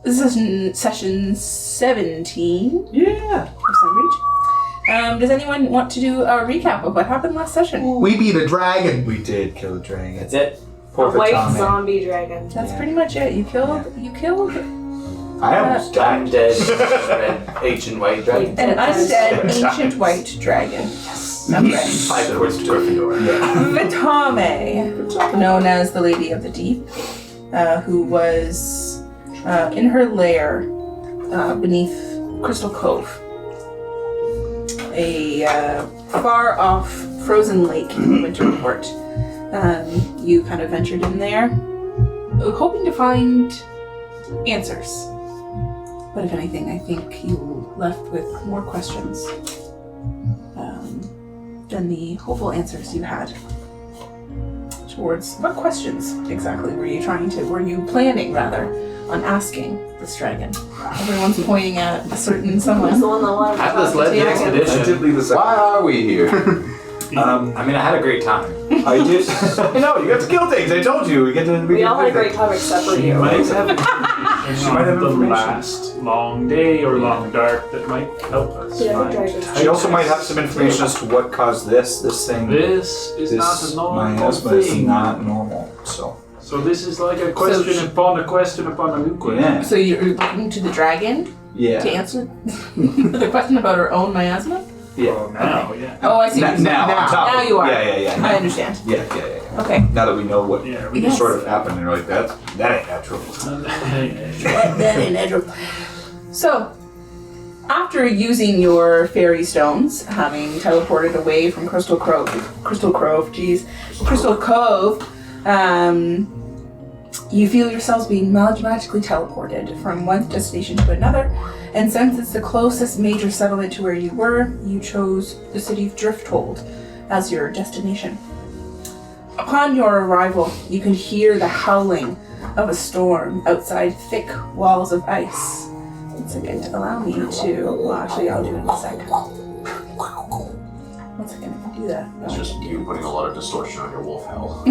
This is session 17. Yeah. Of Sunbreach. Does anyone want to do a recap of what happened last session? We beat a dragon. We did kill a dragon. That's it. A white zombie dragon. That's pretty much it. You killed. I almost died. Undead, an ancient white dragon. An undead ancient white dragon. Yes. Okay. 5 towards Gryffindor. Vitame, known as the Lady of the Deep, who was in her lair beneath Crystal Cove, a far-off frozen lake in the Winterport. You kind of ventured in there, hoping to find answers. But if anything, I think you left with more questions than the hopeful answers you had. Towards what questions exactly were you planning on asking this dragon? Everyone's pointing at a certain someone. That's the one that wanted to Atlas talk led to the dragon. expedition. Why are we here? I mean, I had a great time. I did. No, you got to kill things. I told you. We all had a great time except for you. might have the information. last long day or long dark that might help us Yeah, find dragons. Titus. She also might have some information as to what caused this thing. This is not a normal miasma is thing. not normal. So this is like a question upon a question upon a new question. yeah, So you're looking to the dragon to yeah. answer the question about her own miasma? Oh, now, yeah. Oh, I see. Now, on top Now of- you are. Yeah. I understand. Yeah. Okay. Now that we know what Yeah, Yes. sort of happened, and we're like, that ain't natural. So, after using your fairy stones, having teleported away from Crystal Cove, you feel yourselves being magically teleported from one destination to another, and since it's the closest major settlement to where you were, you chose the city of Drifthold as your destination. Upon your arrival, you can hear the howling of a storm outside thick walls of ice. One second, allow me to... Well, actually, I'll do it in a sec. 1 second, I can do that. It's just you putting a lot of distortion on your wolf howl.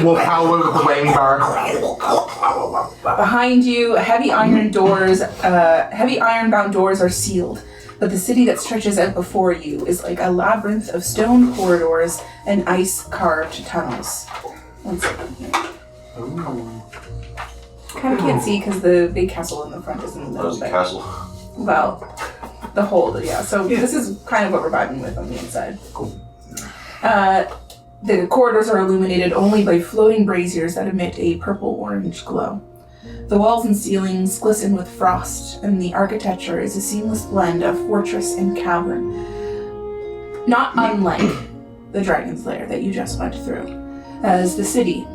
We'll howl with the wang bar. Behind you, heavy iron-bound doors are sealed, but the city that stretches out before you is like a labyrinth of stone corridors and ice-carved tunnels. 1 second here. Kind of can't see because the big castle in the front is in the That middle. was the but- castle. Well, the hold, yeah. So this is kind of what we're vibing with on the inside. Cool. The corridors are illuminated only by floating braziers that emit a purple-orange glow. The walls and ceilings glisten with frost, and the architecture is a seamless blend of fortress and cavern. Not unlike the Dragon's Lair that you just went through. As the city,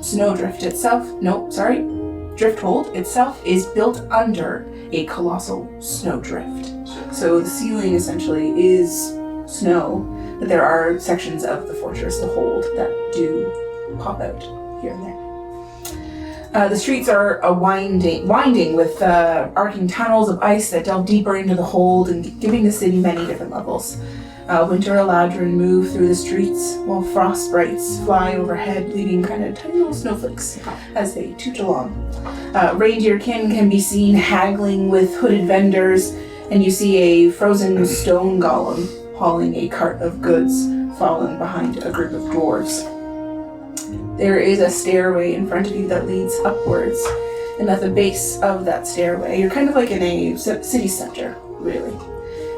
Drifthold itself is built under a colossal snowdrift. So the ceiling essentially is snow, but there are sections of the fortress, the hold, that do pop out here and there. The streets are winding with arcing tunnels of ice that delve deeper into the hold and giving the city many different levels. Winter eladrin move through the streets while frost sprites fly overhead, leaving kind of tiny little snowflakes as they toot along. Reindeer kin can be seen haggling with hooded vendors, and you see a frozen stone golem hauling a cart of goods following behind a group of dwarves. There is a stairway in front of you that leads upwards, and at the base of that stairway, you're kind of like in a city center, really.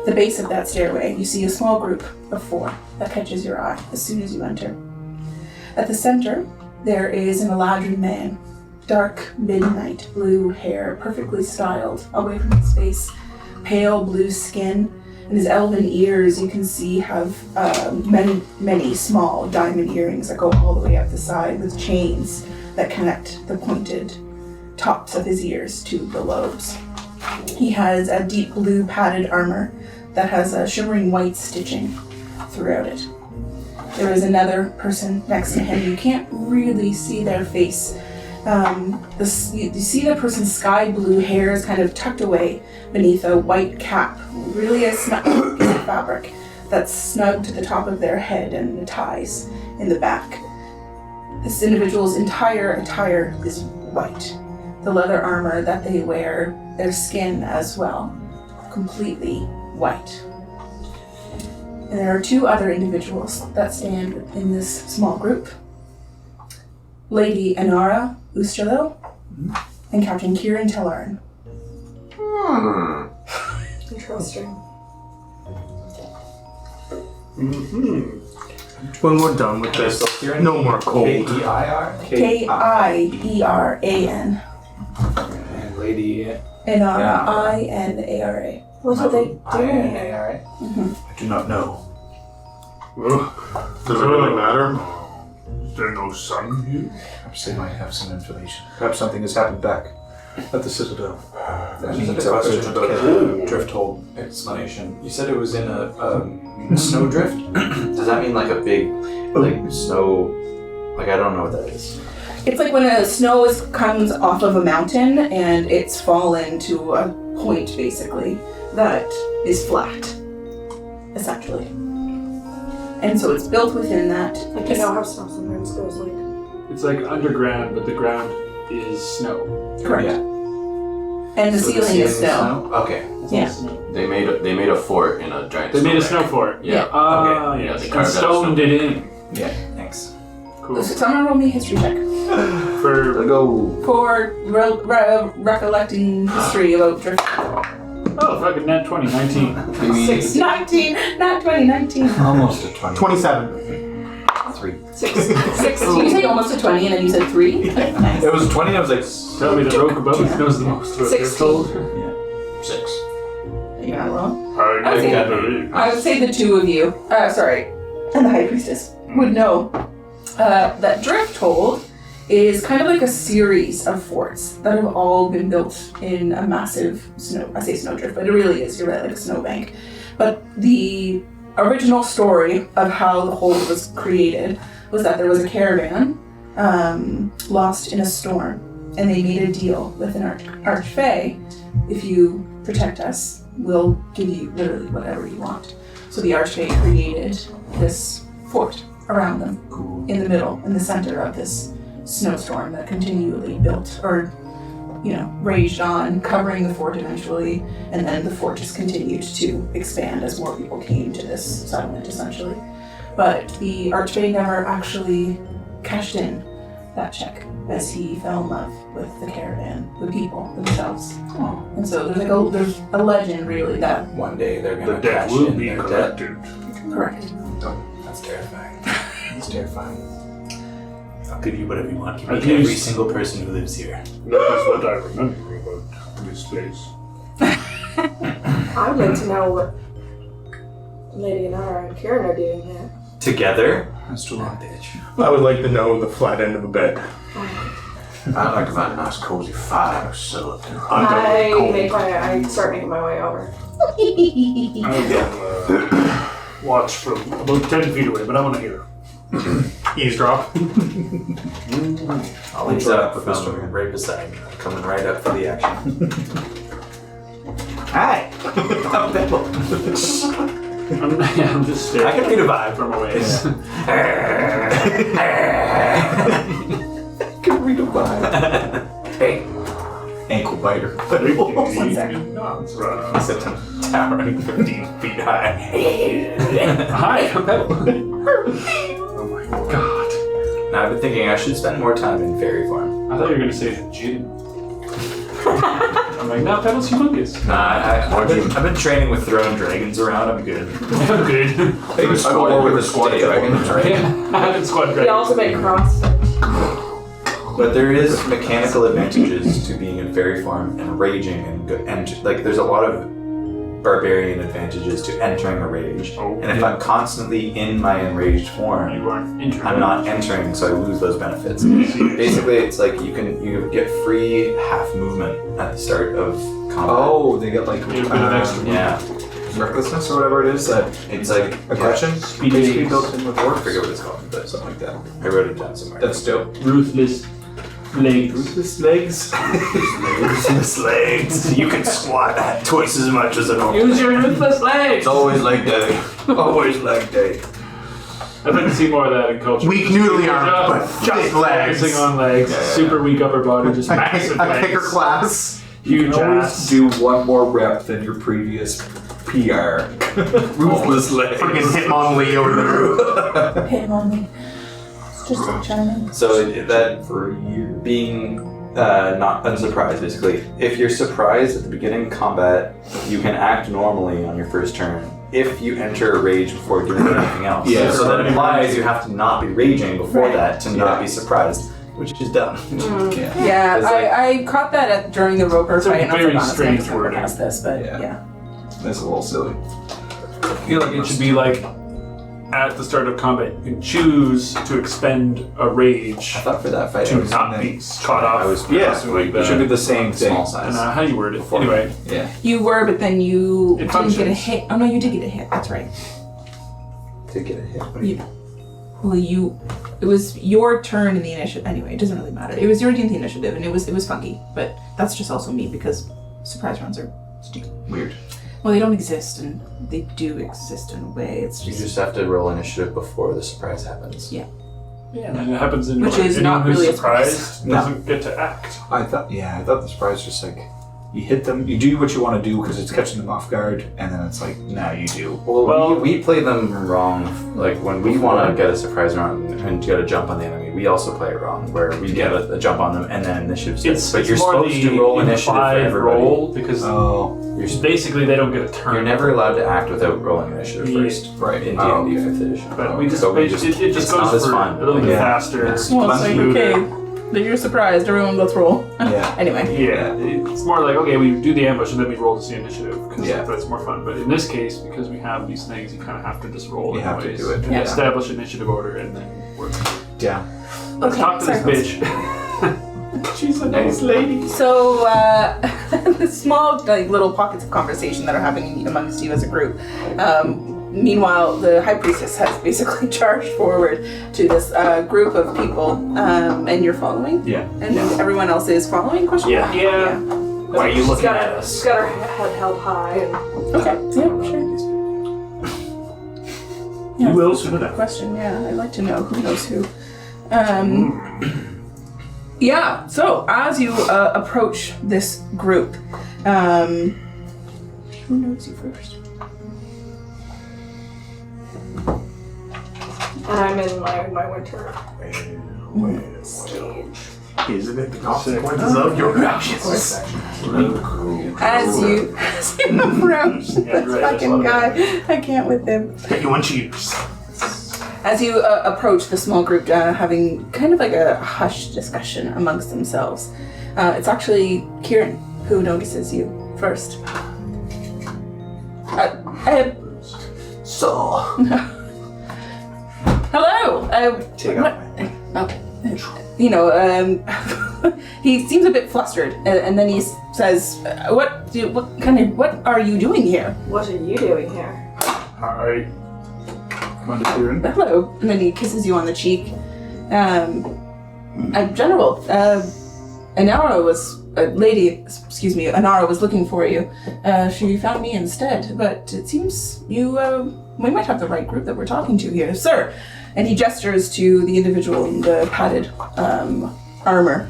The base of that stairway, you see a small group of 4 that catches your eye as soon as you enter. At the center, there is an Eladrin man, dark midnight blue hair, perfectly styled away from his face, pale blue skin, and his elven ears you can see have many small diamond earrings that go all the way up the side with chains that connect the pointed tops of his ears to the lobes. He has a deep blue padded armor that has a shimmering white stitching throughout it. There is another person next to him. You can't really see their face. You see the person's sky blue hair is kind of tucked away beneath a white cap, really a snug piece of fabric that's snug to the top of their head and the ties in the back. This individual's entire attire is white. The leather armor that they wear, their skin as well, completely white. And there are 2 other individuals that stand in this small group. Lady Enara Ustrelo and Captain Kieran Tellarn. Interesting. When we're done with this, no more cold. K-E-I-R? K-I-E-R-A-N. And Lady Enara, I-N-A-R-A. What are they doing? I-N-A-R-A? I do not know. Does it really matter? Is there no sun here? Perhaps they might have some information. Perhaps something has happened back at the Citadel. That means a question about the Drifthold explanation. You said it was in a snowdrift? Does that mean like a big, like snow, like I don't know what that is. It's like when snow comes off of a mountain and it's fallen to a point, basically, that is flat, essentially. And so it's built within that. Like you know how snow sometimes goes like. It's like underground, but the ground is snow. Correct. Yeah. And the So ceiling is snow. Okay. It's Yeah. all snow. They made a fort in a giant. They made a snowbank. snow fort. Yeah. Ah, Okay. Yeah, yes. they And carved out stoned snow. it in. Yeah, thanks. Cool. So someone roll me a history check For Go. for recollecting history about Drifthold. fucking nat 20, 19. 19, not 20, 19. Almost a 20. 27. 3. 16. You say almost a 20 and then you said 3? Nice. It was 20, I was like... Tell me the rogue above us knows the most about 16. Drifthold. 6. You're not wrong. I Okay. can't believe. I would say the 2 of you, and the High Priestess, would know that Drifthold is kind of like a series of forts that have all been built in a massive snowdrift, but it really is, you're right, like a snowbank. But the original story of how the hold was created was that there was a caravan lost in a storm, and they made a deal with an archfey. If you protect us, we'll give you literally whatever you want. So the archfey created this fort around them, in the middle, in the center of this snowstorm that continually built, or raged on, covering the fort eventually, and then the fort just continued to expand as more people came to this settlement, essentially. But the archfey never actually cashed in that check, as he fell in love with the caravan, the people themselves. Oh. And so there's a legend, really, that One day they're The gonna debt cash will in be their debt. collected. correct. That's terrifying. That's terrifying. I'll give you whatever you want. Give At me every least- single person who lives here. That is what I remember about this place. I would like to know what Lady Inara and Kieran are doing here. Together? That's too long, bitch. I would like to know the flat end of a bed. I'd like to find a nice cozy fire so I'm done with cold. I start making my way over. I will watch from about 10 feet away, but I want to hear. Eavesdrop. I'll leave that up with Mr. right beside me, coming right up for the action. Hi! I'm just staring. I can read a vibe from a ways. Can read a vibe. Hey. Ankle biter. One second. He said I'm towering 15 feet high. Hi, I'm Pebble. Oh my god. Now I've been thinking I should spend more time in fairy form. I thought you were going to say gin. I'm like, no, Pebble's humongous. Nah, I've been training with throwing dragons around. I'm good. I'm good. They was score with the squad dragons, right? I haven't squad The dragons. ultimate cross. But there is mechanical advantages to being in fairy form and raging and like there's a lot of barbarian advantages to entering a rage. Oh, And if I'm constantly in my enraged form, You aren't interested. I'm not entering, so I lose those benefits. Basically, it's like you get free half movement at the start of combat. Oh, they get like You get a bit of extra yeah. recklessness or whatever it is that It's like aggression Speed basically base. built in with I orcs. forget what it's called, but Something like that. I wrote it down somewhere. That's dope. Ruthless legs. Ruthless legs. Ruthless legs. You can squat twice as much as an orc. Use your ruthless legs. It's always leg day. Always leg day. I'd like to see more of that in culture. Weak noodly arms, but just thick legs. focusing on legs. Super weak upper body, just massive A legs. kicker class. You Huge can always ass. do one more rep than your previous PR. Ruthless legs. Freaking Hitmonlee over there. Hit him on me. It's just a gentleman. So that For a year. being not unsurprised, basically. If you're surprised at the beginning of combat, you can act normally on your first turn. If you enter a rage before doing anything else. Yeah. So that implies you have to not be raging before Right. that to not Yeah. be surprised, which is dumb. Yeah. Yeah, It's like- I caught that during the Roper It's a fight, and I was very like, honestly, I'm strange just gonna go wording. past this, but Yeah. yeah. That's a little silly. I feel like it should be like at the start of combat, you can choose to expend a rage I thought for that fight, I to was not be caught off. I was Yeah, something like it that. should be the same thing. small I size. don't know how you word it. Anyway, Yeah. You were, but then you It didn't functions. get a hit. Oh no, you did get a hit. That's right. To get a hit. Well, it was your turn in the initiative. Anyway, it doesn't really matter. It was your turn in the initiative, and it was funky. But that's just also me because surprise rounds are stupid. Weird. Well, they don't exist, and they do exist in a way. It's You just just have to roll initiative before the surprise happens. Yeah. yeah, and it happens in Which is anyone not who's really a surprised surprise. doesn't get to act. I thought the surprise was just like, you hit them, you do what you want to do because it's catching them off guard, and then it's like, now you do. Well, we play them wrong. Like when we want to get a surprise round and get a jump on the enemy, we also play it wrong, where we get a jump on them and then initiative starts. But you're more supposed the to roll initiative for implied everybody. roll because Oh, basically they don't get a turn. You're never allowed to act without rolling initiative Yeah. first. right. In Oh, D&D okay. 5th edition. But we just, So we it just it's not goes as for fun. a little bit Yeah. faster. It's well, it's fun. like okay, that you're surprised. Everyone, let's roll. Yeah. Anyway, Yeah, it's more like, okay, we do the ambush and then we roll to see initiative because Yeah. that's more fun. But in this case, because we have these things, you kind of have to just roll You have to anyways. do it. Yeah. Establish initiative order and then work. Yeah. Let's Okay, talk to this sorry, bitch. She's a nice lady. so the small little pockets of conversation that are happening amongst you as a group. Meanwhile, the High Priestess has basically charged forward to this group of people, and you're following? Yeah. And everyone else is following? Question mark? Yeah. Why are you looking at She's us? got her head held high. And Okay, yeah, sure. You Yeah, will soon enough. question, yeah. I'd like to know who knows who. Yeah, so as you approach this group, who knows you first? And I'm in my winter. Isn't it the consequences of your actions? As you approach this Yeah, right, I fucking love guy, I can't with him. Bet you want cheers. As you approach the small group, having kind of like a hushed discussion amongst themselves, it's actually Kieran who notices you first. So, Hello. Take what? He seems a bit flustered, and then he says, "What are you doing here?" What are you doing here? Alright. Commander Kieran. Hello. And then he kisses you on the cheek. General, Anara was looking for you. She found me instead, but it seems we might have the right group that we're talking to here. Sir! And he gestures to the individual in the padded armor.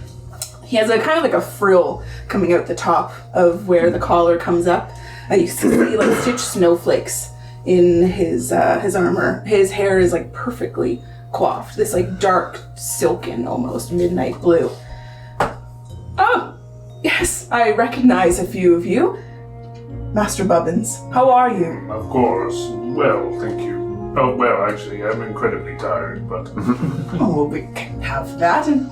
He has a kind of like a frill coming out the top of where the collar comes up. You see like stitched snowflakes in his armor. His hair is like perfectly coiffed, this like dark, silken, almost midnight blue. Oh, yes, I recognize a few of you. Master Bubbins, how are you? Of course. Well, thank you. Oh, well, actually, I'm incredibly tired, but... Oh, well, we can have that, and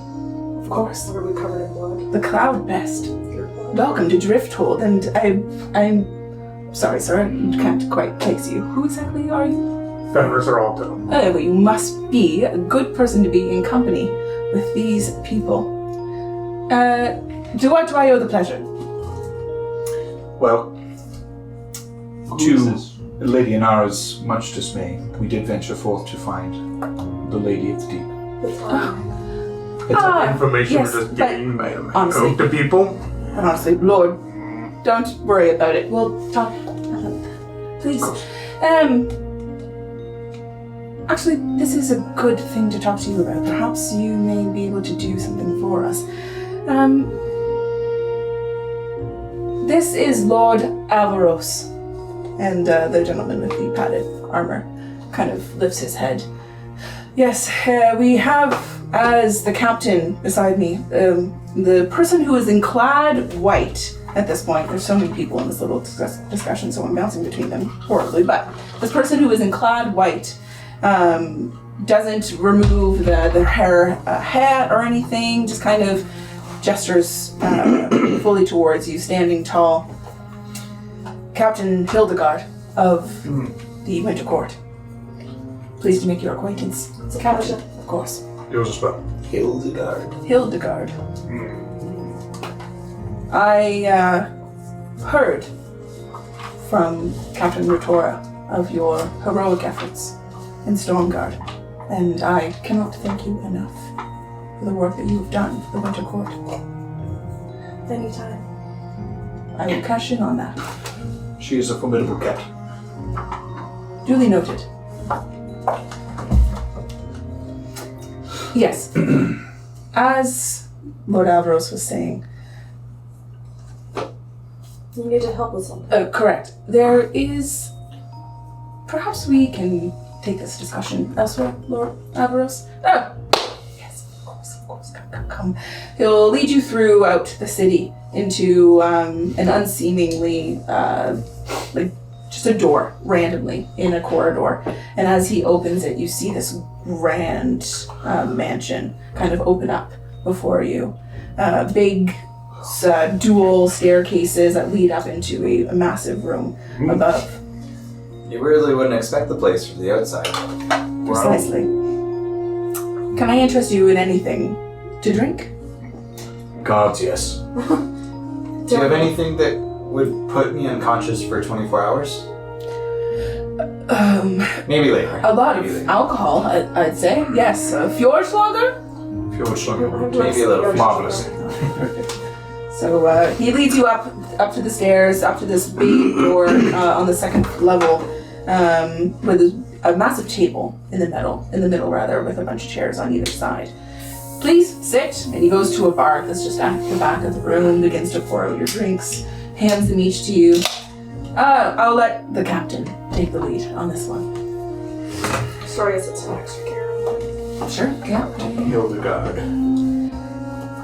of course, Are we covered in blood? the cloud best. Your blood? Welcome to Drifthold, and I'm sorry, sir, I can't quite place you. Who exactly are you? Fenris are all done. Oh, well, you must be a good person to be in company with these people. To what do I owe the pleasure? Well, to Lady Inara's much dismay, we did venture forth to find the Lady of the Deep. That's fine. Ah, Information yes, we're just but giving honestly- to people. But honestly, Lord, don't worry about it. We'll talk. Please. Actually, this is a good thing to talk to you about. Perhaps you may be able to do something for us. This is Lord Alvaros. And the gentleman with the padded armor kind of lifts his head. Yes, we have, as the captain beside me, the person who is in clad white at this point. There's so many people in this little discussion, so I'm bouncing between them horribly. But this person who is in clad white doesn't remove the hair hat or anything, just kind of gestures fully towards you, standing tall. Captain Hildegard of the Winter Court. Pleased to make your acquaintance. It's a captain. Of course. Give us a spell. Hildegard. I heard from Captain Rotora of your heroic efforts in Stormguard, and I cannot thank you enough for the work that you have done for the Winter Court. Anytime. I will cash in on that. She is a formidable cat. Duly noted. Yes. As Lord Alvaros was saying, You need to help with something. correct. There is... Perhaps we can take this discussion elsewhere, Lord Alvaros. Oh! Yes, of course. Come. He'll lead you throughout the city into an unseemingly, just a door, randomly, in a corridor. And as he opens it, you see this grand mansion kind of open up before you. Big dual staircases that lead up into a massive room above. You really wouldn't expect the place from the outside. Precisely. Can I interest you in anything to drink? Guards, yes. Do you have anything that would put me unconscious for 24 hours? Maybe later. A lot of alcohol, I'd say. Yes. Fjordslager? Maybe a little. Marvelous. So he leads you up to the stairs, up to this big door on the second level, with a massive table in the middle, with a bunch of chairs on either side. Please sit. And he goes to a bar that's just at the back of the room, begins to pour out your drinks, hands them each to you. I'll let the captain take the lead on this one. Sorry, it's some extra care. Sure, yeah. Hildegard.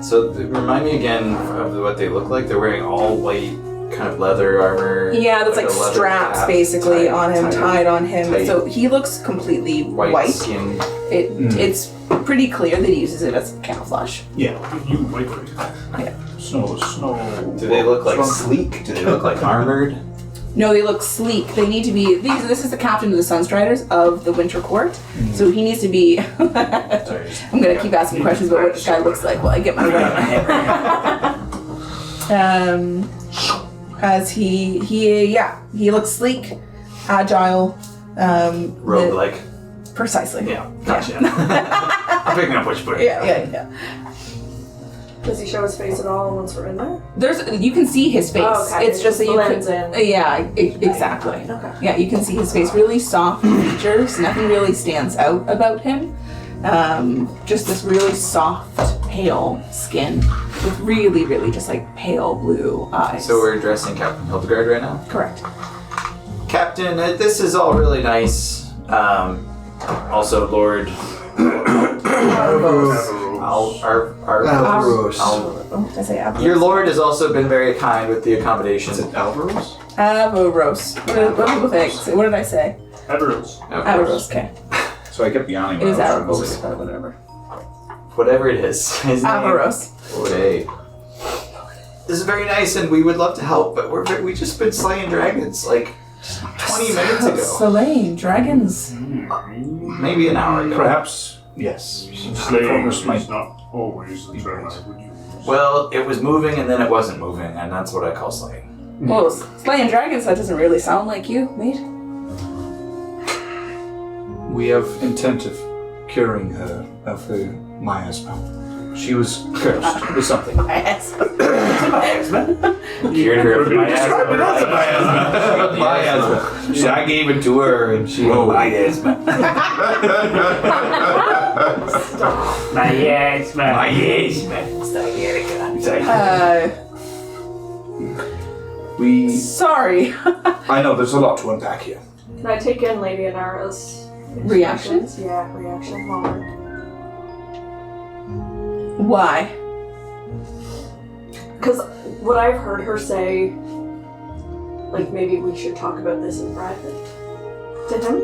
So remind me again of what they look like. They're wearing all white kind of leather armor. Yeah, that's like a leather straps cap basically on him, tied on him. tight. So he looks completely white. Skin. It's pretty clear that he uses it as camouflage. You might be. Snow. Do they look like sleek? Do they look like armored? No, they look sleek. They need to be. This is the captain of the Sunstriders of the Winter Court, so he needs to be. I'm gonna keep asking questions about what this guy looks like while I get my way in my head. As he looks sleek, agile. Rogue-like. Precisely. Yeah, gotcha. I'm picking up what you put. Yeah. Does he show his face at all once we're in there? You can see his face. Oh, okay. It's just that you blends can. in. Exactly. Okay. Yeah, you can see his face. Really soft features. Nothing really stands out about him. Just this really soft, pale skin with really, really just like pale blue eyes. So we're addressing Captain Hildegard right now? Correct. Captain, this is all really nice. Also, Lord... Alvaros. Oh, did I say Alvaros? Your lord has also been very kind with the accommodations. Is it Alvaros? Alvaros. What do people think? What did I say? Everose. Alvaros. Okay. So I kept yawning. It is when I was trying to Alvaros, say it. but whatever. Whatever it is. His name. Alvaros. Hey. This is very nice, and we would love to help, but we just been slaying dragons like 20 minutes ago. Slaying dragons. Maybe an hour ago. Perhaps, yes. Slaying Focus might is not always the term I would use. Well, it was moving and then it wasn't moving, and that's what I call slaying. Well, slaying dragons, that doesn't really sound like you, mate. We have intent of curing her of her miasma. She was cursed with something. So I gave it to her and she miasma. We. Sorry. I know there's a lot to unpack here. Can I take in Lady Inara's Reactions? Yeah, reaction moment. Why? Because what I've heard her say, like maybe we should talk about this in private to him.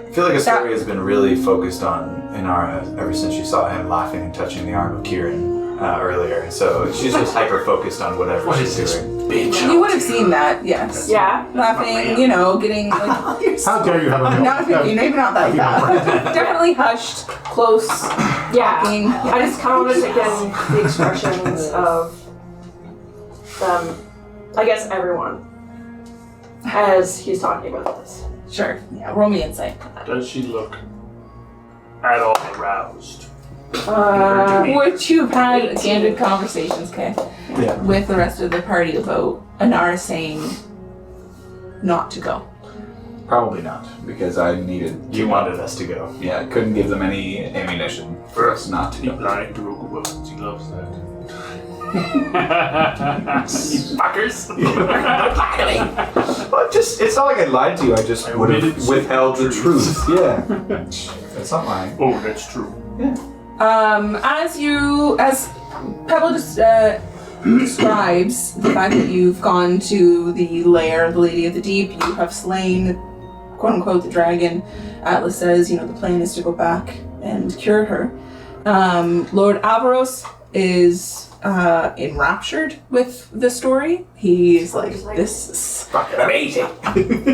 I feel like a story has been really focused on Inara ever since she saw him laughing and touching the arm of Kieran earlier. So she's just hyper focused on whatever she's doing. You would have seen that, yes. Yeah. Laughing, getting like. How dare you have a Not maybe not that bad. Definitely hushed, close. Yeah. Talking. I just kind of want to take in the expressions of them, I guess everyone, as he's talking about this. Sure. Yeah. Roll me insight. Does she look at all aroused? Would you have had candid conversations, okay, with the rest of the party about Inara saying not to go? Probably not, because I needed. You wanted us to go. Yeah, I couldn't give them any ammunition for us not to Keep go. lying to Rogue Weapons. He loves that. You fuckers! Well, it's not like I lied to you. I just would have withheld the truth. Yeah, that's not lying. Oh, that's true. As Pebble just describes the fact that you've gone to the lair of the Lady of the Deep, you have slain, quote unquote, the dragon. Atlas says, the plan is to go back and cure her. Lord Avaros is enraptured with the story. He's like, this is Fucking amazing.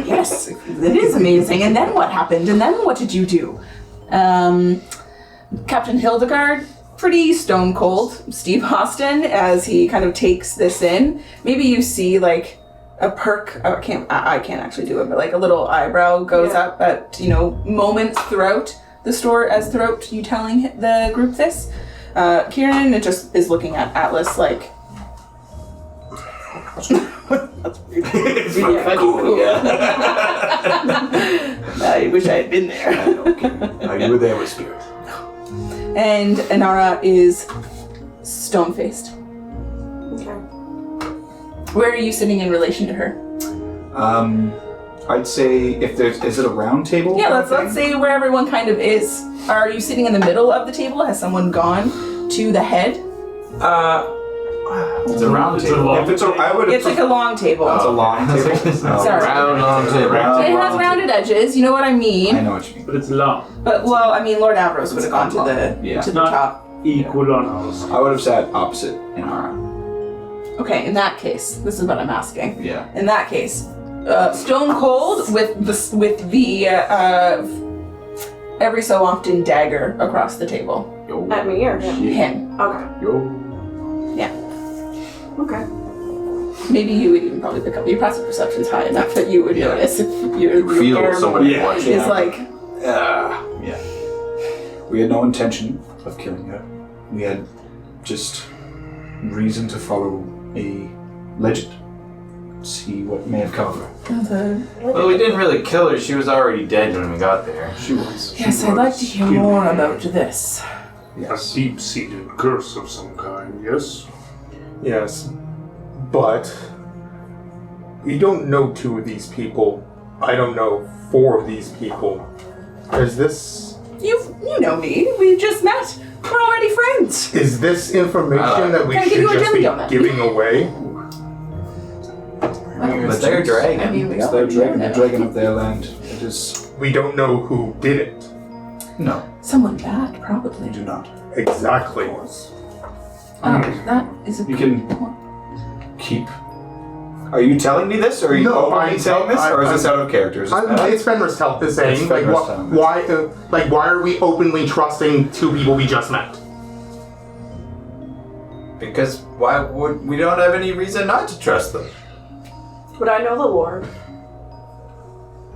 yes, it is amazing. And then what happened? And then what did you do? Captain Hildegard, pretty stone cold. Steve Austin, as he kind of takes this in. Maybe you see like a perk. I can't actually do it, but like a little eyebrow goes up at moments throughout the story, as throughout you telling the group this. Kieran just is looking at Atlas like. That's weird. Yeah, cool. I wish I had been there. You were there with spirit. And Inara is stone-faced. Okay. Where are you sitting in relation to her? I'd say is it a round table? Yeah, let's say where everyone kind of is. Are you sitting in the middle of the table? Has someone gone to the head? It's a round table. It's like a long table. It's a long table. Sorry. Round table. It has rounded edges, you know what I mean? I know what you mean. But it's long. But Lord Avros would have gone to the Not top. equal on ours. I would have sat opposite Inara. Okay, in that case, this is what I'm asking. Yeah. In that case, stone cold with the every so often dagger across the table. Yo. At me or him? Him. Okay. Yo. Okay. Maybe you would even probably pick up. Your passive perception's high enough that you would notice if your Feel air somebody more watching. is like. Yeah. We had no intention of killing her. We had just reason to follow a legend. See what may have come of her. Well, we didn't really kill her. She was already dead when we got there. She was. Yes, I'd like to hear more about this. A deep-seated curse of some kind, yes? Yes, but we don't know 2 of these people. I don't know 4 of these people. Is this... You know me. We just met. We're already friends. Is this information that we Can I give should you a just jelly be donut? giving away? It's their dragon. I mean, we It's all their dragon, know. the dragon of their land. It is. We don't know who did it. No, Someone bad, probably. we do not. Exactly. That is a You can keep. Are you telling me this, or are you No, openly saying this, or is this out of character? Is this bad? It's Fenris saying, It's like, Fenris telling me. why are we openly trusting 2 people we just met? Because why would we don't have any reason not to trust them? Would I know the Lord?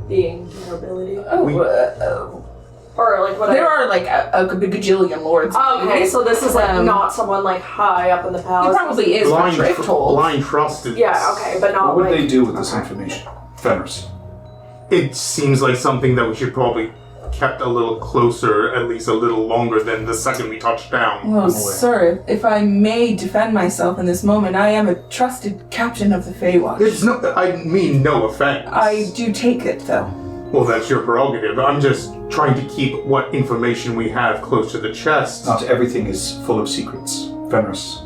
Being nobility. Or like what? There are like a gajillion lords. Okay, so this is like not someone like high up in the He palace. probably is for Drifthold. Blind trust is... Yeah, okay, but not What would like... they do with this information? Fenris. It seems like something that we should probably kept a little closer, at least a little longer than the second we touched down. Well, sir, if I may defend myself in this moment, I am a trusted captain of the Feywild. It's no, I mean no offense. I do take it, though. Well, that's your prerogative. I'm just trying to keep what information we have close to the chest. Not everything is full of secrets. Fenris.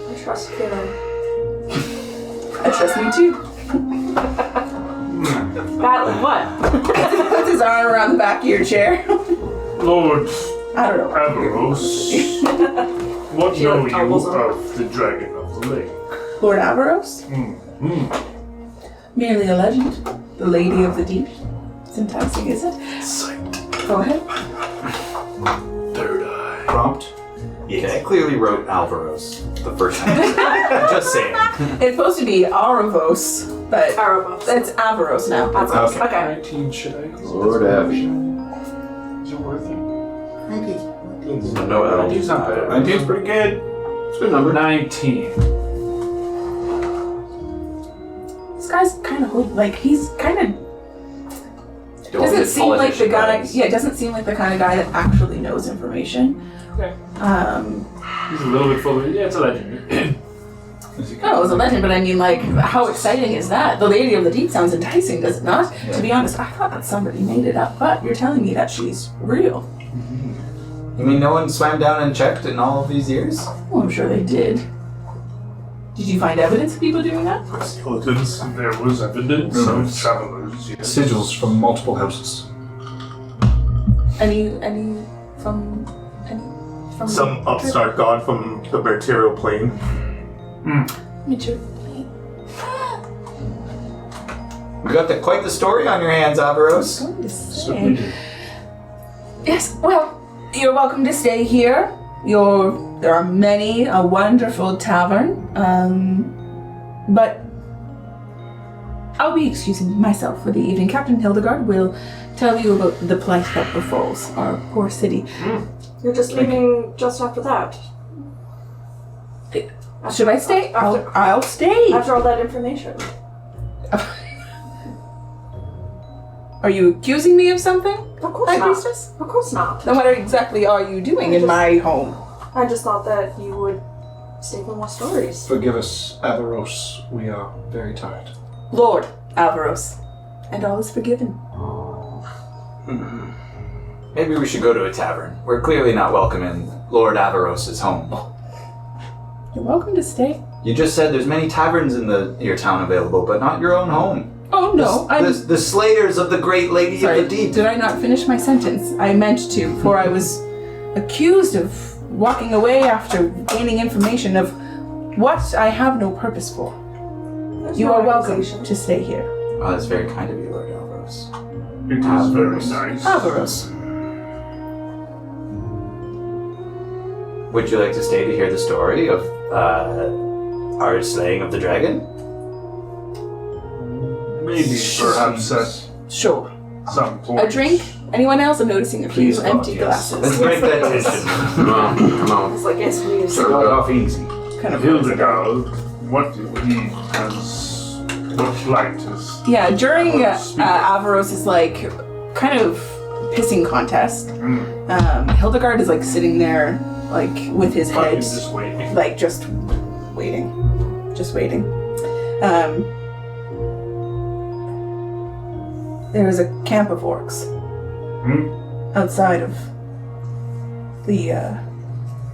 I trust Kieran. I trust me too. Badly, what? Puts his arm around the back of your chair. Lord I don't know. Averos, what She, know like, you elbows him. of the Dragon of the Lake? Lord Averos? Merely a legend. The Lady of the Deep. It's enticing, is it? Sight. Go ahead. Third eye. Prompt. Yeah, I clearly wrote Alvaros the first time. Just saying. It's supposed to be Aravos, but Arabos. it's Averos now. Arabos. Okay. Okay. 19 should I? Lord Avi. Is it worth it? No L. 19's not bad. 19's pretty good. It's a good number. 19. This guy's kind of like he's kind of Don't doesn't get seem like the politician guy. vibes. Yeah, doesn't seem like the kind of guy that actually knows information. Okay. Oh, He's a little bit full of it. Yeah, it's a legend. it was a legend, but I mean, like, how exciting is that? The Lady of the Deep sounds enticing, does it not? Yeah. To be honest, I thought that somebody made it up, but you're telling me that she's real. You mean no one swam down and checked in all of these years? Well, I'm sure they did. Did you find evidence of people doing that? Skeletons. There was evidence of travelers. Yes. Sigils from multiple houses. Any from Some upstart god from the material plane. Mature. You got quite the story on your hands, Alvaros. Going to Certainly say. did. Yes. Well, you're welcome to stay here. There are many, a wonderful tavern. But I'll be excusing myself for the evening. Captain Hildegard will tell you about the plight that befalls our poor city. You're just leaving just after that. Should I stay? After, I'll stay. after all that information. Are you accusing me of something, Of course High not. Priestess? Of course not. Then what exactly are you doing in my home? I just thought that you would stay for more stories. Forgive us, Averos. We are very tired. Lord Alvaros. And all is forgiven. Maybe we should go to a tavern. We're clearly not welcome in Lord Avaros's home. You're welcome to stay. You just said there's many taverns in your town available, but not your own home. Oh no, The slayers of the great lady Sorry, of the deep. did I not finish my sentence? I meant to, for I was accused of walking away after gaining information of what I have no purpose for. There's You no are welcome accusation. to stay here. Oh, that's very kind of you, Lord Alvaros. It is very nice. Alvaros. Would you like to stay to hear the story of our slaying of the dragon? Maybe perhaps at Sure. some point. A drink? Anyone else? I'm noticing a few Please, empty God, yes. Let's glasses. break that tension. Come on, come on. It's like, yes, please. Start off easy. Kind of Hildegard, what plight is... Yeah, during Speak. Avaros' like kind of pissing contest, Hildegard is like sitting there like with his Fucking head just waiting. like just waiting. There is a camp of orcs outside of the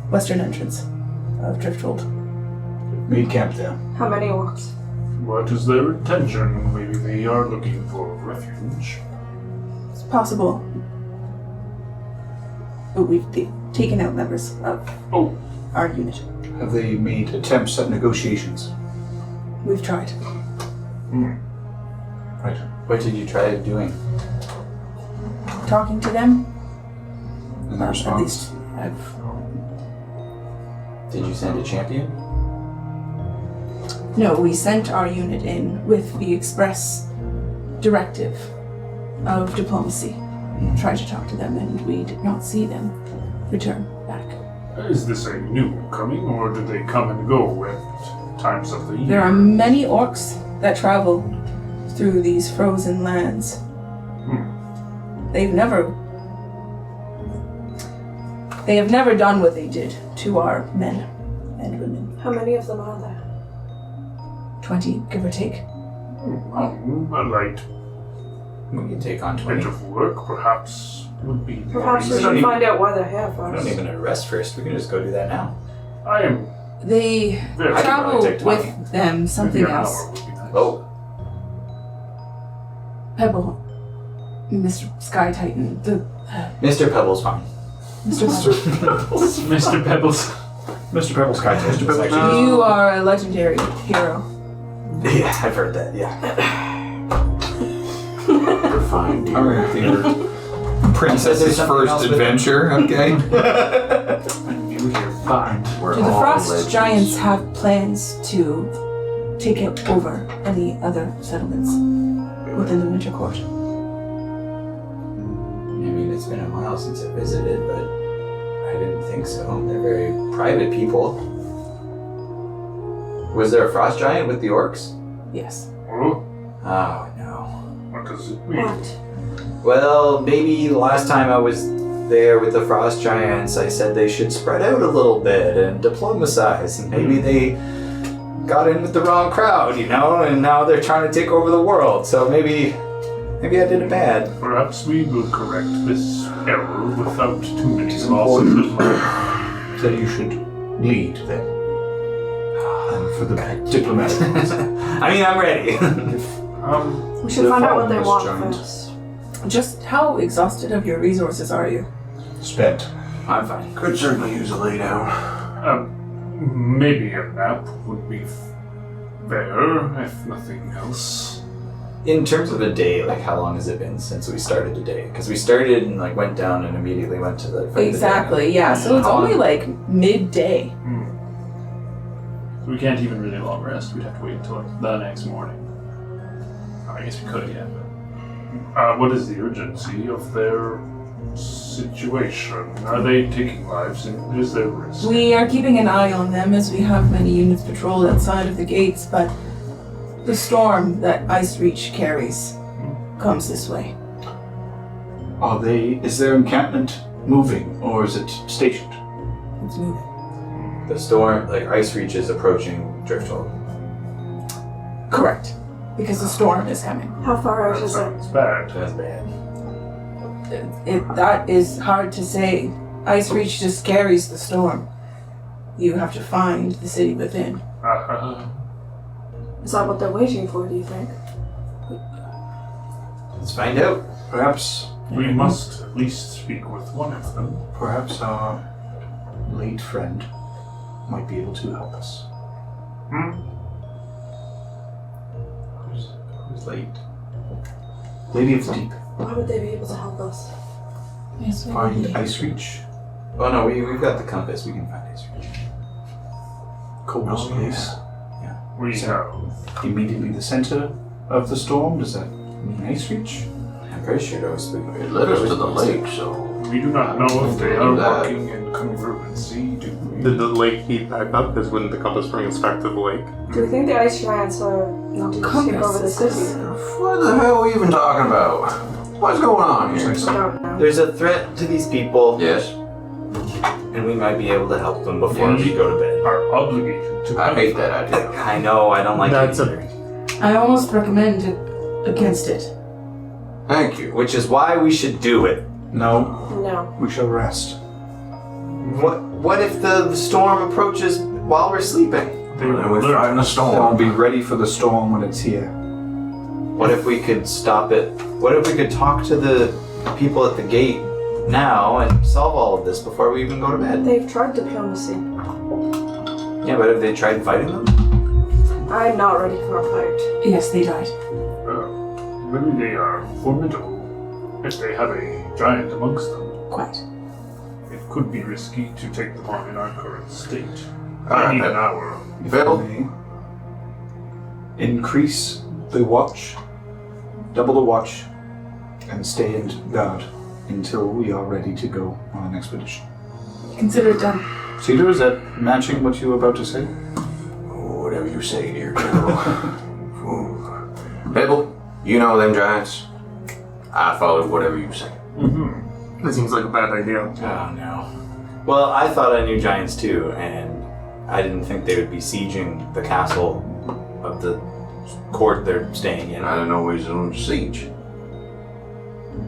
western entrance of Drifthold. Made camp there. How many orcs? What is their intention? Maybe they are looking for refuge. It's possible. But we've taken out members of our unit. Have they made attempts at negotiations? We've tried. Right. What did you try doing? Talking to them. And the At response? least I've... Did you send a champion? No, we sent our unit in with the express directive of diplomacy. Tried to talk to them, and we did not see them return back. Is this a new coming, or do they come and go at times of the year? There are many orcs that travel through these frozen lands. They have never done what they did to our men and women. How many of them are there? 20, give or take. A light We can take on bit 20. of work, perhaps, would be more Perhaps we reasonable. should find out why they're here We don't first. even arrest first. We can just go do that now. I am They very I can travel probably take 20. with them something maybe an else. hour would be nice. Oh, Pebble, Mr. Sky Titan, Mr. Pebble's fine. Mr. Mr. Pebbles. Mr. Pebble Sky Test. Mr. Pebbles. You are a legendary hero. Yeah, I've heard that, yeah. Refined. Alright, their princess's something first else with adventure, okay? And you hear fine. We're Do the all Frost legends. Giants have plans to take over any other settlements within the Winter Court? I mean, it's been a while since I visited, but I didn't think so. They're very private people. Was there a frost giant with the orcs? Yes. Oh, Oh, no. what does it mean? What? Well, maybe last time I was there with the frost giants, I said they should spread out a little bit and diplomatize, and maybe they got in with the wrong crowd, you know, and now they're trying to take over the world. So maybe I did it bad. Perhaps we will correct this error without too many losses of life. That you should lead them. And for the diplomatic reasons. I mean, I'm ready. We should The find out what they following want is giant. first. Just how exhausted of your resources are you? Spent. I'm fine. Could certainly use a lay down. Maybe a nap would be fair, if nothing else. In terms of a day, like how long has it been since we started the day? Because we started and like went down and immediately went to the fight. Exactly, yeah. So it's How only long? like midday. So we can't even really long rest. We'd have to wait until like, the next morning. I guess we could, yeah. But, what is the urgency of their situation? Are they taking lives, and is there risk? We are keeping an eye on them as we have many units patrolled outside of the gates, but the storm that Ice Reach carries comes this way. Is their encampment moving, or is it stationed? It's moving. The storm, like Ice Reach, is approaching Drifthold. Correct. Because the storm is coming. How far out That is it? sounds bad. That's bad. That is hard to say. Ice Reach just carries the storm. You have to find the city within. Is that what they're waiting for, do you think? Let's find out. Perhaps We must at least speak with one of them. Perhaps our late friend might be able to help us. Who's late? Lady of the Deep. Why would they be able to help us? Yes, we Find will. Ice Reach. Oh no, we've got the compass. We can find Ice Reach. Coldest place. We have. Immediately the center of the storm. Does that mean Ice Reach? I'm very sure it was. It led us to the lake, so We do not know if they are That- working in congruency, do we? Did the lake heat back up? Because wouldn't the compass bring us back to the lake? Do we think the ice giants are not to take over the city? what the hell are we even talking about? What's going on here? I don't know. There's a threat to these people, Yes, and we might be able to help them before we go to bed. Are obligated to. I hate that idea. I know, I don't like That's it a- either. I almost recommend against it. Thank you. Which is why we should do it. No, No. we shall rest. What if the storm approaches while we're sleeping? They And we're will fighting a Then we'll storm. be ready for the storm when it's here. What if we could stop it? What if we could talk to the people at the gate now and solve all of this before we even go to bed? They've tried diplomacy. Yeah, but have they tried fighting them? I'm not ready for a fight. Yes, they died. Maybe they are formidable. If they have a giant amongst them, Quite. it could be risky to take them on in our current state. Alright, I need then. an hour. Bill, May increase the watch, double the watch, and stand guard until we are ready to go on an expedition. Consider it done. Cedar, is that matching what you were about to say? Whatever you say, dear General. Babel, you know them giants. I followed whatever you say. That seems like a bad idea. Oh no. Well, I thought I knew giants too, and I didn't think they would be sieging the castle of the court they're staying in. I don't know where he's on siege.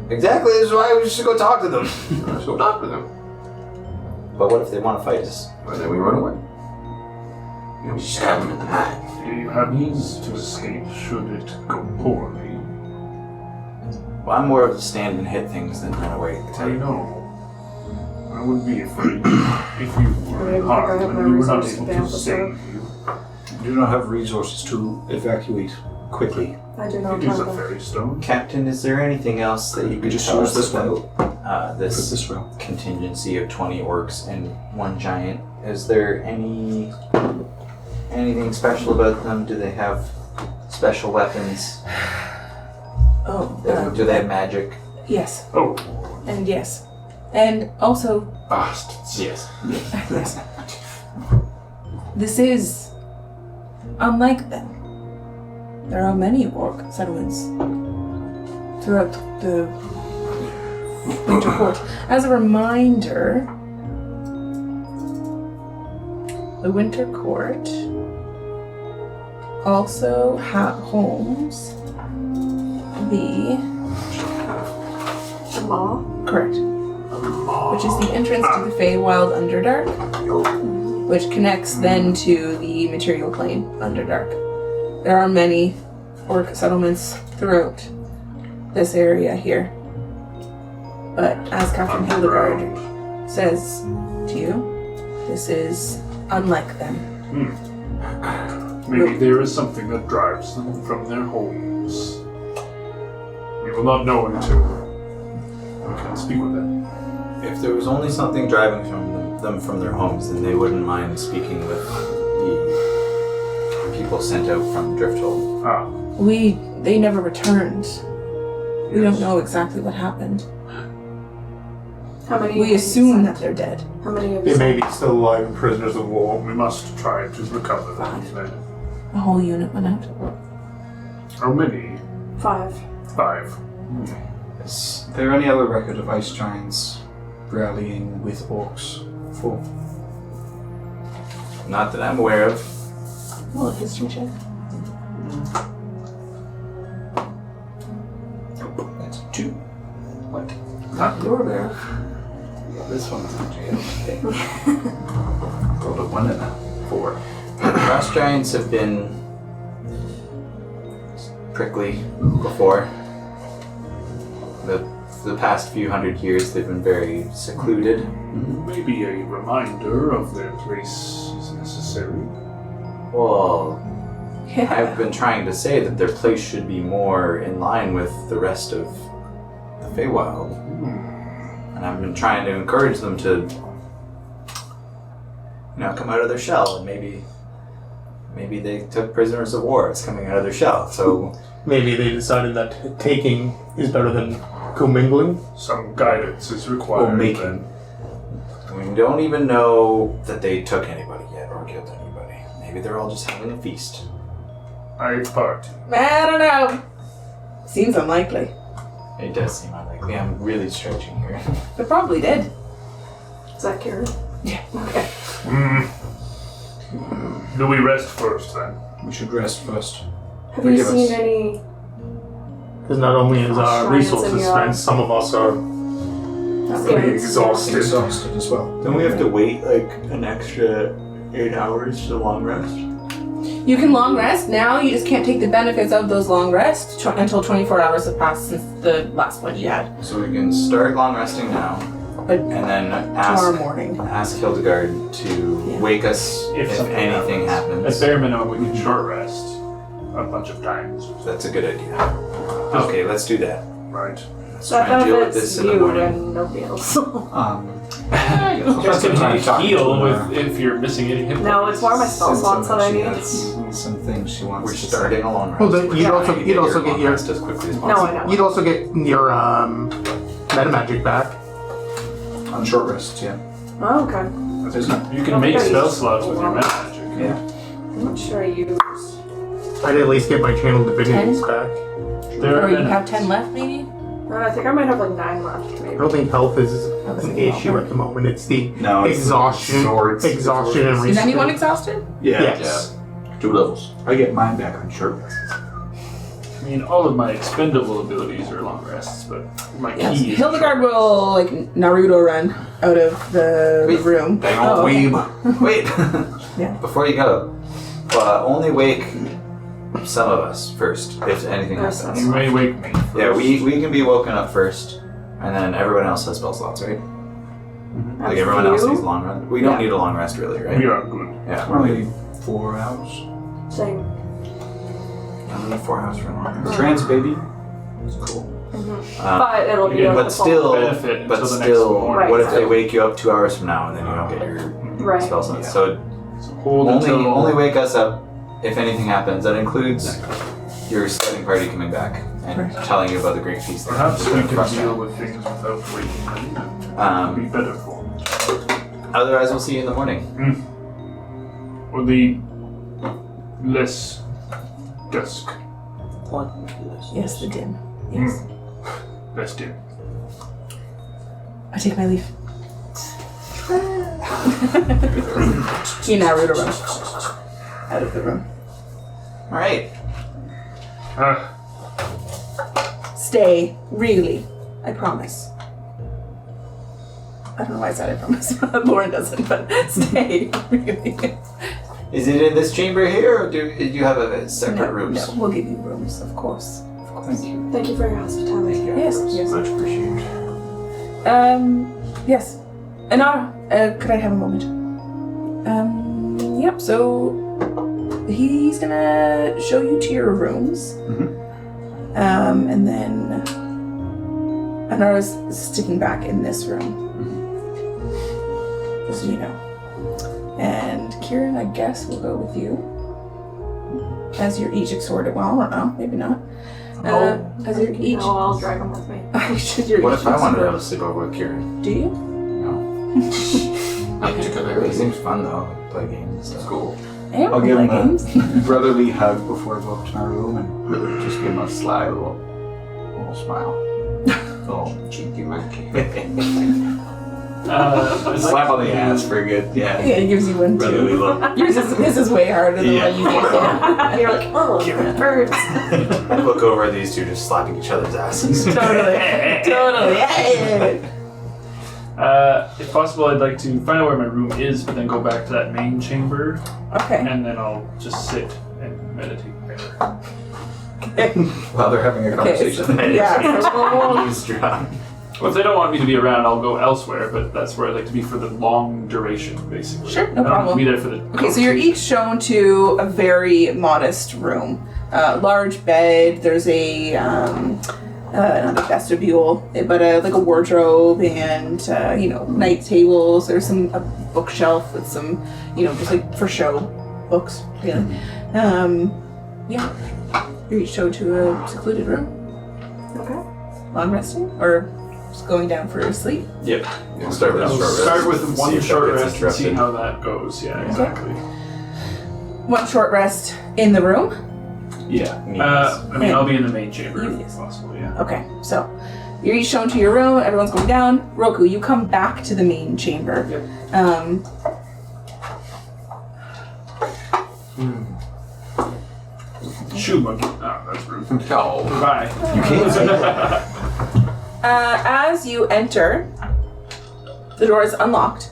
Exactly, this is why we should go talk to them. Let's go talk to them. But what if they want to fight us? Well, then we run away. You know, we stab them in the night. You have means to escape should it go poorly. Well, I'm more of a stand and hit things than run away. I know. I would be afraid if you were I harmed have and no we were not resources able to to help us save out. you. We do not have resources to evacuate quickly. I do not It is a have them. fairy stone. Captain, is there anything else that you could just tell use us this one. about Put this this route. contingency of 20 orcs and 1 giant? Is there anything special about them? Do they have special weapons? Oh, Do they have magic? yes, Oh, and yes, and also bastards. Yes. yes. This is unlike them. There are many orc settlements throughout the Winter Court. As a reminder, the Winter Court also homes the Maw? correct, which is the entrance to the Feywild Underdark, which connects then to the material plane Underdark. There are many orc settlements throughout this area here. But as Captain Hildegard says to you, this is unlike them. Maybe there is something that drives them from their homes. We will not know until we can speak with them. If there was only something driving them from their homes, then they wouldn't mind speaking with the people sent out from Drifthold. They never returned. We don't know exactly what happened. How many? We assume that they're dead. How many of They you? may be still alive and prisoners of war. We must try to recover them then. A whole unit went out. How many? 5. 5. Is there any other record of ice giants rallying with orcs for? Not that I'm aware of. Well, history check. That's 2. What? Not you're aware of. This one's actually okay. Rolled a 1 and a 4. Frost giants have been prickly before. The past few hundred years, they've been very secluded. Maybe a reminder of their place is necessary. Well, Yeah. I've been trying to say that their place should be more in line with the rest of the Feywild. And I've been trying to encourage them to, come out of their shell, and maybe they took prisoners of war. It's coming out of their shell, so Maybe they decided that taking is better than commingling. Some guidance is required. Or making. then. we don't even know that they took anybody yet or killed anybody. Maybe they're all just having a feast. I party. I don't know. Seems unlikely. It does seem unlikely. I'm really stretching here. They're probably dead. Is that Karen? Yeah. Okay. Do we rest first then? We should rest first. Have you Forgive us. seen any? Because not only is our Giants resources in your- spent, some of us are Pretty Spirits? exhausted. Exhausted as well. Don't we have to wait like an extra 8 hours to long rest? You can long rest now. You just can't take the benefits of those long rests until 24 hours have passed since the last one you had. So we can start long resting now, But and then tomorrow morning. ask Hildegard to Yeah. wake us if something anything At happens. bare minimum, we can short rest a bunch of times, That's a good idea. Okay, let's do that. right? Let's That try and deal with benefits this in the you morning. and nobody else. You guys some time can talking heal to with her. if you're missing any hit points. No, it's more my spell slots that I She need. has some things she wants We're to starting a long rest. Well, then you'd also- Trying to you'd also your get long your- rest as quickly as No, possible. I know. You'd also get your meta magic back. on short rests, yeah. Oh, okay. You can make spell slots with your magic. Yeah. I'm not sure I used. I'd at least get my channel divinities 10? back. There Or are you have 10 left, maybe? I think I might have like 9 left, I maybe. don't think health is that's an a issue problem. at the moment. It's the No, it's exhaustion, swords. exhaustion and Is reskill. anyone exhausted? Yes. 2 levels. I get mine back on short rests. I mean, all of my expendable abilities are long rests, but my Yes. key is Hildegard will, like, Naruto run out of the Wait. room. Dang Oh, old okay. weeb. Wait. Yeah. Before you go, only wake some of us first if anything Yes, happens. You may wake me. First. Yeah, we can be woken up first, and then everyone else has spell slots, right? Like everyone else needs a long rest. We don't Yeah. need a long rest, really, right? We are good. Yeah, We're we're only 4 hours. Same. only 4 hours for a long rest. Trance, baby. Cool. But it'll be Yeah, a But still, benefit but until the next still, morning. what if they wake you up 2 hours from now and then you don't get your Right. spell slots? So So hold until only wake us up if anything happens. That includes your scouting party coming back and telling you about the great feast. Perhaps we can Frustrating. deal with things without waking them. It would be better for me. Otherwise, we'll see you in the morning. Or the less dusk. Yes, the dim. Yes. Less dim. I take my leave. You Naruto run out of the room. All right. Stay, really. I promise. I don't know why I said I promise. Lauren doesn't, but stay, really. Is it in this chamber here, or do you have a separate No, rooms? no, we'll give you rooms, of course. Of course. Thank you. Thank you for your hospitality. Yes, yes. Much appreciated. Yes. Anara, could I have a moment? Yep, so he's gonna show you to your rooms. And then Anara's sticking back in this room. Just so you know. And Kieran, I guess, will go with you. As you're each exhorted. Well, I don't know, maybe not. As you're each. No, I'll drag him with me. You're What each if I wanted to have a exhorted. sleepover with Kieran? Do you? No. It seems fun though. Play games and stuff. Cool. I I'll give play him games. a brotherly hug before I go up to my room and just give him a sly little smile. Little cheeky monkey. Slap on the ass for a good, Yeah, it gives you one brotherly too. look. Yours is, this is way harder than Yeah. what you get. You're like, oh, birds. Look over at these two just slapping each other's asses. Totally. Yeah. If possible, I'd like to find out where my room is, but then go back to that main chamber, Okay. and then I'll just sit and meditate there. While they're having a Okay, conversation. so, yeah. So we'll- Eavesdrop. Well, if they don't want me to be around, I'll go elsewhere, but that's where I'd like to be for the long duration, basically. Sure, no I don't have to problem. be there for the. Okay, so you're each shown to a very modest room. Large bed. There's a not a vestibule, but like a wardrobe and night tables. There's a bookshelf with some just like for show books. Really. Yeah. You're each shown to a secluded room. Okay. Long resting or just going down for sleep. Yep. We'll start with a I'll short rest. start with See one if that short gets rest and see interrupted. how that goes. Yeah, exactly. One short rest in the room. Yeah. I mean, I'll be in the main chamber if Yes. possible. Yeah. Okay, so you're each shown to your room. Everyone's going down. Roku, you come back to the main chamber. Yep. Shoe monkey. Oh, that's rude. No. Bye. You can't say that. As you enter, the door is unlocked.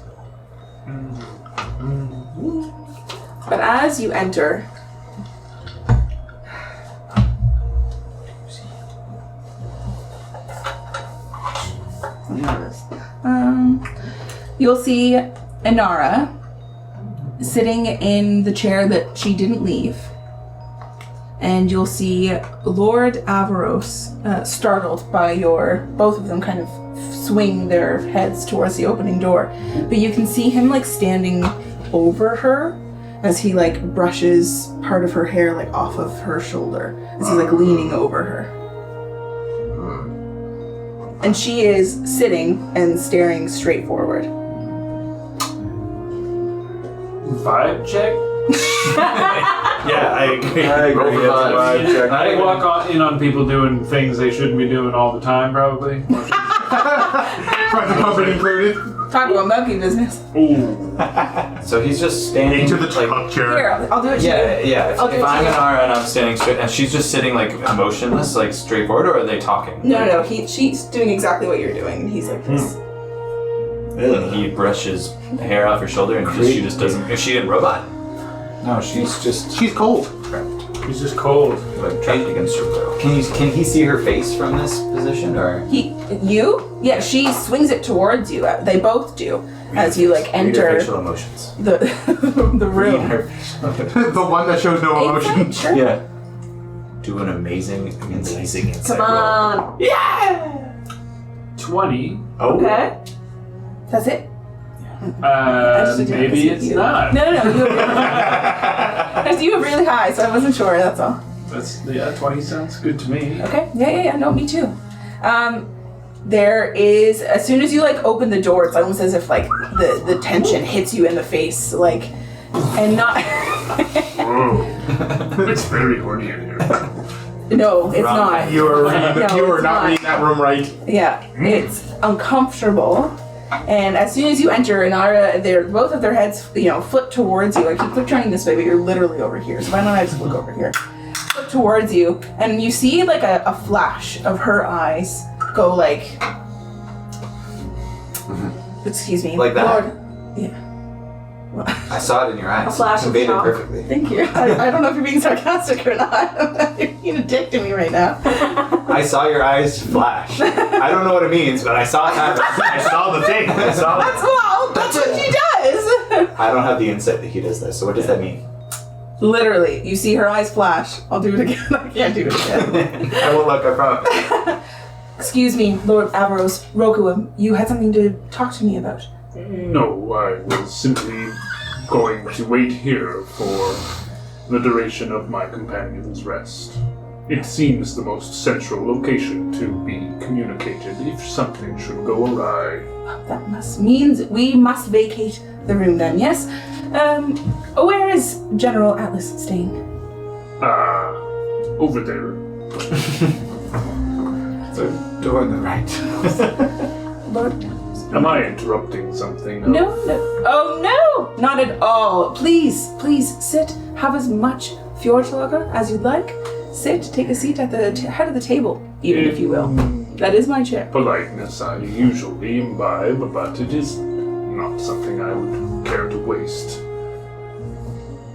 But as you enter, you'll see Inara sitting in the chair that she didn't leave. and you'll see Lord Avaros startled by both of them kind of swing their heads towards the opening door. But you can see him like standing over her as he like brushes part of her hair like off of her shoulder as he's like leaning over her. And she is sitting and staring straight forward. Vibe check? Yeah, I agree. Roll for vibe. I walk in on people doing things they shouldn't be doing all the time, probably. Present company included. Talk about monkey business. Ooh. So he's just standing Into the like, structure. Here, I'll do it. yeah, yeah. I'll do If it I'm to an you. Ara and I'm standing straight, and she's just sitting like motionless, like straightforward, or are they talking? No. She's doing exactly what you're doing, and he's like this. And he brushes hair off her shoulder, and she just doesn't. Is she a robot? No, she's cold. He's just cold. Like trapped against her will. Can he see her face from this position, or? You? Yeah, she swings it towards you. They both do. As you like Read her enter facial emotions. the the room. The one that shows no emotion. Sure. Yeah. Do an amazing insight Come roll. on. Yeah. 20. Oh. Okay. That's it. just did Maybe it it's with you. not. No. You have really high, so I wasn't sure. That's all. 20 sounds good to me. Okay. Yeah. No, me too. There is, as soon as you like open the door, it's almost as if like the tension hits you in the face, like, and not. It's very horny in here. No, it's not. You are it's not reading that room right. Yeah, it's uncomfortable. And as soon as you enter, Inara, both of their heads, flip towards you. I keep turning this way, but you're literally over here. So why don't I just look over here? Flip towards you, and you see like a flash of her eyes go like. Excuse me. Like that? Lord, yeah. I saw it in your eyes. A flash You of conveyed it shock. perfectly. Thank you. I don't know if you're being sarcastic or not. You're being a dick to me right now. I saw your eyes flash. I don't know what it means, but I saw it happen. I saw the thing. I saw it. That's what she does. I don't have the insight that he does this, so what does that mean? Literally, you see her eyes flash. I'll do it again. I can't do it again. I won't look, I promise. Excuse me, Lord Avaros. Roku, you had something to talk to me about. No, I was simply going to wait here for the duration of my companion's rest. It seems the most central location to be communicated if something should go awry. That means we must vacate the room then, yes? Where is General Atlas staying? Over there. The door on the right. Lord... Am I interrupting something? No. Oh, no! Not at all. Please, sit. Have as much Fjordslager as you'd like. Sit, take a seat at the head of the table, even if you will. That is my chair. Politeness I usually imbibe, but it is not something I would care to waste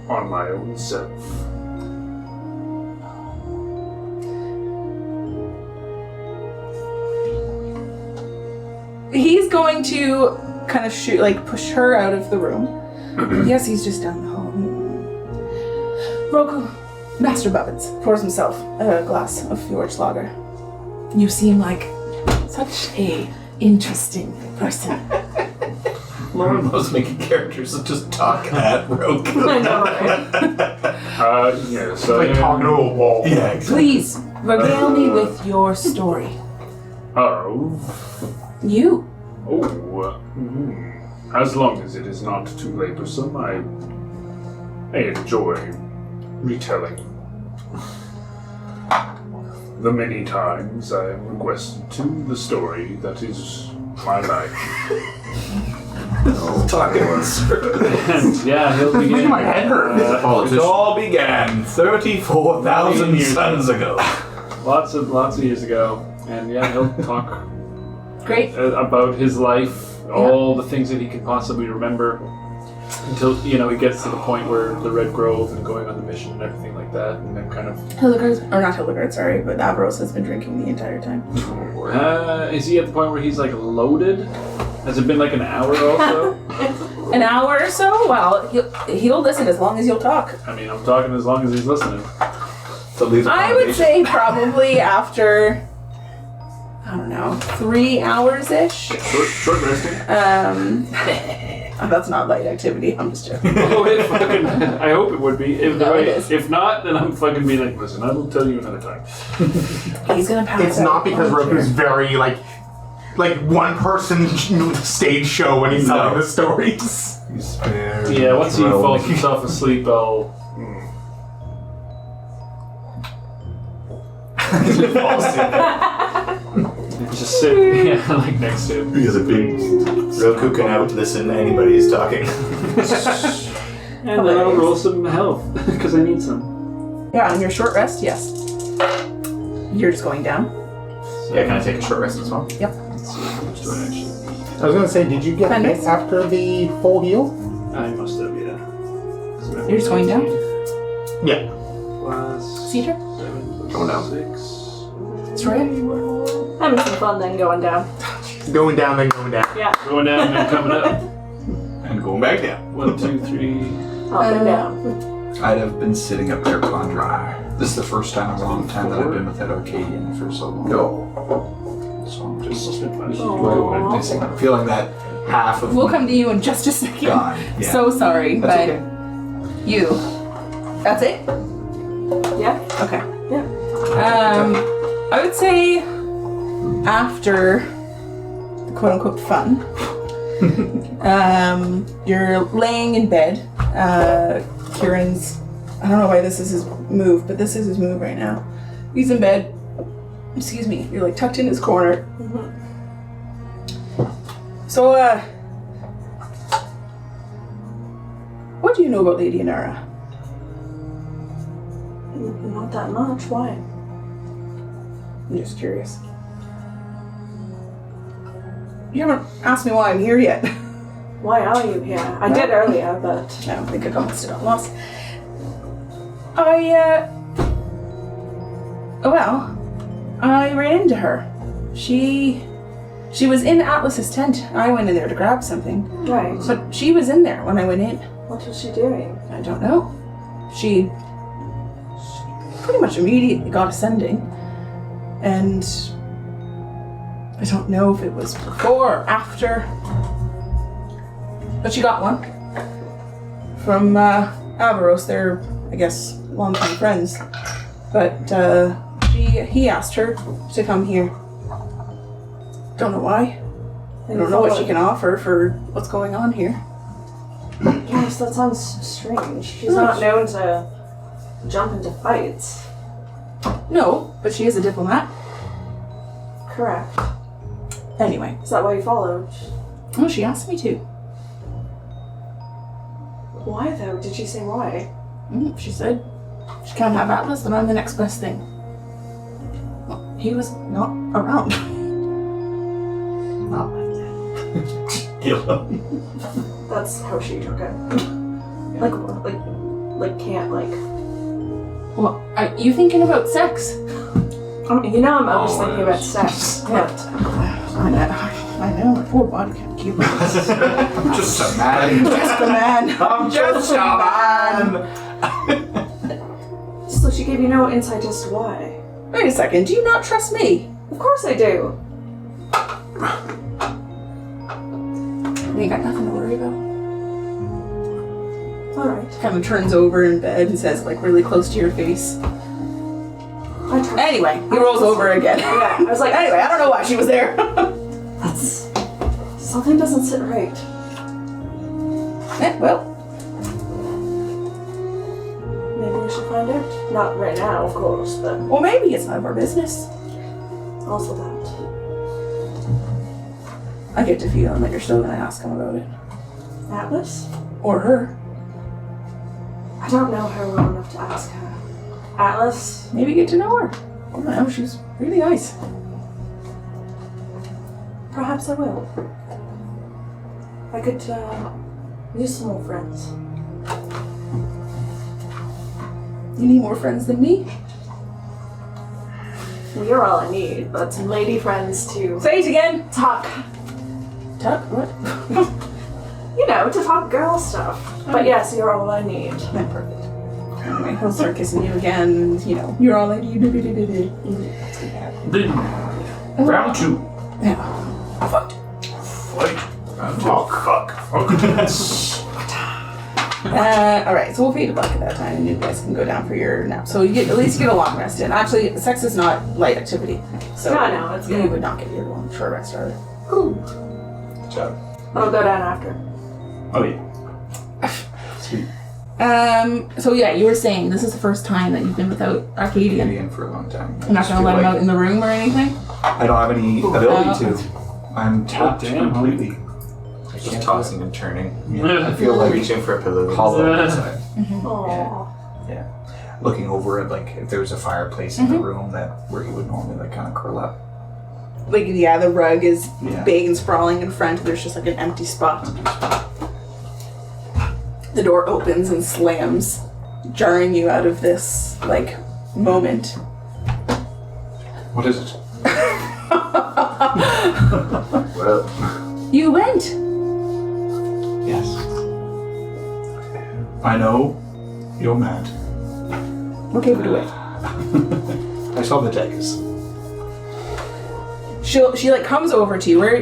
on my own self. He's going to kind of push her out of the room. Yes, he's just down the hall. Roku, Master Bubbins, pours himself a glass of Fjordslager. You seem like such a interesting person. Lauren loves making characters that just talk at Rogue. I know, right? Yes, It's like talking to a wall. Yeah, exactly. Please, regale me with your story. Oh. You. As long as it is not too laborsome, I enjoy retelling the many times I am requested to the story that is my life. Talking in circles. Yeah, he'll begin. Making my head hurt. Politician. It all began 34,000 suns ago. Lots of years ago, and yeah, he'll talk Great. about his life, all the things that he can possibly remember, until he gets to the point where the Red Grove and going on the mission and everything like that, and then kind of. Not Hildegard, sorry, but Avaros has been drinking the entire time. Is he at the point where he's like loaded? Has it been like an hour also? An hour or so? Well, he'll listen as long as you'll talk. I mean, I'm talking as long as he's listening. to leave the I would foundation. say probably after, I don't know, 3 hours-ish. Short resting. That's not light activity, I'm just joking. Oh, it fucking, I hope it would be. No, it is. If not, then I'm fucking being like, listen, I will tell you another time. He's gonna pass It's out not because on the Roku's chair. very like one person stage show when he's telling the stories. He's very Yeah, once he drowning. falls himself asleep, I'll. Just sit, like next to him. He has a big Roku can out listen to anybody who's talking. And then I'll roll some health, because I need some. Yeah, on your short rest, yes. You're just going down. Yeah, can I take a short rest as well? Yep. Let's see, how much do I actually need? I was gonna say, did you get Ten hit minutes? after the full heal? I must have, yeah. You're just going down? Yeah. Plus Cedar? 7 Going down. 6. Troy? Having some fun then going down. Going down, then going down. Yeah, Going down and then coming up. And going back down. 1, 2, 3. up and down. I'd have been sitting up there pondering. This is the first time in a long time that I've been with that Arcadian for so long. No. So I'm It's just been fun. Aw. missing. I'm feeling that half of We'll me come to you in just a second. gone. Yeah. So sorry, That's but okay. you. That's it? Yeah. Okay. Yeah. I would say after the quote unquote fun, you're laying in bed. Kieran's, I don't know why this is his move, but this is his move right now. He's in bed. Excuse me. You're like tucked in his corner. So, what do you know about Lady Inara? Not that much. Why? I'm just curious. You haven't asked me why I'm here yet. Why are you here? I did earlier, but I don't think I got still lost. I ran into her. She was in Atlas's tent. I went in there to grab something, right. but she was in there when I went in. What was she doing? I don't know. She pretty much immediately got ascending, and I don't know if it was before or after, but she got one from Avaros. They're, I guess, longtime friends, but he asked her to come here. Don't know why. I don't know what she can offer for what's going on here. Yes, that sounds strange. She's not known to jump into fights. No, but she is a diplomat. Correct. Anyway, Is that why you followed? oh, she asked me to. Why though? Did she say why? She said she can't have Atlas, and I'm the next best thing. Well, he was not around. Not like that. Kill him. That's how she took it. Like can't like. Well, are you thinking about sex? I mean, you know, I'm always thinking about sex, but I know. My poor body can't keep it. I'm just a man. Just a man. I'm just a man. so she gave you no insight as to why. Wait a second. Do you not trust me? Of course I do. You ain't got nothing to worry about. All right. Kind of turns over in bed and says, like, really close to your face. I trust. Anyway, he rolls over again. Yeah, I was like, Anyway, I don't know why she was there. That's something doesn't sit right. Well, Maybe we should find out. Not right now, of course, but well, maybe it's none of our business. also that. I get the feeling that you're still gonna ask him about it. Atlas? Or her. I don't know her well enough to ask her. Atlas? Maybe get to know her. I don't know, she's really nice. Perhaps I will. I could use some more friends. You need more friends than me? You're all I need, but some lady friends to Say it again! talk. Tuck, what? You know, to talk girl stuff. But yes, you're all I need. Not perfect. Anyway, he'll start kissing you again. You know, you're all like, you do. Then, round 2. Yeah. Fuck. Alright, so we'll pay to buck at that time and you guys can go down for your nap. So you at least get a long rest in. Actually, sex is not light activity. So No, it's you good. would not get your long short rest out of it. Ooh. Good job. I'll go down after. Oh yeah. Sweet. So yeah, you were saying this is the first time that you've been without Arcadian. Been in for a long time. You're not gonna let him out in the room or anything? I don't have any ability to. I'm tapped damn. completely. Just tossing and turning. Yeah, I feel like Reaching for a pillow. hollow inside. Aww. Yeah. Looking over at like if there was a fireplace in the room that where he would normally like kind of curl up. Like, yeah, the rug is Yeah. big and sprawling in front. There's just like an empty spot. The door opens and slams, jarring you out of this, like, moment. What is it? Well, You went! Yes. I know you're mad. What gave it away? I saw the daggers. She like comes over to you. Where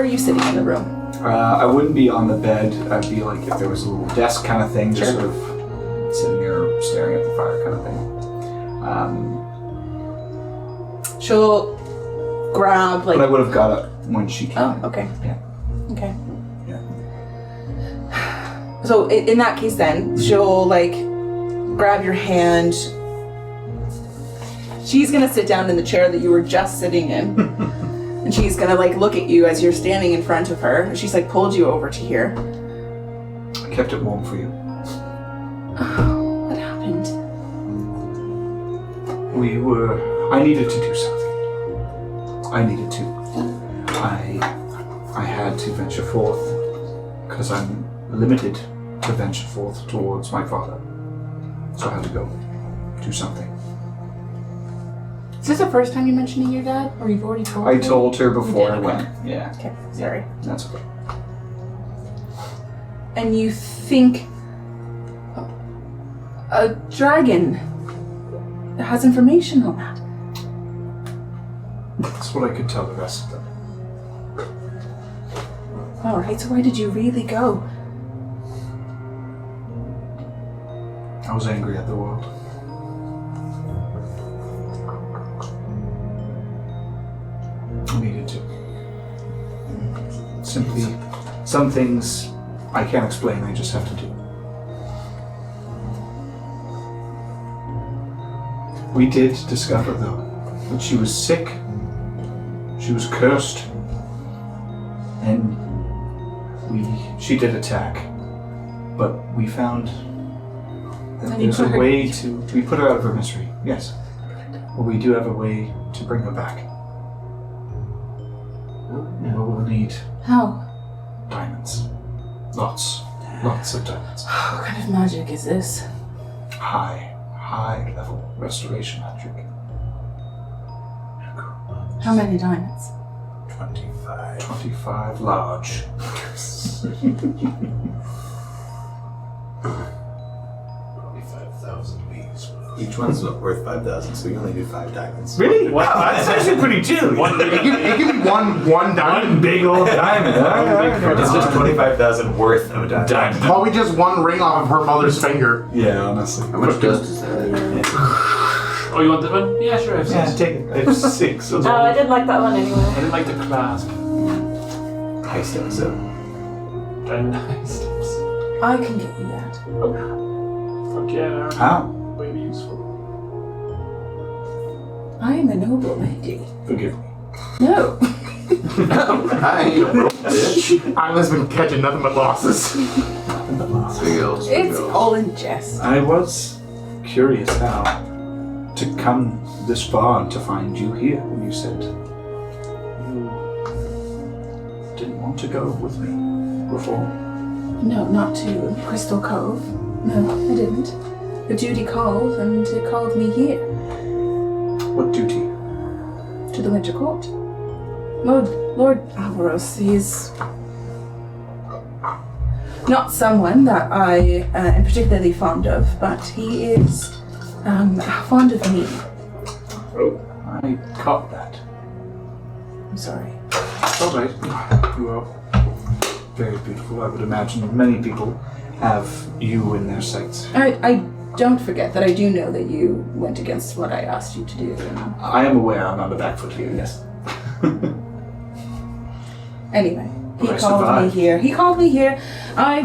are you sitting in the room? I wouldn't be on the bed. I'd be like if there was a little desk kind of thing, just Sure. sort of sitting there staring at the fire kind of thing. She'll grab like. But I would have got up when she came. Oh, in. okay. Yeah. Okay. Yeah. So in that case, then she'll like grab your hand. She's gonna sit down in the chair that you were just sitting in, and she's gonna like look at you as you're standing in front of her. She's like pulled you over to here. I kept it warm for you. What happened? I needed to do something. I needed to. I had to venture forth because I'm limited to venture forth towards my father. So I had to go do something. Is this the first time you're mentioning your dad, or you've already told her? I told her before I okay. went. Yeah, Okay, sorry. that's okay. And you think a dragon has information on that? That's what I could tell the rest of them. All right. So why did you really go? I was angry at the world. I needed to. Simply, some things I can't explain, I just have to do. We did discover, though, that she was sick, she was cursed, and she did attack. But we found that And you there's a put her- way to, we put her out of her misery, yes. But we do have a way to bring her back. We'll need How? diamonds. Lots of diamonds. What kind of magic is this? High level restoration magic. How many diamonds? 25. 25 large. 25,000 bees. Each one's worth 5,000, so we only do 5 diamonds. Really? Wow, that's actually pretty chill. Give me one diamond. big old diamond. It's just 25,000 worth of diamonds. Probably just one ring off of her mother's finger. Yeah, honestly. How much dust is that? Oh, you want that one? Yeah, sure. I have Yeah, six. take it. I have 6. Oh, I did like that one I anyway. didn't like the clasp. Heist episode. And nice. I can get you that. Fuck yeah. How? Way useful. I am a noble lady. Forgive me. No. I ain't a broke bitch. Isla's been catching nothing but losses. Big L's, big It's L's. all in jest. I was curious now to come this far and to find you here when you said you didn't want to go with me before. No, not to Crystal Cove. No, I didn't. The duty called, and it called me here, What duty? to the Winter Court. Lord Alvaros, he's not someone that I am particularly fond of, but he is fond of me. Oh, I caught that. I'm sorry. All right. You are very beautiful. I would imagine many people have you in their sights. I don't forget that I do know that you went against what I asked you to do. I am aware I'm on the back foot here, yes. Anyway, he But I called me survived. here. He called me here. I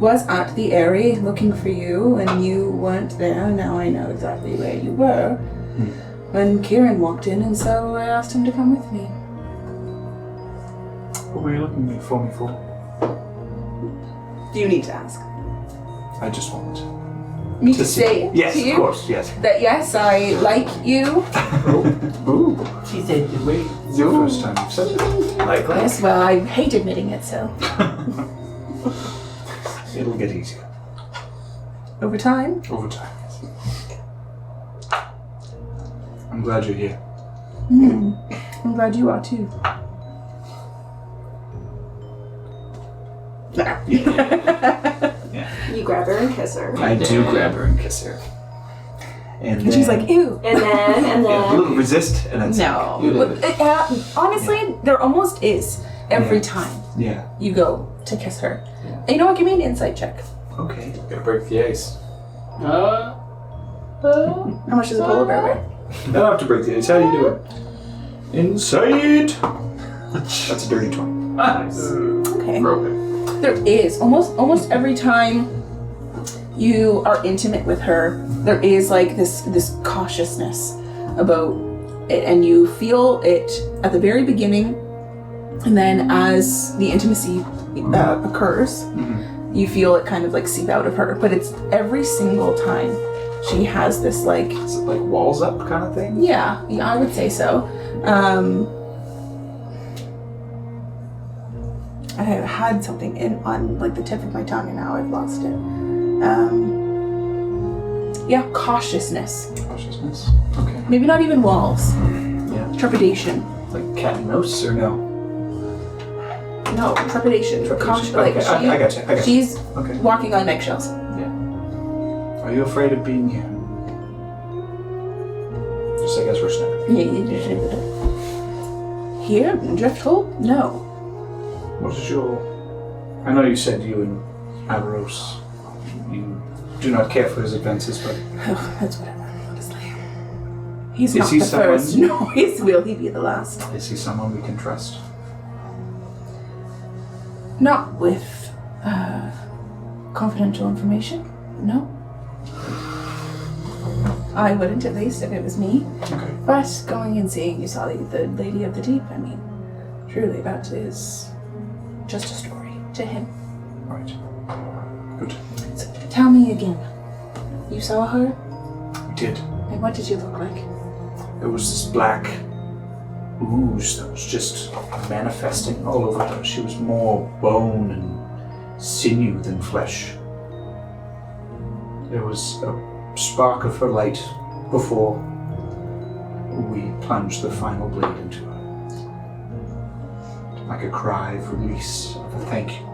was at the area looking for you, and you weren't there. Now I know exactly where you were. When Kieran walked in, and so I asked him to come with me. What were you looking for me for? Do you need to ask? I just wanted Me to say Yes, to you of course, yes. that yes, I like you. Ooh. She said, wait. It's the first time you've said it. Like, Yes, well, I hate admitting it, so It'll get easier. over time. Over time, yes. I'm glad you're here. I'm glad you are too. You grab her and kiss her. I do grab her and kiss her. And she's like, ew. And then, Yeah, a little resist, and then No. you But, honestly, there almost is every Yeah. time yeah. you go to kiss her. And you know what? Give me an insight check. Okay. gotta break the ice. How much does a polar bear weigh? I don't have to break the ice. How you doing? Inside. That's a dirty 20. Nice. Okay. Broken. There is almost every time you are intimate with her, there is like this cautiousness about it, and you feel it at the very beginning, and then as the intimacy occurs, you feel it kind of like seep out of her. But it's every single time she has this like, Is it like walls up kind of thing? yeah, I would say so. I had something on like the tip of my tongue, and now I've lost it. Yeah, cautiousness. Cautiousness. Okay. Maybe not even walls. Yeah. Trepidation. Like cat and mouse or no? No, trepidation. Caution. Okay, Like I got you. she's Okay. walking on eggshells. Are you afraid of being here? Just like Ezra Sniper. Here in Drifthold? No. What is your... I know you said you and Averos, you do not care for his advances, but That's whatever, honestly. He's Is not he the someone- first. No, will he be the last? is he someone we can trust? Not with confidential information. No. I wouldn't, at least, if it was me. Okay. But going and seeing you saw the Lady of the Deep, I mean, truly that is just a story to him. Right. Good. So tell me again, you saw her, We did. and what did she look like? It was this black ooze that was just manifesting all over her. She was more bone and sinew than flesh. There was a spark of her light before we plunged the final blade into her. Like a cry of release, of a thank you.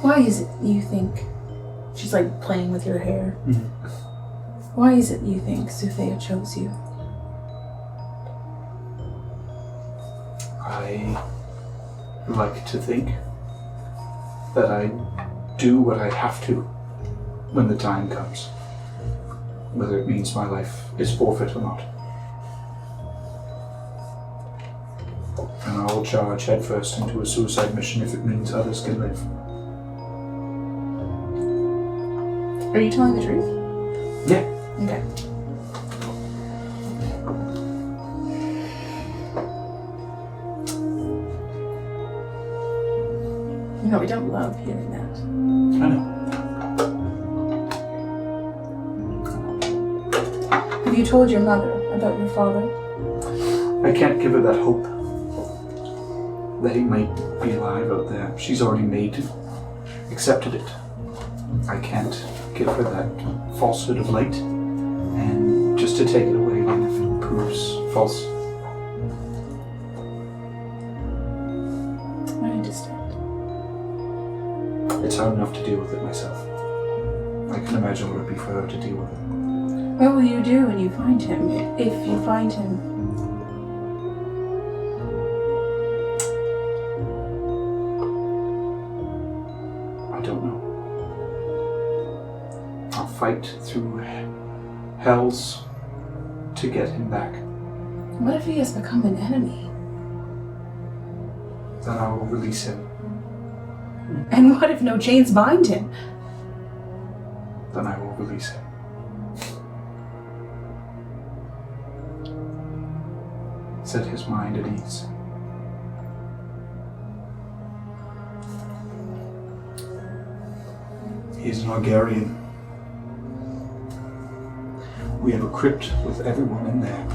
Why is it you think she's like playing with your hair? Mhm. Why is it you think Soothea chose you? I like to think that I do what I have to when the time comes, whether it means my life is forfeit or not. And I will charge headfirst into a suicide mission if it means others can live. Are you telling the truth? Yeah. Okay. No, we don't love hearing that. I know. Have you told your mother about your father? I can't give her that hope that he might be alive out there. She's already accepted it. I can't give her that falsehood of light and just just to take it away again if it proves false. I understand. It's hard enough to deal with it myself. I can imagine what it would be for her to deal with it. What will you do when you find him? If you find him? I don't know. I'll fight through hells to get him back. What if he has become an enemy? Then I will release him. And what if no chains bind him? Then I will release him. Set his mind at ease. He is an Argarian. We have a crypt with everyone in there.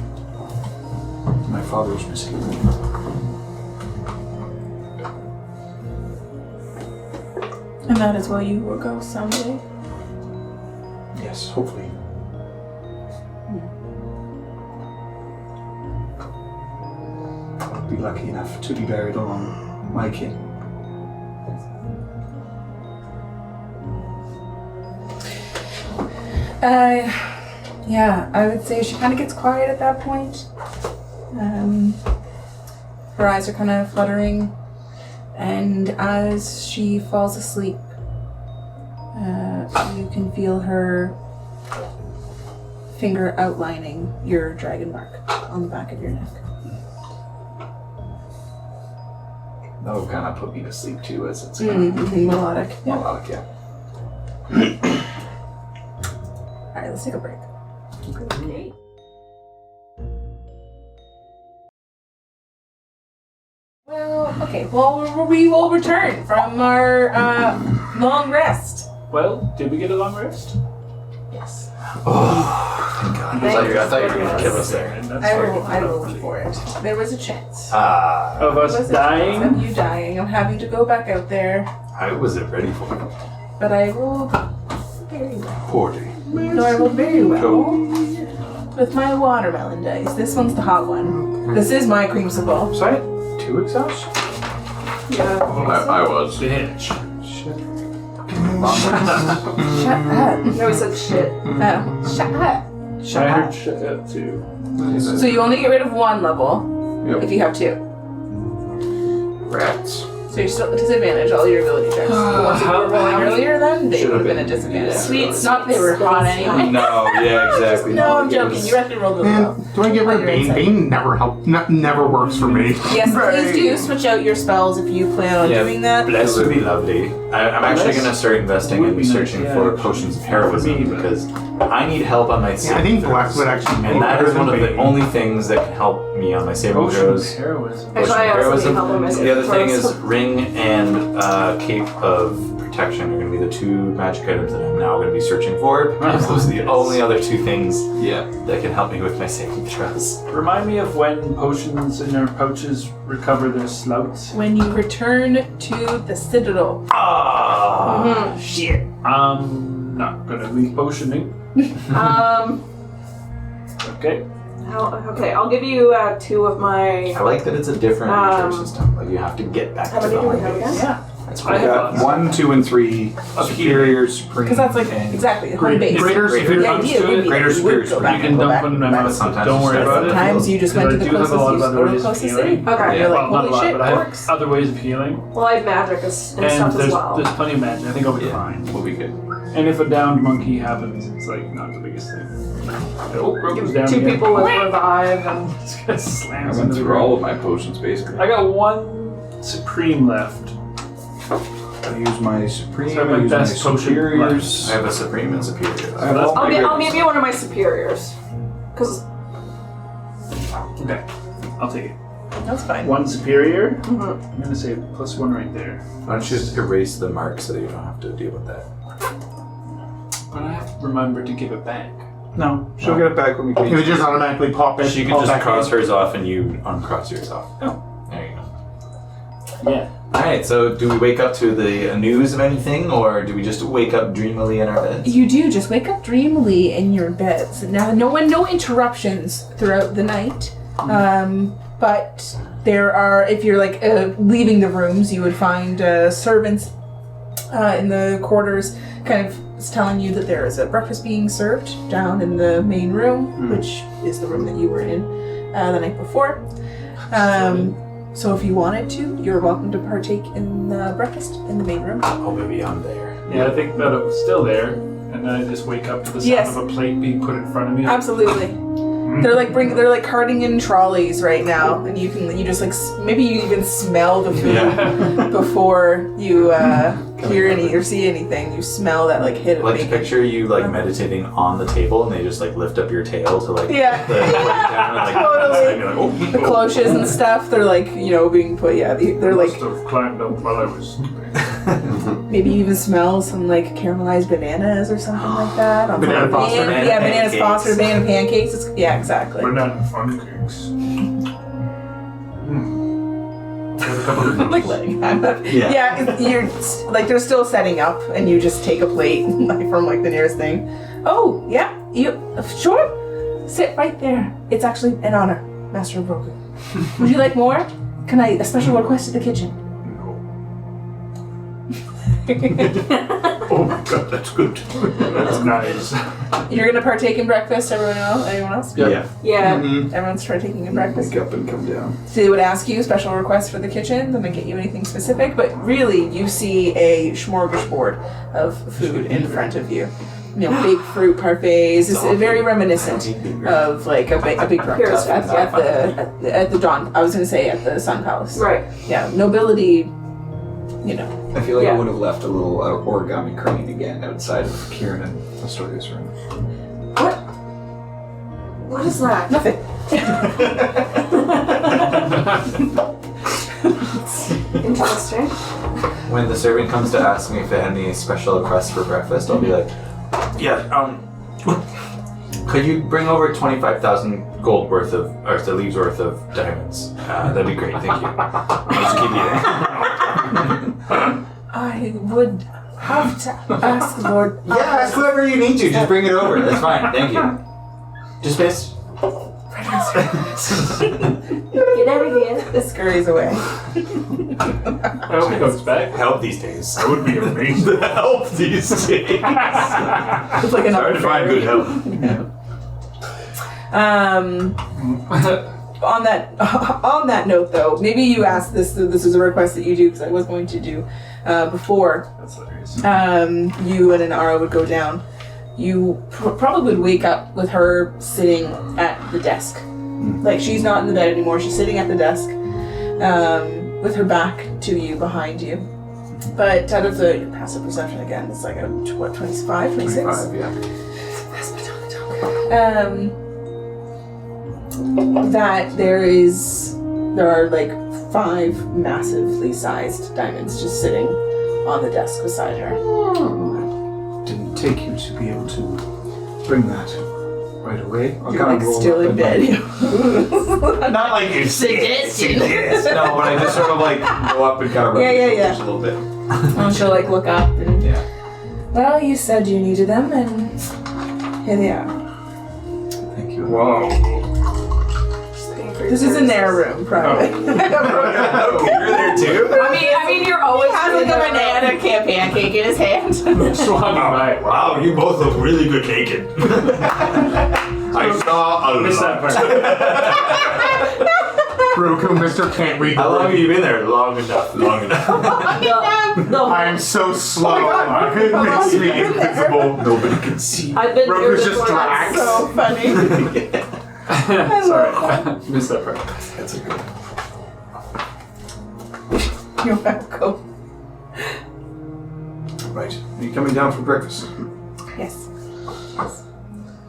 My father is missing. And that is where you will go someday? Yes, hopefully. I'll be lucky enough to be buried along my kin. Yeah, I would say she kind of gets quiet at that point. Her eyes are kind of fluttering, and as she falls asleep, you can feel her finger outlining your dragon mark on the back of your neck. That'll kind of put me to sleep too, as it's kind of Melodic. Yeah. melodic, yeah. Alright, let's take a break. Okay. Well, we will return from our long rest. Well, did we get a long rest? Yes. Oh, thank God. I thought you were going to kill us there. And that's I rolled for it. There was a chance. Of There us was a chance of dying? you dying. I'm having to go back out there, I wasn't ready for it. but I rolled very well. Poorly. No, I rolled very well with my watermelon dice. This one's the hot one. This is my creamsicle. Was I 2 exhaustion? Yeah. Well, I was. Bitch. Shut up. No, he said shit. Oh, shut up. Shut I up. heard shit up too. So you only get rid of one level Yep. if you have 2. Rats. So you're still at disadvantage all your ability checks. The ones that you were rolling earlier then, they would have been a disadvantage. Sweet, Not that they were hot anyway. No, yeah, exactly. No, I'm joking. You actually rolled really well. Man, do I get rid of Your Bane? insight. Bane never works for me. Yes, please do switch out your spells if you plan on Yeah. doing that. Bless would be lovely. I'm actually going to start investing Would in be nice, searching yeah. for potions of For heroism me, but- because I need help on my Yeah, saving I think throws. Bless would actually be And that better is one than of the Bane. only things that can help me on my saving Potion throws. of heroism. Actually, I Potion of also need heroism. help on my The other thing saving is throws. ring and cape of protection are going to be the 2 magic items that I'm now going to be searching for because those are the only other 2 things that can help me with my saving throws. Remind me of when potions in our pouches recover their slouts. When you return to the Citadel. Ah, Shit. Not gonna leave potioning. Okay. Okay, I'll give you 2 of my. I like that it's a different return system. Like you have to get back How to many the do we home have base. again? Yeah. That's I I great. have got 1, 2, and 3 Of superior, supreme, Because that's like and exactly the home base. Greater, Greater. superior. The idea would be Greater that you would superior, go back You can and go dump back one in and my go back. mouth. Sometimes Don't you worry start about it. Sometimes you just went to the I do have a closest lot of use other ways photo of closest healing. city. Okay. And you're like, Well, not holy a lot, shit, but I have orcs. other ways of healing. Well, I have magic and stuff And as there's well. plenty of magic. I think I'll be Yeah, fine. we'll be good. And if a downed monkey happens, it's like not the biggest thing. Oh, Roku's down 2 again. people with revive and. Just gonna I slam went into the through all ground. of my potions basically. I got 1 supreme left. I use my supreme, So my I use my best potion superiors. I have a supreme and superior. I have all my I'll greatest. give you one of my superiors. Because. Okay, I'll take it. That's fine. 1 superior. Mhm. I'm gonna say +1 right there. Why don't you just erase the mark so that you don't have to deal with that? But I have to remember to give it back. No, she'll get it back when we It would just automatically pop in. She can pop just back cross in. hers off and you uncross yours off. Oh. There you go. Yeah. Alright, so do we wake up to the news of anything, or do we just wake up dreamily in our beds? You do just wake up dreamily in your beds. Now, no interruptions throughout the night. But there are, if you're like leaving the rooms, you would find servants in the quarters, kind of telling you that there is a breakfast being served down in the main room, which is the room that you were in the night before. So if you wanted to, you're welcome to partake in the breakfast in the main room. Oh, maybe I'm there. Yeah, I think that it was still there, and then I just wake up to the sound of a plate being put in front of me. Absolutely. They're like carting in trolleys right now, and you just like maybe you even smell the food before you hear any or see anything. You smell that like hit of Like to bacon. picture you like meditating on the table, and they just like lift up your tail to like Yeah. the down and, like, Totally. and you're like, oh, The cloches and stuff, they're like being put. Yeah, they're Must like have climbed up while I was sleeping. maybe you even smell some like caramelized bananas or something like that. On Banana top of foster. bananas Pancakes. foster, banana pancakes. Yeah, exactly. Banana fun cakes. Have a couple of Like letting happen. Yeah, you're like they're still setting up, and you just take a plate like, from like the nearest thing. Oh yeah, you sure? Sit right there. It's actually an honor, Master of Broken. Would you like more? Can I a special request at the kitchen? Oh my god, that's good. That's nice. You're gonna partake in breakfast. Everyone else? Anyone else? Yeah. Yeah. Everyone's partaking in breakfast. Wake up and come down. So they would ask you special requests for the kitchen. They might get you anything specific, but really you see a smorgasbord of food in front of you. Big fruit parfaits. It's very reminiscent of like a big breakfast at the Dawn. I was gonna say at the Sun Palace. Right. Yeah, nobility. I feel like I Yeah. would have left a little origami crane again outside of Kieran and Astoria's room. What is that? Nothing. Interesting. When the servant comes to ask me if they had any special requests for breakfast, I'll be like, yeah, could you bring over 25,000 gold worth of, or the leaves worth of diamonds? That'd be great, thank you. I'll just keep eating. I would have to ask Lord. Yeah, ask whoever you need to, just bring it over. That's fine, thank you. Dismissed. Get everything in. This scurries away. I hope he comes back. Help these days. That would be amazing. Help these days. It's like Hard another to find good help. On that note, though, maybe you asked this. This is a request that you do because I was going to do before. That's hilarious. You and Inara would go down. You probably would wake up with her sitting at the desk. Like she's not in the bed anymore. She's sitting at the desk with her back to you, behind you. But out of your passive perception again, it's like a 25, 26? 25, yeah. That there are like 5 massively sized diamonds just sitting on the desk beside her. Didn't take you to be able to bring that right away. I'll You're kind like of roll still up in and, bed. Not like you Suggestion. No, but I just sort of like go up and kind of rub Yeah, your yeah, shoulders a little bit. And she'll like look up and Yeah. well, you said you needed them, and here they are. Thank you. Wow. This is in their room, probably. You're there too? I mean, you're always Has like a banana pancake in his hand. Swung by. Wow, you both look really good naked. I saw a Missed that lot. part. Roku, Mr. Can't read the How long have room. you been there? Long enough. Long enough. I am so slow. It makes me invisible. Nobody can see. I've been here Roku's just before. dragged. So funny. Sorry, missed that part. That's a good You're welcome. Right. Are you coming down for breakfast? Yes.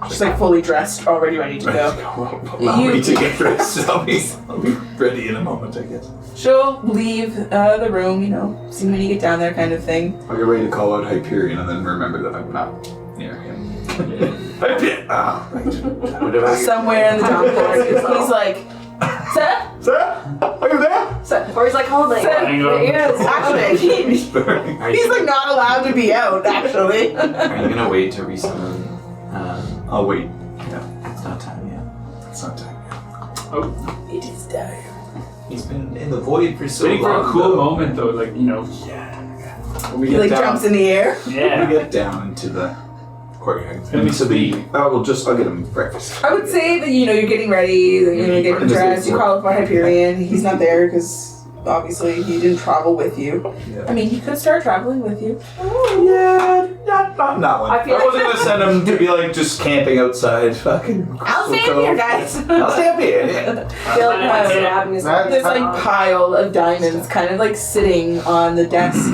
She's like fully dressed, already ready to go. Well, allow me You- to get dressed. I'll be ready in a moment, I guess. She'll leave the room, see when you get down there kind of thing. I'll get ready to call out Hyperion and then remember that I'm not near him. Hyperion! Ah, right. Somewhere in the downport, he's like, Sir? Sir? Are you there? Sir? Or he's like holding. Hang on. Yes. Actually, He's he's like not allowed to be out, actually. Are you gonna wait to resummon? I'll wait. It's not time yet. It's not time yet. Oh, It is time. He's been in the void for so waiting for long. a cool though. moment though, like, you know. When we He get like down, jumps in the air. when we Yeah. get down into the courtyard. gonna be Into the. I'll get him breakfast. I would say that, you're getting ready, you're getting dressed, you call up for Hyperion. He's not there because obviously he didn't travel with you. Yeah. I mean, he could start traveling with you. Yeah, not that one. I feel wasn't like- gonna send him to be like just camping outside. Fucking. I'll stand here, guys. I'll stand here. Yeah. I feel like I'm stabbing his That's This like pile of diamonds kind of like sitting on the desk.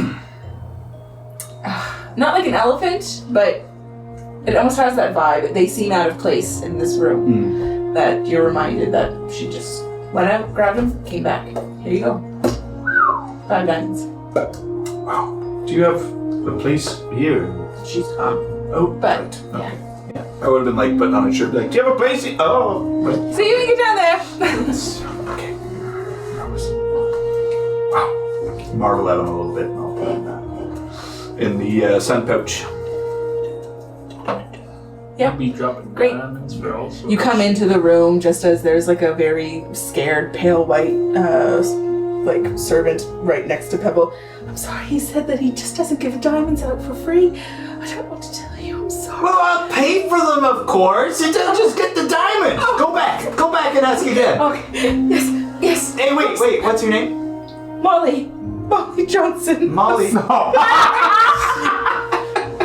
Not like an elephant, but it almost has that vibe. They seem out of place in this room. That you're reminded that she just went out, grabbed them, came back. Here you go. 5 diamonds. Wow. Do you have a place here? She's gone. Oh, But, right. Okay. Yeah. I would have been like putting on a shirt, like, do you have a place here? Oh, right. See you when you get down there. Okay. That was. Wow. Marvel at him a little bit, and I'll put him in the sun pouch. Yep. Be dropping Great. diamonds for all sorts. You come into the room just as there's like a very scared, pale white, like servant right next to Pebble. I'm sorry, he said that he just doesn't give diamonds out for free. I don't know what to tell you. I'm sorry. Well, I'll pay for them, of course. And then just get the diamonds. Go back and ask again. Okay. Yes. Hey, wait. What's your name? Molly Johnson. Molly.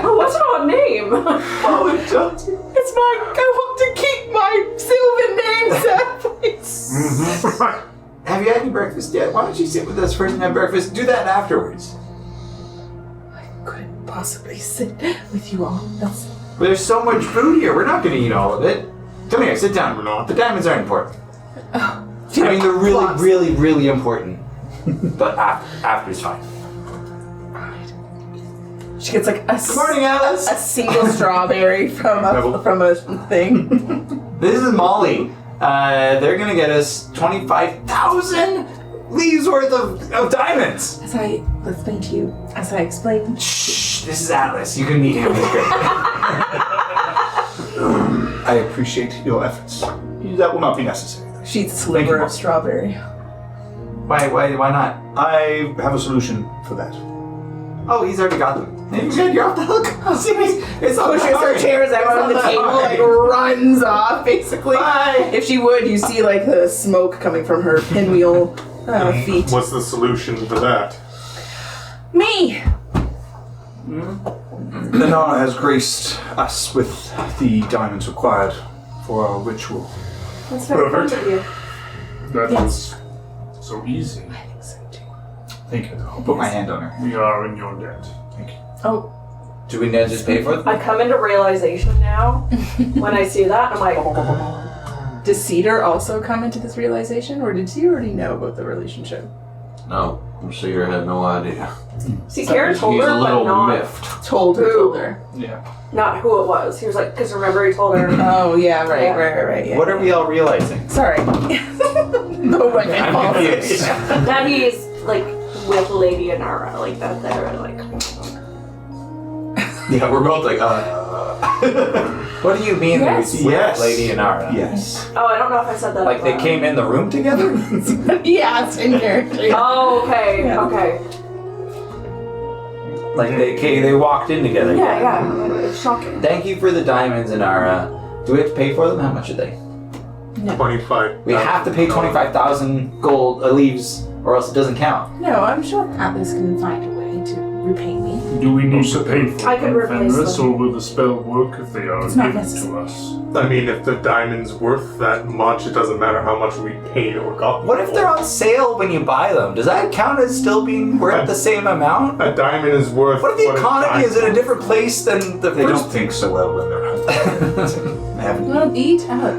Oh, what's her name? Molly Johnson. It's I want to keep my sylvan name, sir. Please. Have you had any breakfast yet? Why don't you sit with us first and have breakfast? Do that afterwards. I couldn't possibly sit with you all. That's But there's so much food here. We're not going to eat all of it. Come here, sit down, Renaud. The diamonds aren't important. I mean, they're really, really important. But after is fine. She gets like Good morning, Alice. a single strawberry from a thing. This is Molly. They're gonna get us 25,000 leaves worth of diamonds. As I explained to you, as I explained. Shh, this is Atlas. You can meet him. He's great. I appreciate your efforts. That will not be necessary. She eats a sliver you. of strawberry. Why not? I have a solution for that. Oh, he's already got them. He's good. You're off the hook. Oh, serious. It's all Pushes her chairs out on the table, like runs off, basically. Bye. If she would, you see like the smoke coming from her pinwheel feet. What's the solution to that? Me! The Nana has graced us with the diamonds required for our ritual. That's very kind of you. That Yes. was so easy. Thank you. I'll put my hand on her. We are in your debt. Thank you. Oh, Do we now just pay for it? I come into realization now when I see that. I'm like, does Cedar also come into this realization, or did she already know about the relationship? No, Cedar had no idea. see, Karen told He's her, a but little not miffed. Told her. Yeah. not who it was. He was like, because remember he told her. Oh, yeah, right, Yeah. right, yeah. What are we all realizing? Sorry. The weapon I'm falls. confused. That he's like with Lady Inara, like that they're like. Yeah, we're both like, What do you mean Yes. that we see Yes. Lady Inara? yes. Oh, I don't know if I said that. Like out they loud. came in the room together? Yeah, it's in character. Oh, okay, Yeah. okay. Like they walked in together. Yeah. It's shocking. Thank you for the diamonds, Inara. Do we have to pay for them? How much are they? 25. We have to pay 25,000 gold leaves, or else it doesn't count. No, I'm sure Atlas can find a way to repay me. Do we need to pay for I could them, replace Fenris, them. or will the spell work if they are It's not given necessary. to us? I mean, if the diamond's worth that much, it doesn't matter how much we paid or got. What if they're on sale when you buy them? Does that count as still being worth the same amount? A diamond is worth. What if the what economy is in a diamond- different place than the They first? don't think so well when they're hunting. I haven't. Well, eat up.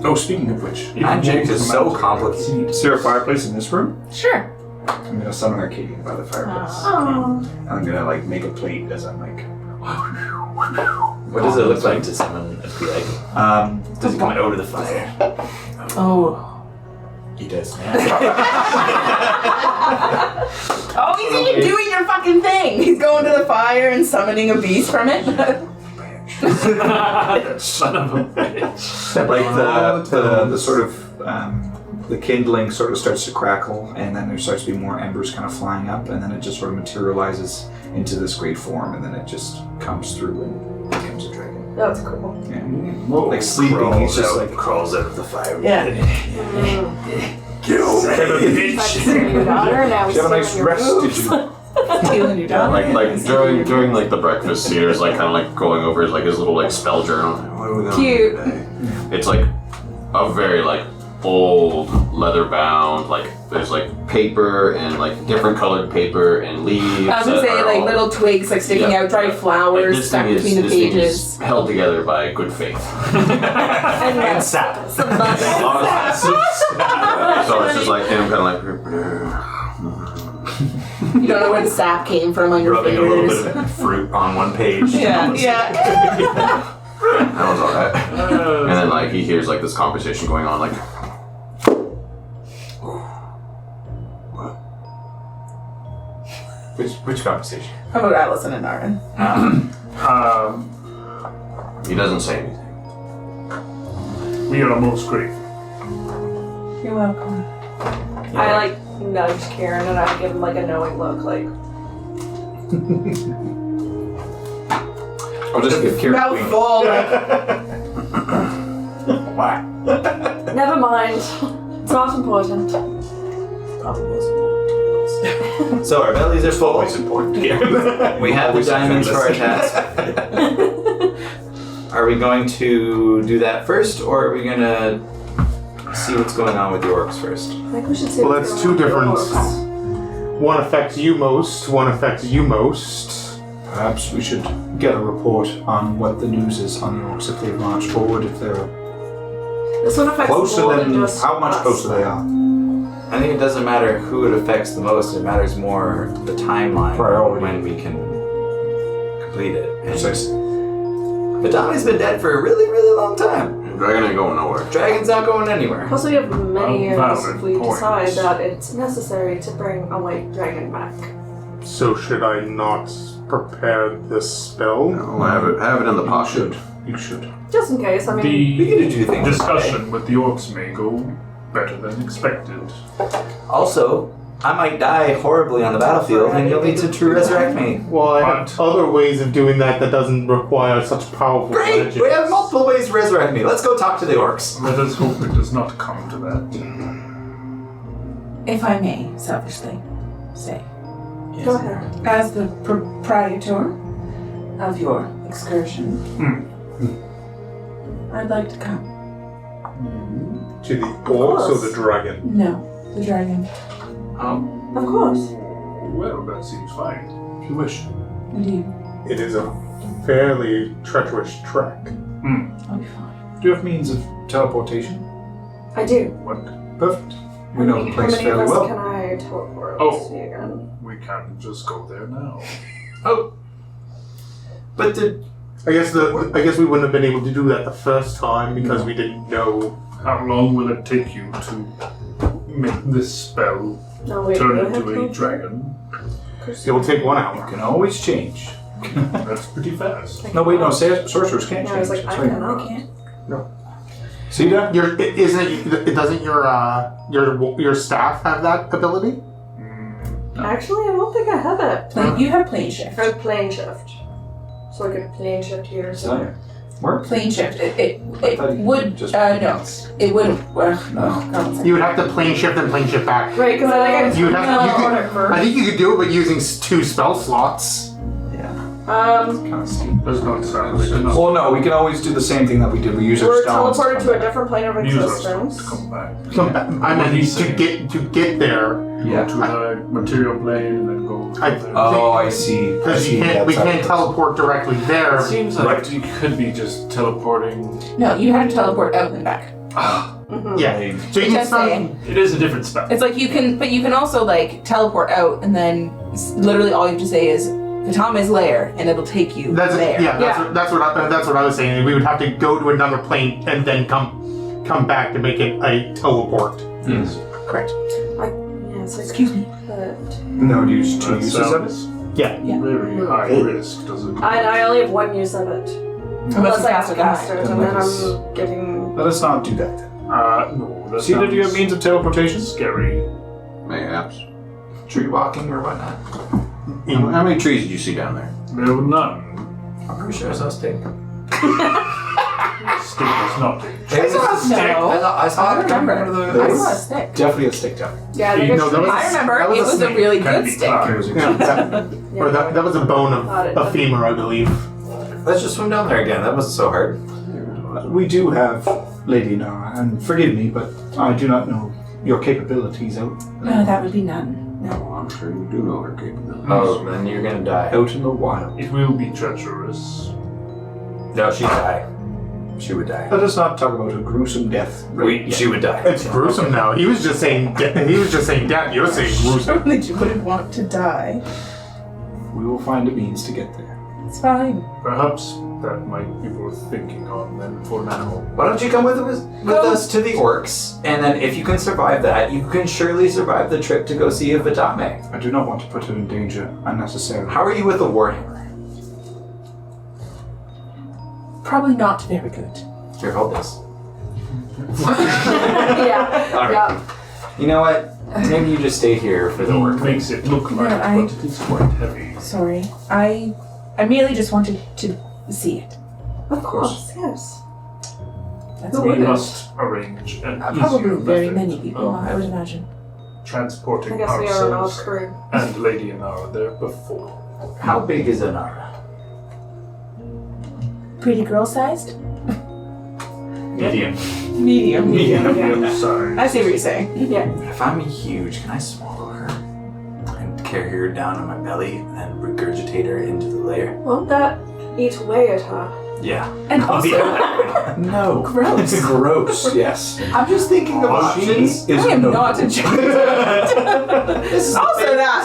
Oh, speaking of which, Magic is so complicated. is there a fireplace in this room? Sure. I'm gonna summon Arcadian by the fireplace. Oh. I'm gonna like make a plate as I'm like. What does it look like to summon a like? Um, Does it come out of the fire? Oh. He does. Oh, he's even doing your fucking thing. He's going to the fire and summoning a beast from it. Son of a bitch. Like the sort of the kindling sort of starts to crackle, and then there starts to be more embers kind of flying up, and then it just sort of materializes into this great form, and then it just comes through and becomes a dragon. That's cool. Yeah. Like sleeping, he's just like crawls out of the fire. Yeah. Get over Son of a here. bitch. Your daughter, now Did you have a nice rest? Did you? Stealing your Yeah, dog. like during like the breakfast scene, there's like kind of like going over his little like spell journal. What are we going Cute. to do today? It's like a very like old leather bound, like there's like paper and like different colored paper and leaves. I was gonna that say are like all- little twigs like sticking Yeah. out, dried Like, flowers this stuck thing is- between the this thing pages. is held together by good faith. and sap. some butter. So it's just like him kind of like You don't know where the sap came from on your Rubbing a little fingers. bit of fruit on one page. Yeah. that was alright. And then like he hears like this conversation going on like Which conversation? How about Allison and Aaron? he doesn't say anything. We are most grateful. You're welcome. I like nudge Karen and I give him like a knowing look, like I'll just give Kieran Mouth full, like, Why? never mind. It's not important. Probably wasn't. So our bellies are full. Always important. We have the diamonds for our task. Are we going to do that first, or are we going to see what's going on with the orcs first? I think we should see. Well, what's that's going two on with different. the orcs. One affects you most. One affects you most. Perhaps we should get a report on what the news is on the orcs if they've marched forward, if they're This one affects closer more than than just how much us. closer they are. I think it doesn't matter who it affects the most. It matters more the timeline Priority. when we can complete it. And Precisely. Madami's been dead for a really, really long time. Dragon ain't going nowhere. Dragon's not going anywhere. Plus, we have many years Valid if we points. decide that it's necessary to bring a white dragon back. So should I not prepare this spell? No, have it in the pocket. You should. Just in case, I mean, We get to do The things. discussion with the orcs may go better than expected. Also, I might die horribly on the battlefield, and you'll need to true resurrect me. Well, I have But- other ways of doing that that doesn't require such powerful Great! legends. We have multiple ways to resurrect me. Let's go talk to the orcs. Let us hope it does not come to that. If I may, selfishly say, go ahead. as the proprietor of your excursion, I'd like to come. To the orcs or course. the dragon? No, the dragon. Of course. Well, that seems fine. If you wish. Indeed. It is a fairly treacherous trek. I'll be fine. Do you have means of teleportation? I do. What? Perfect. We know the How place many of fairly us well. can I teleport Oh. to see again? We can't just go there now. Oh. But the I guess we wouldn't have been able to do that the first time because we didn't know. How long will it take you to make this spell No, wait. turn do I into have a to- dragon? It will take 1 You hour. can always change. That's pretty fast. No, wait, no, sorcerers can't Yeah, I change. was like, That's I right. cannot. I can't. See that? Doesn't your staff have that ability? Actually, I don't think I have it. You have plane shift. I have plane shift. So I could plane shift here. So. Desire. Work? Plane shift. It thought you would just- no. It wouldn't. You would have to plane shift and plane shift back. Right, because I think I You would have. teleport it I first. think you could do it, but using 2 spell slots. Kind of steep. Does not sound like enough. Well, no, we can always do the same thing that we did. We use our We're stones. teleported to a different plane of Use our stones existence. to come back. I mean, he's to get there. Yeah. To the material plane and then go. Oh, I see. Because we can't teleport directly there. It seems like you could be just teleporting. No, you have to teleport out and back. Yeah. So you can Just start. saying. It is a different spell. It's like you can also like teleport out and then literally all you have to say is Fatama's lair and it'll take you That's there. that's what I was saying. We would have to go to another plane and then come back to make it a teleport. Yes. Correct. Yes, Excuse me. But No, do you use two That uses of it? sounds Yeah. very high risk, does it? I only have one use of it. Unless I cast it cast it, Then and then let us- I'm getting. Let us not do that then. No. That Sita, do you have sounds means of teleportation? scary? Mayhaps. Tree walking or whatnot. How many trees did you see down there? There were none. I'm pretty sure I saw a stick. Stick was not. I saw a stick. No. I saw I it come remember. out of the. I saw a stick. Definitely a stick down. Yeah, I think No, it's that was- I remember that was it a was a snake. really Can good be stick. tied. Or that was a bone of a femur, I believe. Let's just swim down there again. That wasn't so hard. We do have Lady Nara, and forgive me, but I do not know your capabilities out No, that would be none. No, I'm sure you do know her capabilities. Oh, then you're gonna die. out in the wild. It will be treacherous. No, she'd die. She would die. Let us not talk about a gruesome death. She would die. It's gruesome now. He was just saying death. You're saying gruesome. Certainly you wouldn't want to die. We will find a means to get there. It's fine. Perhaps that might be worth thinking on then for now. Why don't you come with us to the orcs, and then if you can survive that, you can surely survive the trip to go see a Vidame. I do not want to put her in danger unnecessarily. How are you with the Warhammer? Probably not very good. Here, hold this. yeah. All right. Yeah. You know what? Maybe you just stay here for the work. Makes it look like, Yeah, but it is quite heavy. Sorry. I merely just wanted to see it. Of course, yes. That's Who We all. wouldn't? must arrange an Probably easier very method many people, of I would imagine. transporting I guess we are an odd ourselves crew. and Lady Inara there before. How big is Anara? Pretty girl-sized? Medium. Medium. I'm sorry. I see what you're saying. Yeah. If I'm huge, can I swallow her and carry her down on my belly and then regurgitate her into the lair? Won't that eat away at her? Yeah. And also, No. Gross. Gross, yes. I'm just thinking of options. I am not a joke. Also that.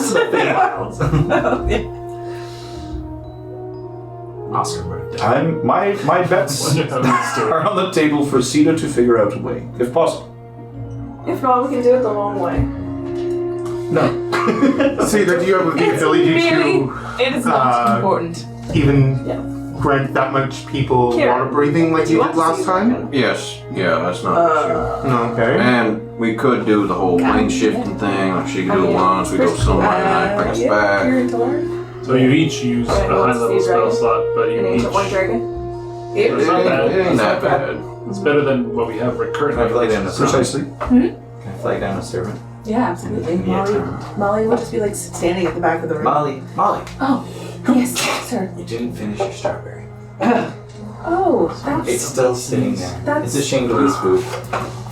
Oscar would have done. My bets Wonder how that's doing. are on the table for Sita to figure out a way, if possible. If not, we can do it the long way. No. See, that you have the ability It is not Uh, important. to even grant that much people Kieran, water breathing like do you you want did to last see time? Dragon? Yes, yeah, that's not an issue. No, okay. And we could do the whole plane shifting thing. Like she could do it once, we go somewhere and I bring us You're back. into learn. So you each use a Alright, well, high let's level see, spell dragon. slot, but An you ancient one each. dragon? It It's not bad. ain't that bad. It's better than what we have recurrently. Can I fly down a servant? Precisely. Can I fly down a servant? Yeah, absolutely. Yeah. Molly will just be like standing at the back of the room. Molly, Oh, yes, sir. you didn't finish your strawberry. Oh, that's It's still sitting there. That's- It's a shame to lose food.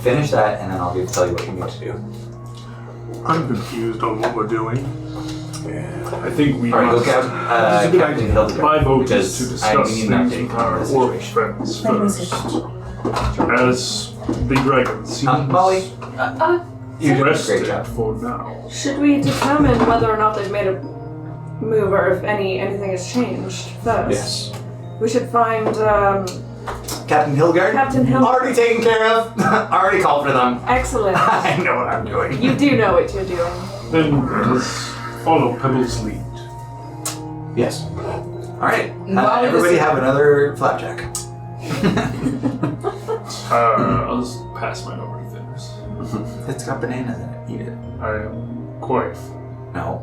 Finish that, and then I'll tell you what you need to do. I'm confused on what we're doing. I think we All right, go must. Captain Hildegard. My vote is because to I discuss need an things update with on our the orc situation. friends Let me first. As the dragon seems Molly, you did a rested great job. for now. Should we determine whether or not they've made a move or if anything has changed first? Yes. We should find Captain Hildegard. Captain Hill. Already taken care of. Already called for them. Excellent. I know what I'm doing. You do know what you're doing. Then let us follow Pebble's lead. Yes. All right. Molly Everybody was- have another flapjack. I'll just pass mine over to Fenris. It's got bananas in it. Eat it. I am quite full. No.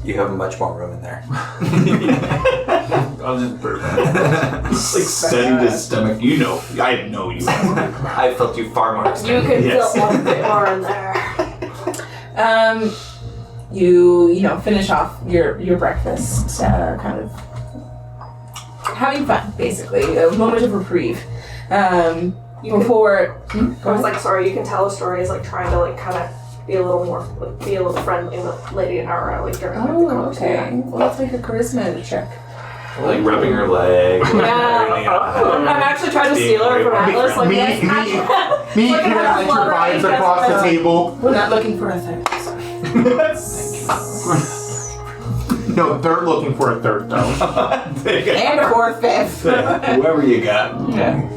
You have much more room in there. I'll just burp. Send his stomach. You know, I know you. I felt you far more You extended. can Yes. fit one bit more in there. You know, finish off your breakfast, kind of having fun, basically, a moment of reprieve. You Before I was like, sorry, you can tell a story is like trying to like kind of be a little more, like, be a little friendly with Lady Inara, like during like, the oh, conversation. okay. Well, let's make a charisma check. Like rubbing her leg. I'm actually trying to steal her from Atlas. Like, Me, yes, me, me, Like, Kieran, I'm drives fluttering across the against table. We're not looking for a third. No, they're looking for a third though. And a fourth, fifth. Whoever you got. Yeah.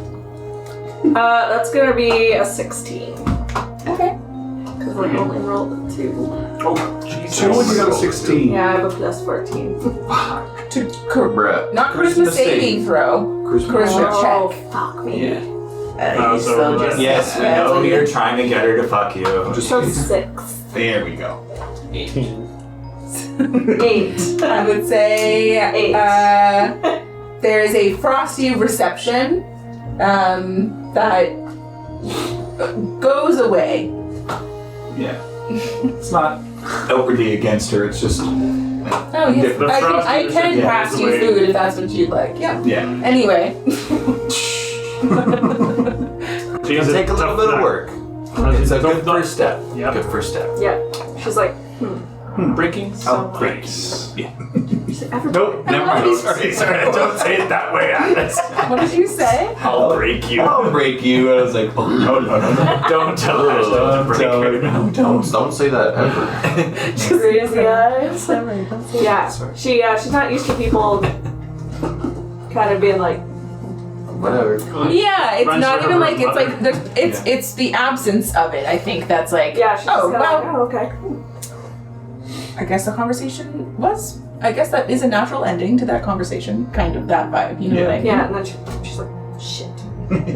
That's gonna be a 16. Okay. I've like only rolled a 2. Oh, Jesus. Two would be out of 16. Yeah, I have a plus 14. Bruh. Not charisma saving throw. Charisma Oh, check. fuck me. Yeah. You so still that's- just Yes, we know you're trying to get her to fuck you. So 6. There we go. 8. I would say 8. there is a frosty reception that goes away. Yeah. It's not outwardly against her, it's just. Oh yes, The I frosty can reception pass goes you away. food if that's what you'd like. Yeah. Yeah. Anyway. It'll take a little bit of work. It's a good first step. Yep. Good first step. Yeah. She's like, Breaking some break. ice. she's like, every Nope, never mind. Sorry, don't say it that way, Alice. What did you say? I'll break you. I'll break you. And I was like, oh, no. Don't tell her to break her. Don't say that ever. crazy eyes. Yeah. Sorry. She's not used to people kind of being like, Whatever. Yeah, it's Runs not for even her like it's mother. like it's the absence of it. I think that's like yeah, she's oh just well. like, oh, okay. I guess the conversation was. I guess that is a natural ending to that conversation. Kind of that vibe, you know what I mean? Yeah, and then she's like, shit.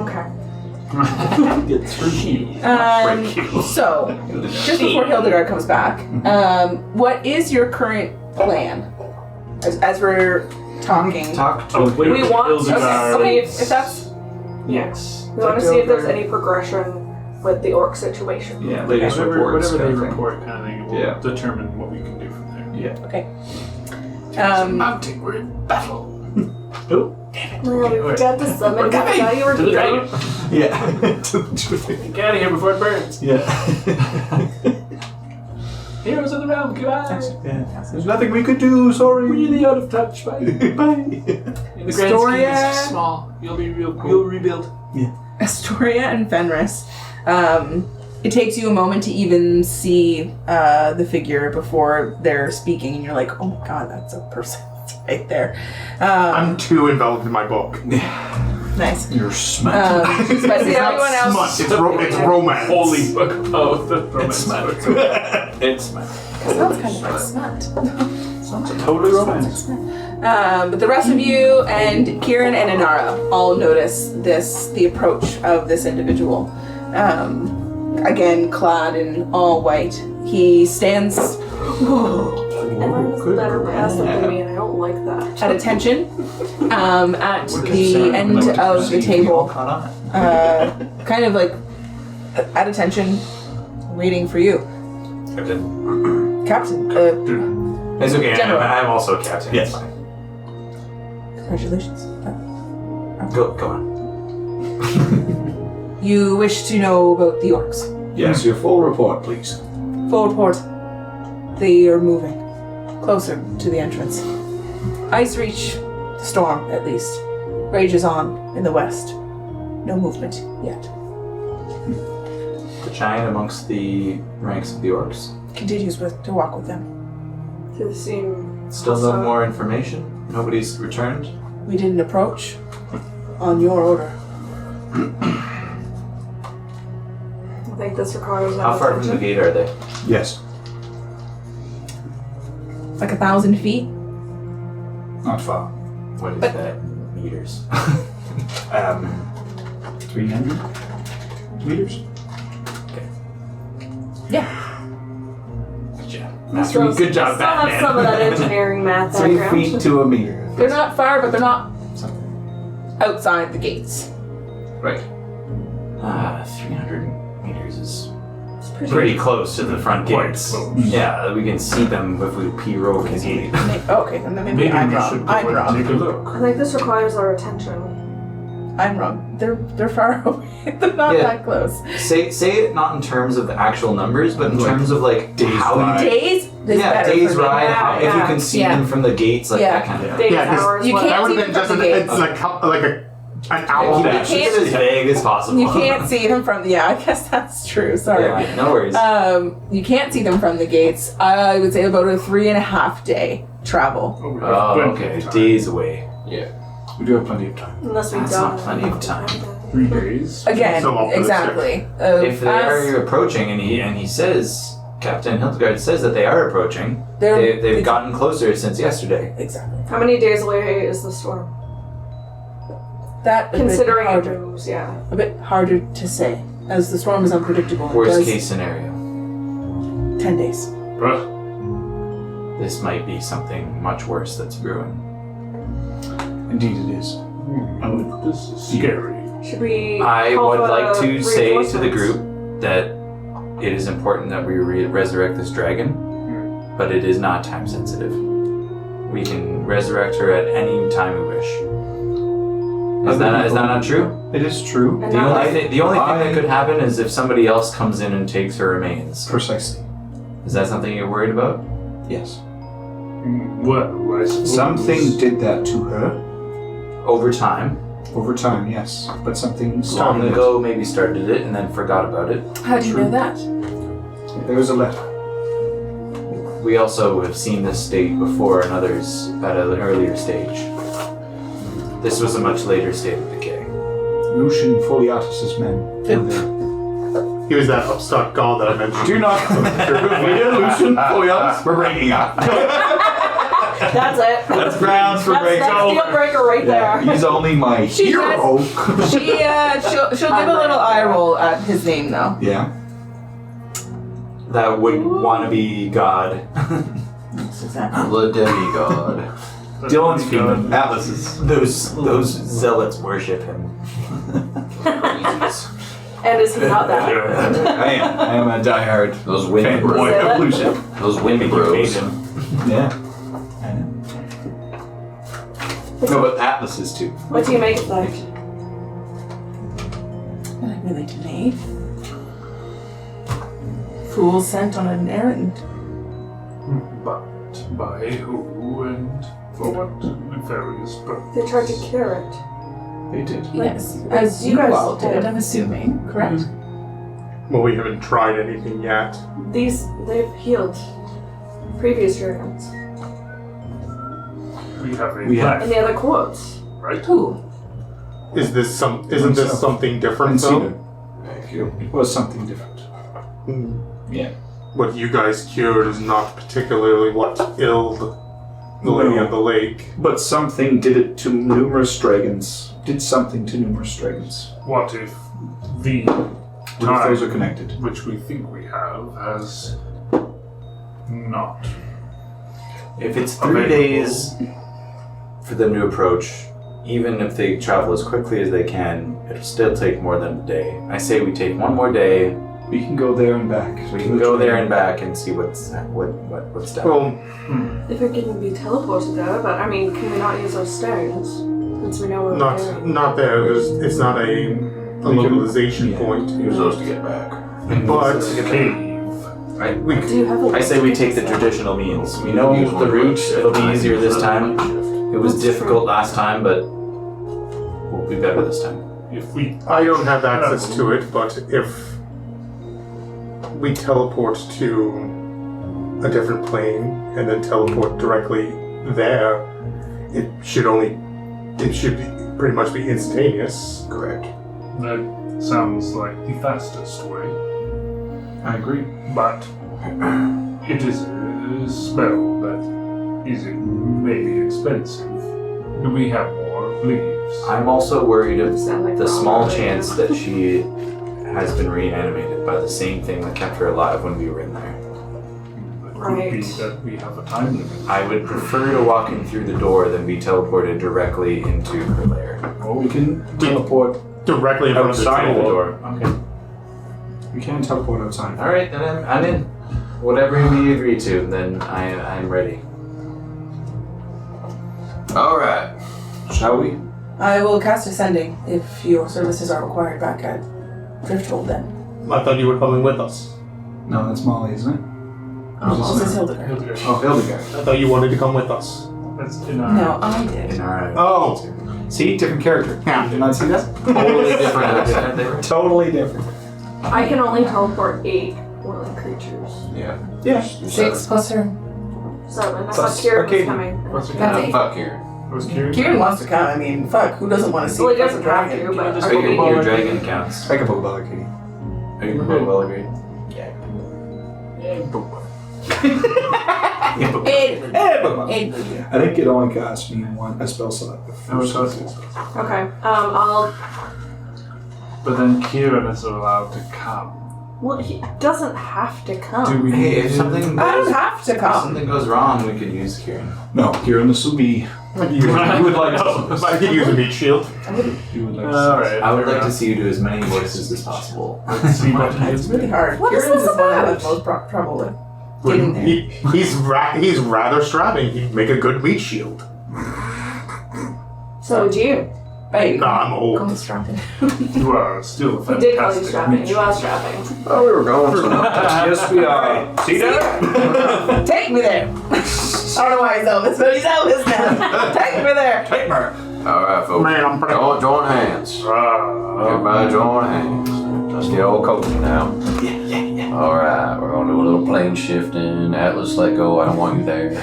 Okay. Get through you. Break you. So, just before Hildegard comes back, what is your current plan? As we're talking. Talk to Oh, We want to Hildegard. see if that's. Yes. We want to see if there's any progression with the orc situation. Yeah, latest Whatever reports. they kind of thing. report kind of thing, we'll Yeah. determine what we can do from there. Mounting, we're in battle. Oh, Well, we forgot to summon guys. Now you were to the dragon. Yeah. Get out of here before it burns. Yeah. Heroes of the realm, goodbye. Yeah. There's nothing we could do, sorry. Really out of touch, bye. In Bye. the grand scheme, it's small. You'll rebuild. Astoria and Fenris. It takes you a moment to even see the figure before they're speaking, and you're like, oh my god, that's a person right there. I'm too enveloped in my book. Nice. You're smut. But see everyone else. Smut. It's romance. Holy book of the romance book. It's smut. Sounds kind of like smut. Sounds totally romance. But the rest of you and Kieran and Inara all notice the approach of this individual. Again, clad in all white. He stands Everyone's better past than me, and I don't like that. at attention at the end of the table. Kind of like at attention, waiting for you. Captain. Captain. It's okay. General. I'm also a captain. Yes. It's fine. Congratulations. Go on. You wish to know about the orcs. Yes, your full report, please. Full report. They are moving closer to the entrance. Ice Reach, the storm at least, rages on in the west. No movement yet. The giant amongst the ranks of the orcs. Continues to walk with them. To seem Still no more information. Nobody's returned. We didn't approach on your order. I think this requires How far from the attention. gate are they? Yes. Like 1,000 feet. Not far. What is that? Meters. 300 meters? Yeah. Good job, Still have some of that engineering math 3 background. feet to a meter. They're not far, but they're not outside the gates. Right. 300 meters is It's pretty close to the front Quite gates. close. Yeah, we can see them if we P-roll easily. Okay, then maybe Maybe I'm we wrong. should go I'm and wrong. take a look. I think this requires our attention. I'm wrong. They're far away. They're not Yeah. that close. Say it not in terms of the actual numbers, but in Like terms of like days how ride. you Days? Is yeah, better days for me. ride. Yeah, How, if you yeah. can see Yeah. them from the gates, like Yeah. that kind of thing. Days, Yeah, 'cause hours, you whatever. That would see have been them just from an, the it's gates. like an owl Keep dash. it as vague as possible. You can't see them from the. Yeah, I guess that's true. Sorry. Yeah, no worries. You can't see them from the gates. I would say about a 3.5 day travel. Oh, we Oh, have okay. plenty of time. Days away. Yeah. We do have plenty of time. Unless we That's don't. not plenty of time. 3 days. Again, So optimistic. exactly. If they are approaching, and he says, Captain Hildegard says that they are approaching, they've gotten closer since yesterday. Exactly. How many days away is the storm? That Considering a it bit harder, moves, yeah. a bit harder to say, as the storm is unpredictable. It Worst does- case scenario. 10 days. But This might be something much worse that's brewing. Indeed, it is. this is scary. Should we? I call would for like to say to the reinforcements? group that it is important that we resurrect this dragon, but it is not time sensitive. We can resurrect her at any time we wish. Is that not true? It is true. And The not only thing that could happen is if somebody else comes in and takes her remains. Precisely. Is that something you're worried about? Yes. Well, I suppose. Something did that to her Over time, over time, yes. But something long started it. ago, maybe started it and then forgot about it. How do you know that? There was a letter. We also have seen this state before in others at an earlier stage. This was a much later state of decay. Lucian Foliatus's men were there. He was that upstart god that I mentioned. Do not Lucian Foliatus. We're breaking up. That's it. That's grounds for That's break. deal breaker right there. He's only my She hero. she'll give a little eye roll at his name though. Yeah. That would want to be God. That's exactly. The demigod. Dylan's God. Atlas's. Those zealots worship him. And is he not that? I am a diehard. Those wind fanboy bros. of Lucian. Those wind bros. Yeah. I know. No, but Atlas's too. What do you make of that? Not really to me. Fool sent on an errand. But by who and for what nefarious purpose? They tried to cure it. They did. Yes, Like, as you you guys all did, did. I'm assuming, correct? Well, we haven't tried anything yet. They've healed previous dragons. We have a We have- plan, And the other quotes. right? Who? Isn't this something different And though? Cedar. Thank you. It was something different. Hmm. Yeah. What you guys cured is not particularly what illed the lady No. of the lake. But something did it to numerous dragons. Did something to numerous dragons. What if the What if those are time connected? which we think we have has not? If it's 3 days for them to approach, even if they travel as quickly as they can, it'll still take more than a day. I say we take one more day. We can go there and back. We can go there and back and see what's done. Well, If it can be teleported there, but I mean, can we not use those stones? Since we know where we're going. not there. It's not a localization point. Use those to get back. But Cave. we Do you have a I say we take the traditional means. We know the route. It'll be easier this time. It was That's difficult true. last time, but we'll be better this time. If we I don't have access to it, but if we teleport to a different plane and then teleport directly there, it should be pretty much be instantaneous. Correct. that sounds like the fastest way, I agree. but it is a spell that is maybe expensive. Do we have more leaves? I'm also worried of Sound like the we're all small really- chance that she has been reanimated by the same thing that kept her alive when we were in there. It could be Right. that we have a time limit. I would prefer to walk in through the door than be teleported directly into her lair. Or we can teleport Directly in front of the outside of the door. door. Okay. We can teleport outside. All right, then I'm in. Whatever we agree to, then I'm ready. All right. Shall we? I will cast Ascending if your services are required back at Drifthold then. I thought you were coming with us. No, that's Molly, isn't it? This is Hildegard. Oh, Hildegard. I thought you wanted to come with us. That's in our No, I did. In our Oh. See, different character. Did you not see that? totally different accent there. Totally different. I can only teleport 8 willing creatures. Yeah. Yeah. 6 plus her. 7. I thought Plus Kieran was Arcadia. coming. What's it That's Ah, 8. fuck here. Was Kieran? Kieran wants to come. I mean, fuck, who doesn't want to see Well, he the doesn't have dragon? to, but I figured your dragon counts. I can move back, Katie. Are you well agreed? Yeah, I think it only costs me a spell slot. Okay. I'll. But then Kieran is allowed to come. Well, he doesn't have to come. Do we Hey, need if something I don't have to if come. something goes wrong, we could use Kieran. No, Kieran, this will be. You would like No. I could use a meat shield. You would like Alright. I would like to see you do as many voices as possible. see what he It's is. really hard. What is Kieran's this is one I about? have most trouble with. Getting there. He's rather strapping. He'd make a good meat shield. So would you. Babe, Nah, I'm old. call me strapping. You are still a He did call you fantastic strapping. witch. You are strapping. Oh, we were going for Yes, we are. See that? Take me there. I don't know why he's Elvis, but he's Elvis now. Take me there. All right, folks. Man, I'm pretty. Join hands. Everybody join hands. Let's get all cozy now. Yeah. All right, we're gonna do a little plane shifting. Atlas, let go. I don't want you there.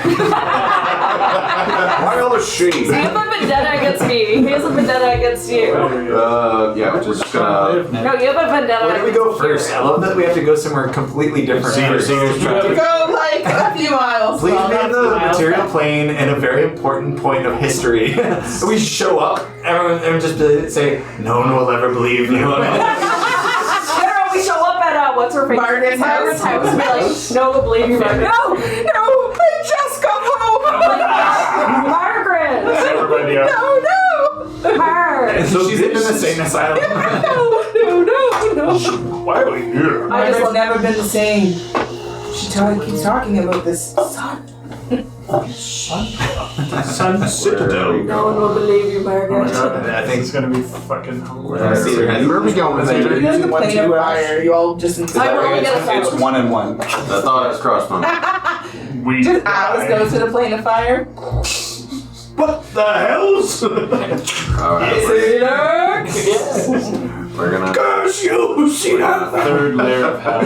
Why all the shade? So you have a vendetta against me. He has a vendetta against you. Yeah, we're just gonna. No, you have a vendetta Where do we against go first? I love that we have to go somewhere completely different. first. Go like a few miles. Please Well, be in not the a few miles. material plane in a very important point of history. We show up, everyone just say, no one will ever believe you. We show up at what's her face? Margaret's house. And be like, no, we'll believe you, Margaret. No, I just got home. Margaret! Everybody else. No. Margaret! So she's in the insane asylum. No. Why are we here? I just Margaret's never been the same. She keeps talking about this sun. Sun Citadel. No one will believe you, Oh my Margaret. god, I I think- think it's gonna be fucking hilarious. Where are we going? You guys can play a fire. You all just I will get us It's out. 1 and 1. The thought has crossed my mind. We Just Alice goes to the plane of fire. What the hell's? All right, we're gonna. Curse you, see that? third layer of hell.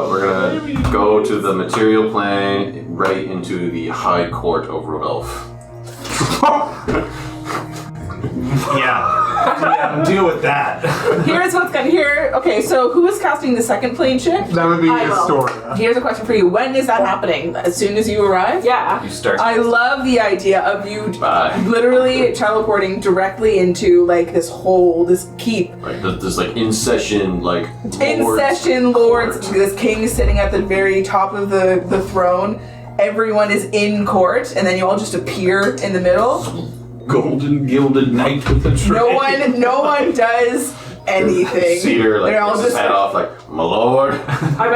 We're gonna go to the material plane, right into the high court of Revelf. Yeah, deal with that. Here's what's gonna here. Okay, so who is casting the second plane shift? That would be I will. Astoria. Here's a question for you. When is that happening? As soon as you arrive? Yeah. You start. I love the idea of you Bye. literally teleporting directly into like this hole, this keep. Like this, like in session, like In lords session lords, court. this king is sitting at the very top of the throne. Everyone is in court, and then you all just appear in the middle. Golden gilded knight with a tray. No one does anything. Cedar, like, They're all puts his just head off, like, my lord. I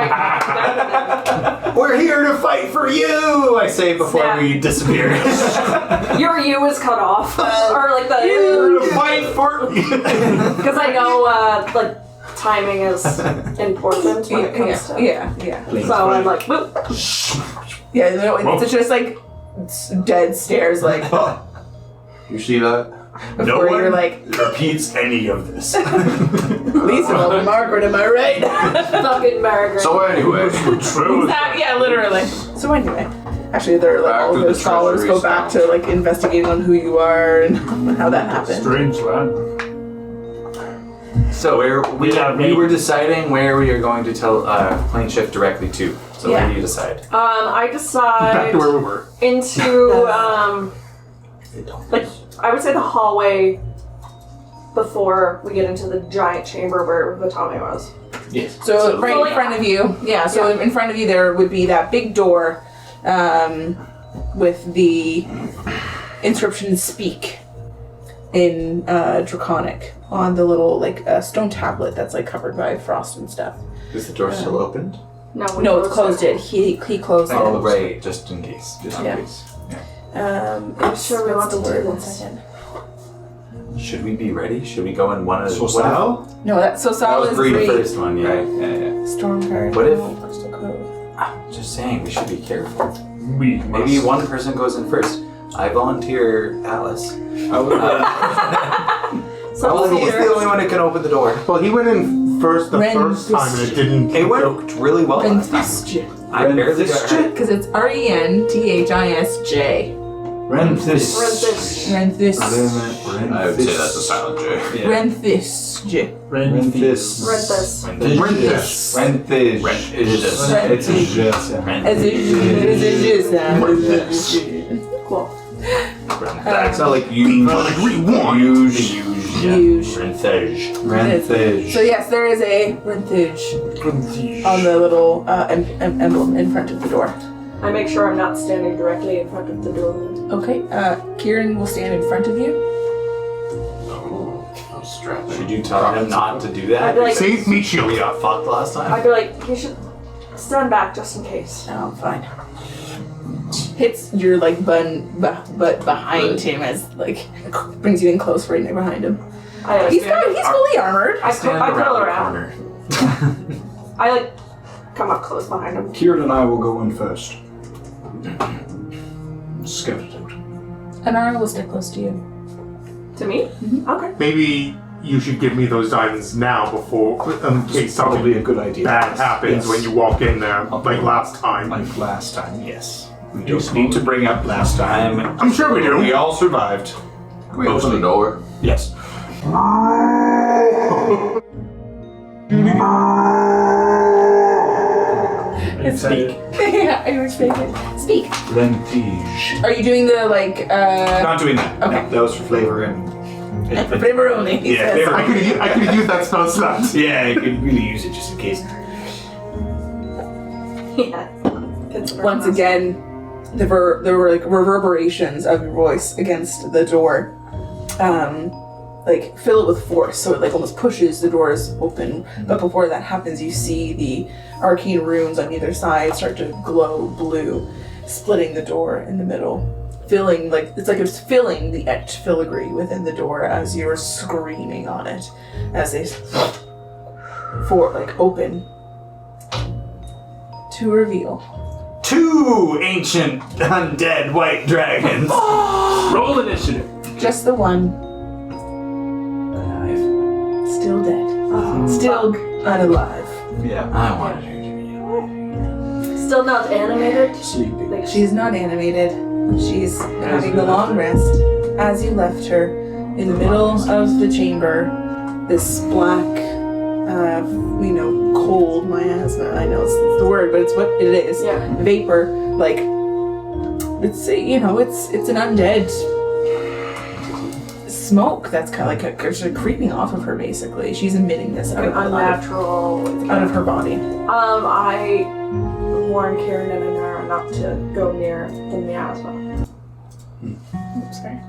might. We're here to fight for you, I say before Snap. we disappear. Your U is cut off. Or like the. Fight for me. Because I know, like, timing is important when it comes to. Yeah. So I'm like, boop. Yeah, no, it's just like dead stares, like You see that? before you're like, repeats any of this. Lisa, well, Margaret, am I right? Fucking Margaret. So anyway, True. Yeah, literally. So anyway, actually, they're like Back all to of the those scholars treasury go back sound. to like investigating on who you are and how that happened. Strange land. So we Yeah, were deciding where we are going to tell plane shift directly to. So where do you decide? I Back decide to where we were. into like I would say the hallway before we get into the giant chamber where Vatame was. Yes. So right like- in front of you, in front of you there would be that big door with the inscription "Speak" in Draconic on the little like stone tablet that's like covered by frost and stuff. Is the door still opened? No, No, it's closed it. He closed Oh, it. right. Just in case. Just Yeah. in case. I'm sure we want to do One this. second. Should we be ready? Should we go in one at a So what if- Sal? No, that so That Sal was is three. The three. first one, yeah. Yeah. Storm card. What if- no, Crystal Cove. Just saying, we should be careful. We Maybe must. one person goes in first. I volunteer Alice. I would, So Well, he's the only one that can open the door. Well, he went in first the Ren- first time and it didn't. It worked really well last time. I barely got hurt. Because it's RENTHISJ. Renthis. Renthis. I would say that's a silent J. Yeah. Renthis. Renthis. Renthis. Renthis. It's a Cool. It's not like you. Renthis. So yes, there is a Renthis on the little emblem in front of the door. I make sure I'm not standing directly in front of the door. Okay, Kieran will stand in front of you. Oh, I'm strapped. Should you tell him not to do that? I'd be like- Save me, shield. We got fucked last time. I'd be like, you should stand back just in case. Oh, fine. Hits your like butt behind him as like brings you in close right there behind him. He's fully armored. I Stand curl around the around. corner. I like come up close behind him. Kieran and I will go in first. Scout it out. Anara will stick close to you. To me? Okay. Maybe you should give me those diamonds now before, in case something Probably a good idea. bad happens Yes. when you walk in there, like last time. Like last time, yes. We don't need to bring up last time. I'm sure we do. We all survived. Open the door. Yes. Speak. Yeah, I respect it. Speak. Lentige. Are you doing the like Not doing that. Okay. No, that was for flavor and. flavor only? he Yeah, says. flavor. I could have used that spell slot. Yeah, you could really use it just in case. Yeah. Once again, there were like reverberations of your voice against the door. Like fill it with force, so it like almost pushes the doors open. But before that happens, you see the arcane runes on either side start to glow blue, splitting the door in the middle, filling it's filling the etched filigree within the door as you're screaming on it, as they open to reveal. 2 ancient undead white dragons. Roll initiative. Just the one. Alive. Still dead. Still unalive. Yeah, I wanted her to be alive. Still not animated? Sleeping. Like, She's not animated. She's having the long rest. As you left her, in the middle of the chamber, this black, cold miasma. I know it's the word, but it's what it is. Yeah. Vapor, like it's it's an undead smoke that's kind of like creeping off of her. Basically, she's emitting this out of unnatural. out of her body. I warn Kieran and Anara not to go near the miasma. Oops, sorry.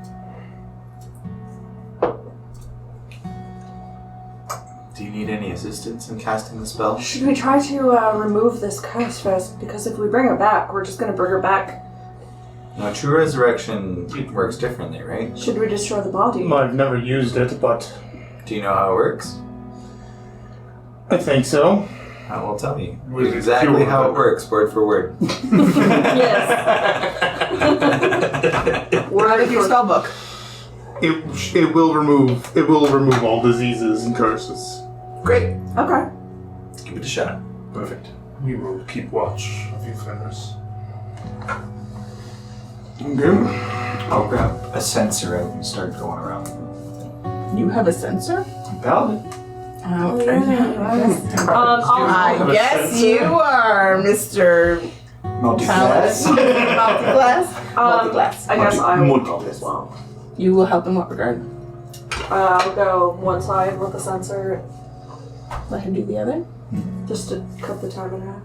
Do you need any assistance in casting the spell? Should we try to remove this curse first? Because if we bring her back, we're just gonna bring her back. No, true resurrection works differently, right? Should we destroy the body? I've never used it, but Do you know how it works? I think so. I will tell you. With Exactly pure how it hope. works, word for word. Yes. We're out of your spell book. It will remove all diseases and curses. Great. Okay. Give it a shot. Perfect. We will keep watch of you fellas. Okay. I'll grab a sensor out and start going around. You have a sensor? Paladin. Oh, I'll- I guess you are Mr. Multi-class. Multi-class. I guess I will help as well. You will help in what regard? I'll go one side with the sensor Let him do the other? just to cut the time in half.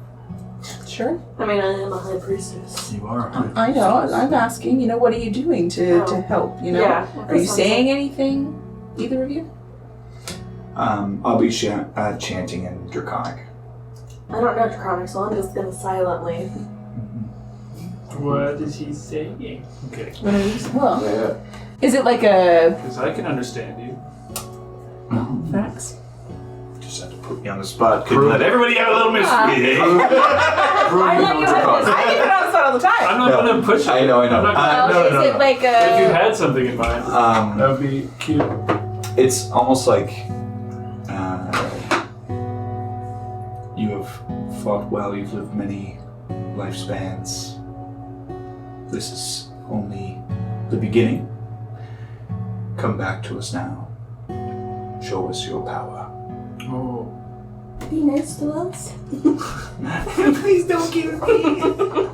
Sure. I mean, I am a high priestess. You are. I know. I'm asking. What are you doing to help? Yeah. Are you saying anything? Either of you? I'll be chanting in Draconic. I don't know Draconic, so I'm just gonna silently. What is he saying? Okay. Well, is it like a Because I can understand you. facts? Just had to put me on the spot. Couldn't let everybody have a little mystery. I let you have this. I get put on the spot all the time. I'm not going to push it. I know. I'm not gonna- No, is it like If you a? had something in mind, that would be cute. It's almost like you have fought well, you've lived many lifespans. This is only the beginning. Come back to us now. Show us your power. Oh. Be nice to us. Please don't give me.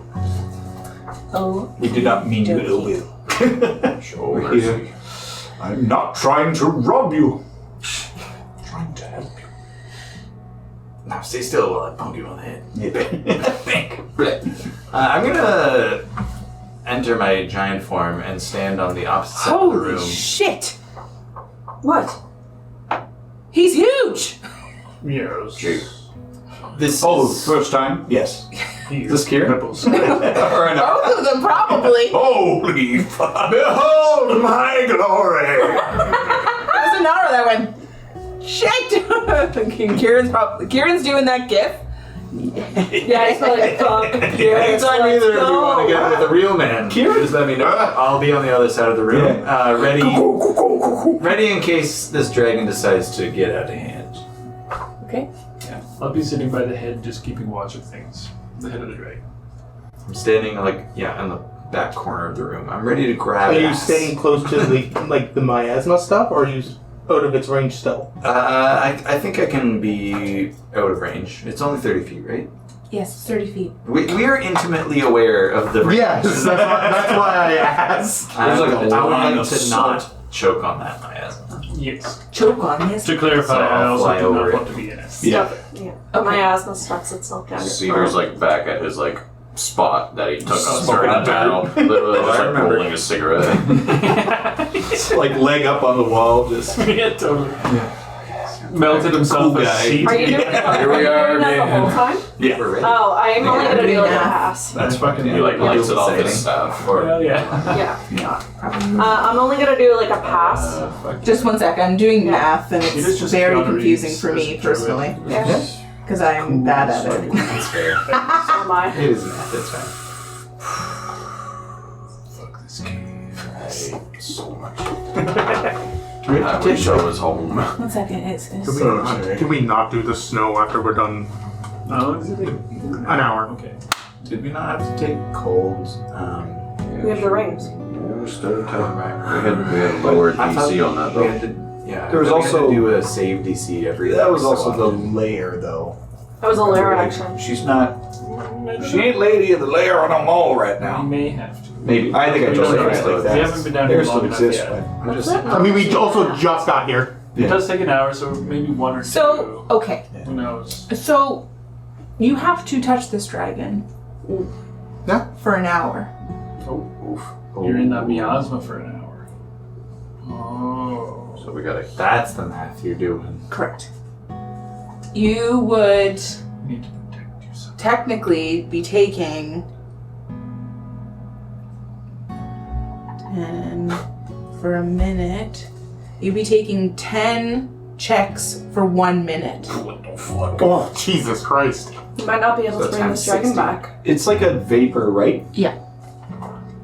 Oh. We did not mean you ill will. Show We're mercy. here. I'm not trying to rob you. I'm trying to help you. Now stay still while I poke you on the head. Yeah. I'm gonna enter my giant form and stand on the opposite side of the Holy room. shit! What? He's huge! Yes. Gee. This Oh, is first time? Yes. Here. this Kieran? Nipples. Or no. Both of them, probably. Holy fuck. Behold my glory! There's a Nara that went. Shit! Kieran's doing that gif. Yeah, it's like, fuck. Yeah, Anytime either of you want to get with a real man, just let me know. I'll be on the other side of the room, ready in case this dragon decides to get out of hand. Okay. I'll be sitting by the head, just keeping watch of things. The head of the dragon. I'm standing in the back corner of the room. I'm ready to grab. Are you ass. staying close to the miasma stuff, or are you out of its range still? I think I can be out of range. It's only 30 feet, right? Yes, 30 feet. We are intimately aware of the range. Yes, that's why I asked. I There's like a would line like of to salt. not choke on that miasma. Yes. Choke on this. To clarify, So I I'll also fly do over not it. want to be in it. Yeah. Yeah. Okay. My asthma stuffs itself down. your Cedar's throat. like back at his like spot that he took on Smoking starting a the battle. Literally just I like remember. rolling a cigarette. Like leg up on the wall, just. Yeah, totally. Melted himself Cool a guy. seat. Are you doing that? Here we Are you are, doing that the man. whole time? Yeah. We're ready. Oh, I am only gonna do like a Yeah. pass. That's fucking He like lights it off his Exciting. staff. Well, yeah. Yeah. I'm only gonna do like a pass. Fuck. Just 1 second. I'm doing Yeah. math, and It is it's just very calories confusing for me as druid. personally, Yeah. because I'm bad at it. That's fair. So am I. It is math. It's fine. Fuck this cave. I hate so much. Do we have I to take wish I was home. 1 second. It's Can we not do the snow after we're done? Oh, is it? An hour. Okay. Did we not have to take cold? We have the rings. Yeah, we started coming back. We had lower I thought DC on that we though. had to, yeah. There was we had also- to do a save DC every. That was so also the often. lair, though. That was a layer action. She's not. She ain't lady of the lair on a mall right We now. may have to. Maybe. I think I We just don't said it know. like that. We haven't been down There here still long enough exists, yet. but I'm just. I mean, we also just got here. It does take an hour, so maybe one or two. So okay. Who knows? So you have to touch this dragon. Yeah. For an hour. Oh, you're in that miasma for an hour. Oh. So we gotta. That's the math you're doing. Correct. You would You need to protect yourself. technically be taking 10 for a minute. You'd be taking 10 checks for 1 minute. What the fuck? Oh, Jesus Christ. You might not be able So to bring times this dragon 60. back. It's like a vapor, right?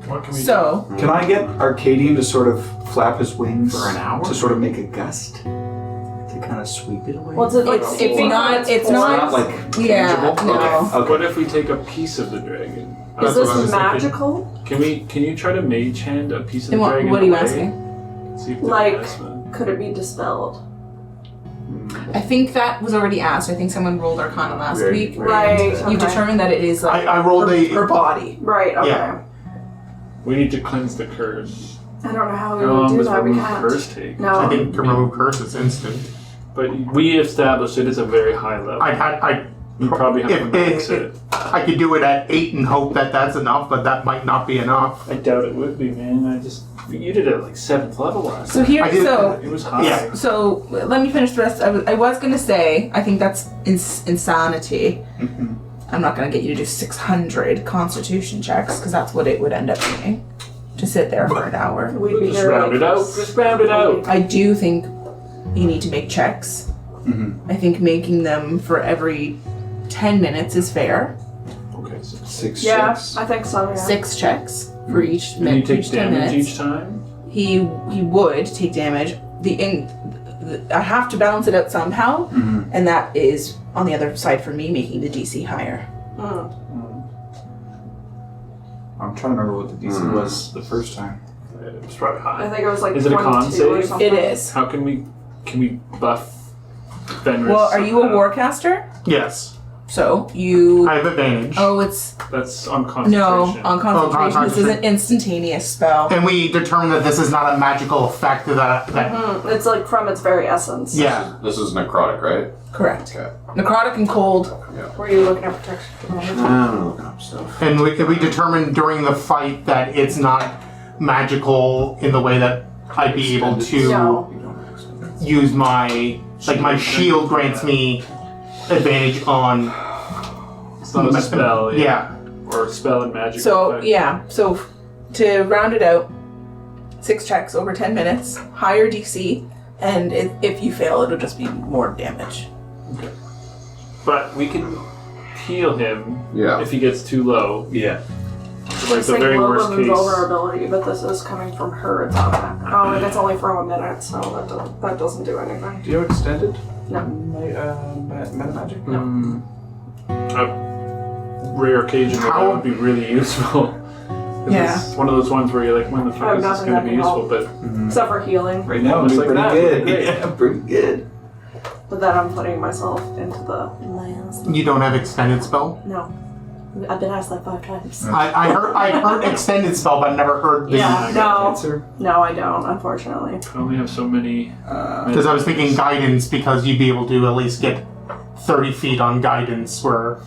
What can we So Can I get Arcadian to sort of flap his wings For an hour? to sort of make a gust to kind of sweep it away? Well, it's not. It's not not. like Yeah. tangible? No. Okay. do? What if we take a piece of the dragon? Is That's what I this was thinking. magical? Can you try to mage hand a piece of the And dragon? what are you away? asking? See if the Like- miasma- Could it be dispelled? I think that was already asked. I think someone rolled Arcana last week. Right. And you okay. determined that it is like I rolled her body. Right, okay. Yeah. We need to cleanse the curse. I don't know how we How would long do does that. We remove can't. curse take? I No. think to remove curse is instant. But we established it as a very high level. I You probably have to max it. I could do it at 8 and hope that that's enough, but that might not be enough. I doubt it would be, man. You did it at like 7th level last So time. here, I did- so It was high. Yeah. so let me finish the rest. I was gonna say I think that's insanity. I'm not gonna get you to do 600 Constitution checks because that's what it would end up being to sit there for an hour. We'd be Just here round like it out. Just round it out. I do think you need to make checks. I think making them for every 10 minutes is fair. Okay, so 6 Yeah, checks. I think so, yeah. 6 checks for each and you take each 10 damage minutes. each time? He would take damage. I have to balance it out somehow, and that is on the other side for me making the DC higher. I'm trying to remember what the DC was the first time. It's probably high. I think it was like Is it a 22 con or save? something. It is. How can we buff Fenris? Well, are you a somehow? warcaster? Yes. So you. I have advantage. Oh, it's That's on concentration. no on concentration. This is concentration. an instantaneous spell. And we determined that this is not a magical effect that It's like from its very essence. yeah. This is necrotic, right? Correct. Okay. Necrotic and cold. Were you looking at protection? I'm looking up stuff. And we determined during the fight that it's not magical in the way that I'd be able to No. use my my shield grants me advantage on It's not a spell. yeah. Or spell and magic. So effect. yeah. So to round it out, 6 checks over 10 minutes, higher DC, and if you fail, it'll just be more damage. But we can heal him Yeah. if he gets too low. Yeah. Like the very worst case. Vulnerability, but this is coming from her attack. Oh, and it's only for a minute, so that doesn't do anything. Do you have extended? No. Meta magic? A rare occasion where that would be really useful. 'Cause Yeah. It's one of those ones where you're like, when the fuck is this nothing going to that be can useful? help. But Except for healing. Right now, Just it's like pretty that. good. Great. Yeah, pretty good. But then I'm putting myself into the... You don't have extended spell? No. I've been asked like 5 times. I heard extended spell, but never heard the Yeah, no. Answer. No, I don't, unfortunately. I only have so many. because I was thinking guidance because you'd be able to at least get 30 feet on guidance where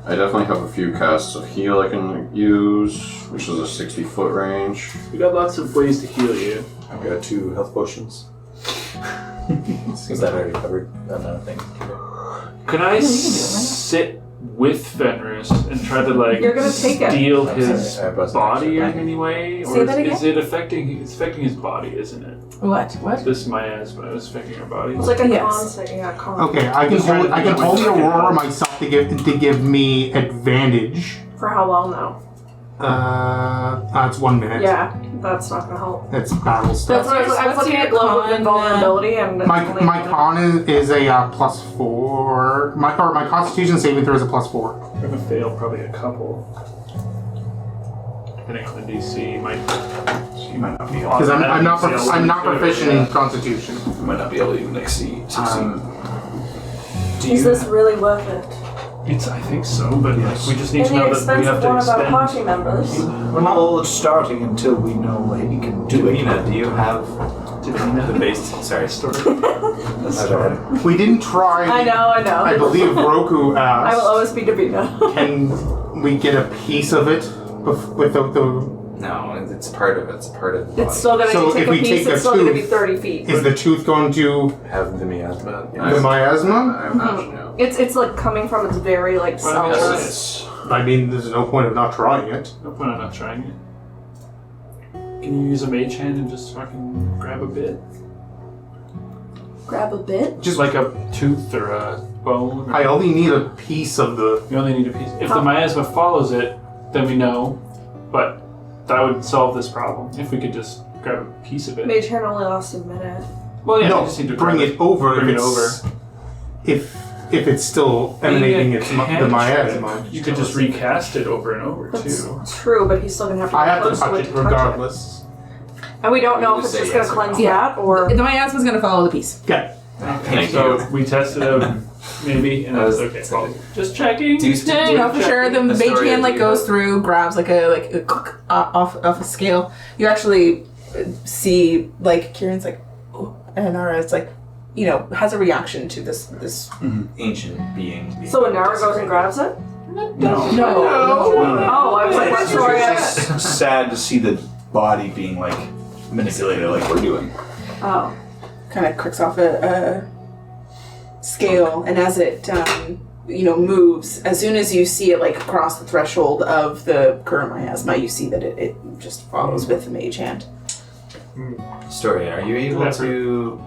I definitely have a few casts of heal I can use, which is a 60-foot range. We got lots of ways to heal you. I've got 2 health potions. Is that already covered? Another thing. Can I sit with Fenris and try to like You're gonna take it. steal I'm his sorry, I wasn't body in actually- any way? Say Or that is it affecting his body, isn't it? What? This miasma is affecting her body. It's like a Yes. con save. Yeah, con. okay, I can hold the Aurora myself to give me advantage. For how long though? It's 1 minute. Yeah, that's not gonna help. It's battle stuff. That's what I was What's looking your at glove of con, invulnerability and My con is a +4. My Constitution saving throw is a +4. We're gonna fail probably a couple. Depending on the DC, you might. You might not be able. Because I'm not proficient in Constitution. You might not be able to even succeed. Is this really worth it? I think so, but Yes. we just need And to the know that we expensive have to one of our extend. party members. We're not all starting until we know he can do it. Davina, do you have Davina? the base? Sorry, We didn't try. I know. I believe Roku I will asked, always be Davina. can we get a piece of it without the... No, it's part of it. It's part of the body. It's still gonna So take if a we piece. take the It's still gonna be tooth, 30 feet. Is the tooth going to have the miasma. the miasma? I imagine, yeah. It's like coming from its very like Well, I mean, cells. it's- I mean, there's no point of not trying it. No point on not trying it. Can you use a mage hand and just fucking grab a bit? Grab a bit. Just like a tooth or a bone? Or I only need a piece of the... You only need a piece. If the miasma follows it, then we know. But that would solve this problem if we could just grab a piece of it. Mage hand only lasts a minute. Well, yeah, no, we just need to bring grab it over. Bring if it it's- over. If it's still emanating Being a the cantrip, miasma. You could just recast it over and over That's too. true, but he's still gonna have to I get have to close touch to it to touch regardless. And we don't know if just it's just say gonna yes or cleanse no. that or. The miasma's gonna follow the piece. Okay. Thank So you. we tested out maybe, and that's okay. Well, just checking. Do you No, no, for sure. The mage story hand that like you goes have. through, grabs like a click off a scale. You actually see like Kieran's like, oh, and Nara's like, has a reaction to this. Ancient being. So when Nara goes and grabs it? No. Oh, I was like, what It's story? just sad to see the body being like manipulated like we're doing. Oh. Kind of clicks off a scale, and as it moves, as soon as you see it like cross the threshold of the current miasma, you see that it just follows with the mage hand. Story, are you able Whatever. to,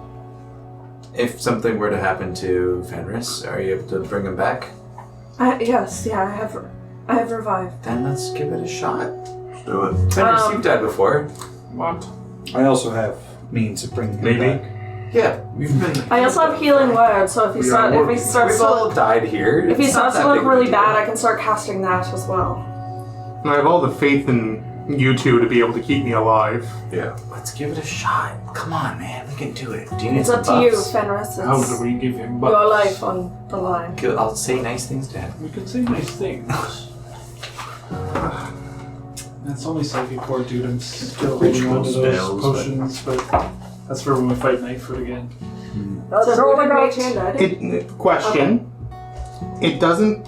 if something were to happen to Fenris, are you able to bring him back? Yes, I have revived. Then let's give it a shot. Let's do it. Fenris, you've died before. What? I also have means of bringing him Maybe. back. Yeah, we've been. I also have healing word, so if he starts We still died here. if he It's not starts to that look big of a really deal. bad, I can start casting that as well. And I have all the faith in you two to be able to keep me alive. Yeah. Let's give it a shot. Come on, man. We can do it. Do you need It's some up to you, buffs? Fenris. How It's do we give him your buffs? life on the line. I'll say nice things to him. We can say nice things. That's only psychic core, dude. I'm still holding on to those spells, potions, but that's for when we fight Nightfoot again. That's all I got. Question. It doesn't.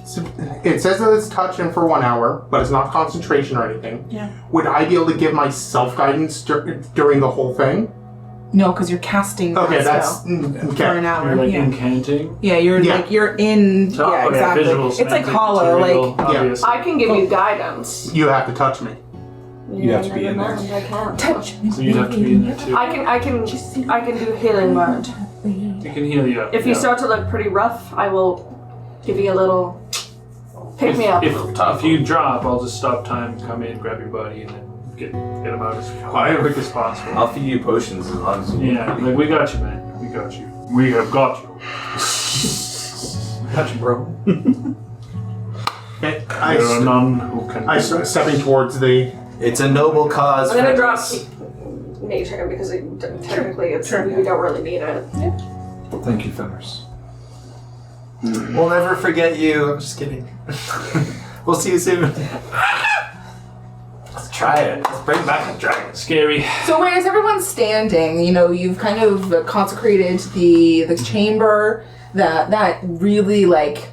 It says that it's touch and for 1 hour, but it's not concentration or anything. Yeah. Would I be able to give myself guidance during the whole thing? No, because you're casting Okay, that that's spell for an okay. hour. You're like yeah. incanting. Yeah, you're Yeah. like you're in. Oh, yeah, exactly. visual, It's like semantic hollow. material, Like obviously. I can give you guidance. You have to touch me. You have to be in there. I can't. touch me. So you'd have to be in there too. I can do healing word. You can heal you up. If you start to look pretty rough, I will give you a little pick me up. If you drop, I'll just stop time, come in, grab your buddy, and then get him out as quick as possible. I'll feed you potions as long as you Yeah, like we got you, man. We got you. We have got you. Got you, bro. Okay, You're a nun who can. I start stepping towards the. It's a noble cause. I'm gonna drop Fenris. nature because technically we don't really need it. Thank you, Fenris. We'll never forget you. I'm just kidding. We'll see you soon. Let's try it. Let's bring back the dragon. Scary. So whereas everyone's standing, you know, you've kind of consecrated the chamber that really like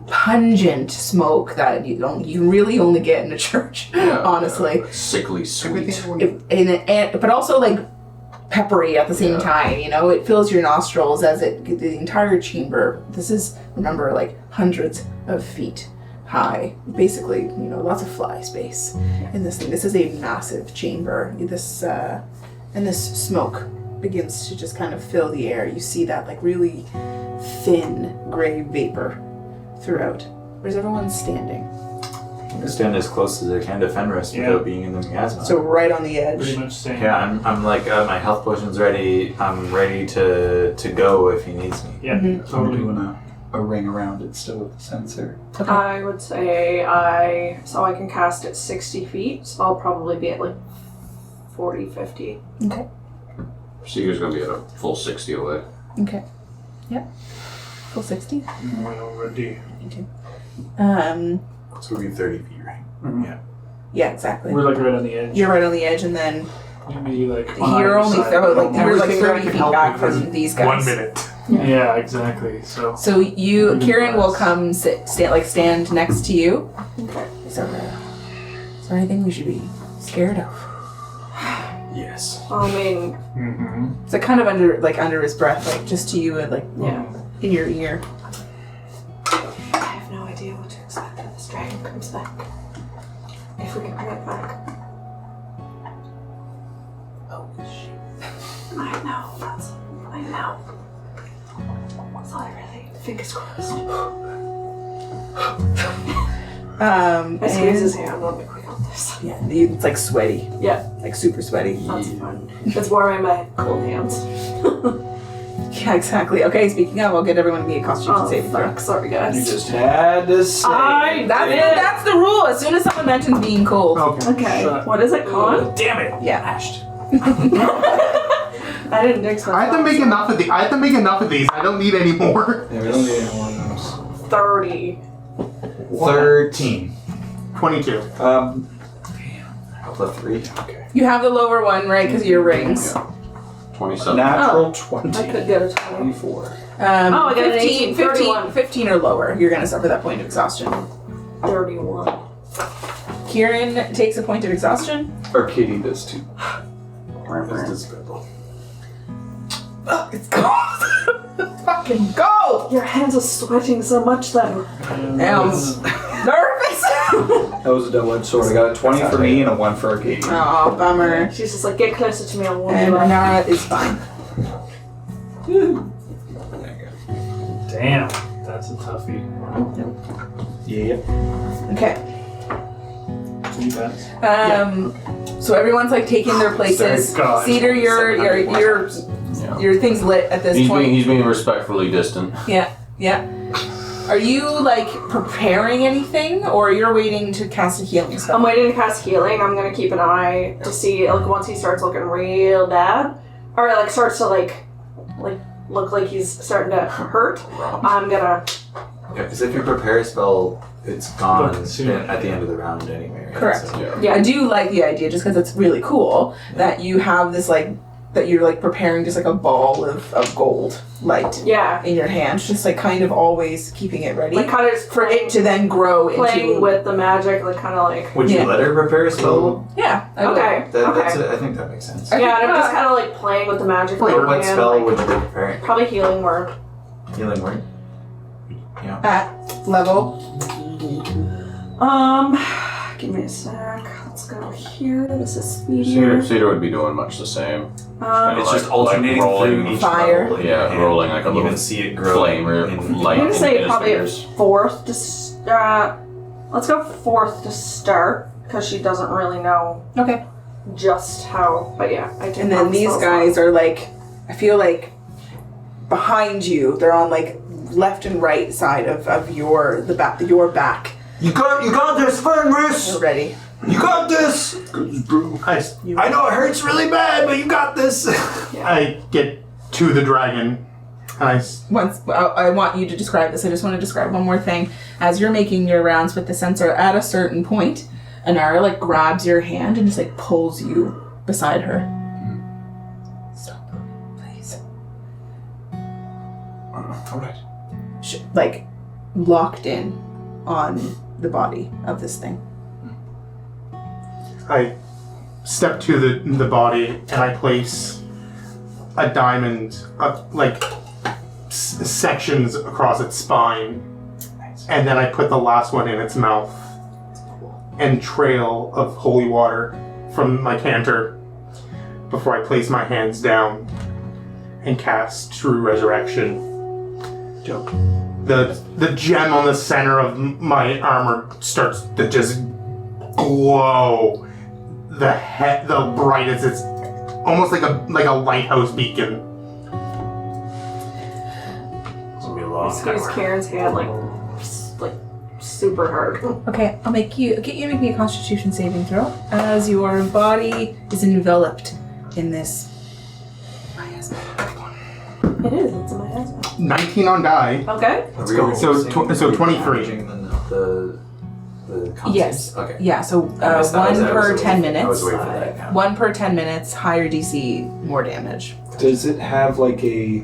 pungent smoke that you really only get in a church, honestly. Sickly sweet. But also like peppery at the same time, you know, it fills your nostrils as the entire chamber. This is, remember, like hundreds of feet high, basically, you know, lots of fly space in this thing. This is a massive chamber. This smoke begins to just kind of fill the air. You see that like really thin gray vapor throughout. Where's everyone standing? I'm gonna stand as close as I can to Fenris without being in the miasma. So right on the edge. Pretty much same. Yeah, I'm like my health potion's ready. I'm ready to go if he needs me. Yeah, Mhm. So we're totally. doing a ring around it still with the sensor. Okay. I would say I can cast at 60 feet, so I'll probably be at like 40, 50. Okay. Seeger's gonna be at a full 60 away. Okay. Yep. Full 60. We're already. So we'll be 30 feet, right? Yeah, exactly. We're like right on the edge. You're right on the edge, and then Maybe like. on you're either only side. you're like Everything that 30 can feet help back me from is these guys. 1 minute. Yeah, exactly. So. So you, Maybe Kieran, will less. come stand next to you. Okay. Is there anything we should be scared of? Yes. I mean, Mm-hmm. So kind of under his breath, like just to you, and like yeah. in your ear. I have no idea what to expect when this dragon comes back. If we can bring it back. Oh shit. I know. That's all I really. Fingers crossed. I squeeze his hand on the quick on this. Yeah, it's like sweaty. Yeah. Like super sweaty. That's fun. It's warming my cold hands. Yeah, exactly. Okay, speaking of, I'll get everyone to be a constitution Oh, saving throw. fuck. Sorry, guys. You just had to say. That's the rule. As soon as someone mentions being cold. Okay. Okay. Shut. What is it called? Damn it. Yeah. I didn't expect I have to make enough of these. I don't need any more. Yeah, we don't need any more of those. 30. 13. 22. Up to 3. Okay. You have the lower one, right? Because of your rings. 27. Natural I 20. could get a 20. 24. Oh, I got an 18, 31. 15 or lower. You're gonna suffer that point of exhaustion. 31. Kieran takes a point of exhaustion. Or Katie does too. That's despicable. It's cold. Fucking go! Your hands are sweating so much though. Nervous. That was a double-edged sword. I got a 20 for me and a 1 for Katie. Oh, bummer. She's just like, get closer to me, I'll warm And you up. Nara is fine. Damn, that's a toughie. Yeah. Okay. Too bad. So everyone's like taking their places. Thank God. Cedar, your thing's lit at this He's point. being respectfully distant. Yeah. Are you like preparing anything, or you're waiting to cast a healing spell? I'm waiting to cast healing. I'm gonna keep an eye to see, like, once he starts looking real bad, or like starts to like look like he's starting to hurt. I'm gonna. Yeah, because if you prepare a spell, it's gone Look, soon. at the end of the round anyway. Right? Correct. So, Yeah, I do like the idea just because it's really cool that you have this like that you're like preparing just like a ball of gold light Yeah. in your hand, just like kind of always keeping it ready Like kind of just for it to then grow playing into. with the magic, like kind of like. would you let her prepare a spell? Yeah. I would. Okay. That's Okay. I think that makes sense. Yeah, and I'm just kind of like playing with the magic. Or in what my hand, spell like, would you be preparing? Probably healing word. Healing word? Yeah. At level. Give me a sec. Let's go here. This is meteor. Cedar would be doing much the same. It's just like alternating rolling through each fire. level in Yeah, your hand. rolling like a You little can see it grow flame or in light. I'm gonna say in his probably fingers. fourth to let's go fourth to start because she doesn't really know Okay. just how. But yeah, I do. And then these guys are like, I feel like behind you. They're on like left and right side of your back. You got this, Fenris! You're ready. You got this! I know it hurts really bad, but you got this! I get to the dragon, and I want you to describe this. I just want to describe one more thing. As you're making your rounds with the sensor, at a certain point, Anara like grabs your hand and just like pulls you beside her. Stop, please. Alright. Like locked in on the body of this thing. I step to the body and I place a diamond, like sections across its spine, and then I put the last one in its mouth, and trail of holy water from my canter before I place my hands down and cast True Resurrection. Dope. The gem on the center of my armor starts to just glow. The brightest, it's almost like a lighthouse beacon. It's gonna be a long Squeeze Karen's hand like super hard. Okay, I'll get you to make me a Constitution saving throw as your body is enveloped in this miasma. It is. It's in my hands. 19 on die. Okay. Let's go. So 23. The concepts? Yes. Okay. Yeah, so I missed that. one I was per away- 10 I minutes. was away for that. Yeah. 1 per 10 minutes, higher DC, more damage. Does it have like a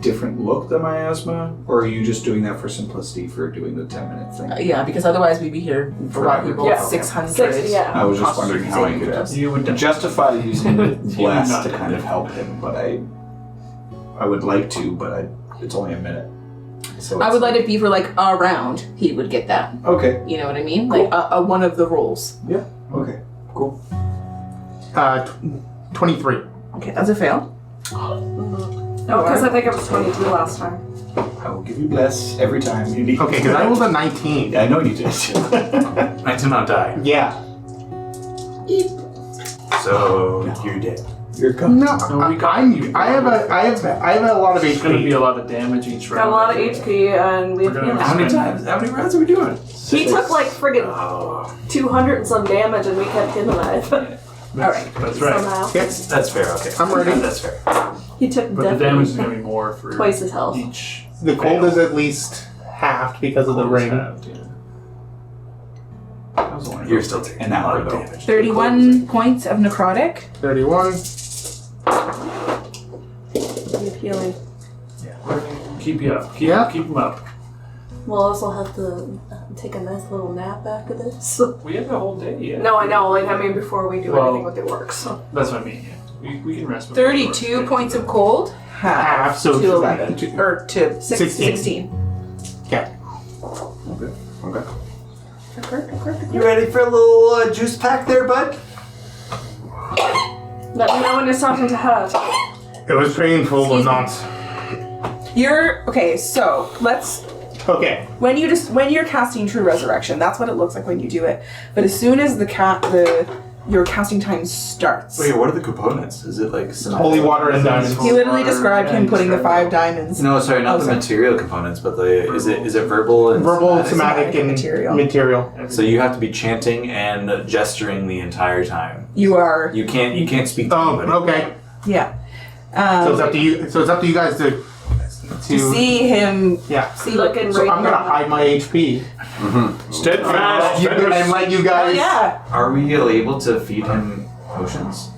different look than miasma? Or are you just doing that for simplicity for doing the 10-minute thing? Yeah, because otherwise we'd be here for a lot of people. Yeah. 600. 60, yeah. I was just wondering how I Constitution saving could throws. You would justify using blast not to do kind that. of help him, but I would like to, but it's only a minute. So I would let it be for like a round. He would get that. Okay. You know what I mean? Cool. Like a one of the rolls. Yeah. Okay. Cool. 23. Okay, that's a fail. Oh, because I think it was 22 last time. I will give you bless every time you need. Okay, because I rolled a 19. Yeah, I know you did. 19 on die. Yeah. So you're dead. You're coming. No, I have a lot of It's gonna be HP. a lot of damage each round. Got a lot of I feel like. HP and we have We're gonna healing. How many rounds are we doing? He took like friggin' Oh, 200 and some damage and we kept him alive. Alright. That's right. Somehow. Yes. that's fair. Okay, I'm ready. That's fair. He took But the definitely damage is gonna be more for twice his health. each. The cold is at least halved because of the ring. Halved, yeah. That was only You're still taking an a lot hour of though. damage. 31 points of necrotic. 31. We have healing. Keep you up. Yeah. Keep them up. We'll also have to take a nice little nap after this. We have the whole day, yeah. No, I know. Like, I mean, before we do Well- anything with the work. So. That's what I mean, yeah. We can rest. before 32 work. points of cold. Half, so to 11. to- Or to 16. 16. Okay. Okay. You ready for a little juice pack there, bud? Let me know when you're starting to hurt. It was painful, but Excuse me. not. You're okay, so let's Okay. when you're casting True Resurrection, that's what it looks like when you do it. But as soon as the your casting time starts. Wait, what are the components? Is it like some Holy water and diamonds. He literally described him putting the 5 diamonds. No, sorry, not Oh, the sorry. material components, but the is it verbal and Verbal, somatic? somatic, and Material. material. So you have to be chanting and gesturing the entire time. You are, You can't speak to Oh, anybody. okay. yeah. So it's up to you. So it's up to you guys to To see him, yeah. see Looking So I'm gonna radiant. hide my HP Steadfast. and let you oh guys. yeah. Are we able to feed him potions?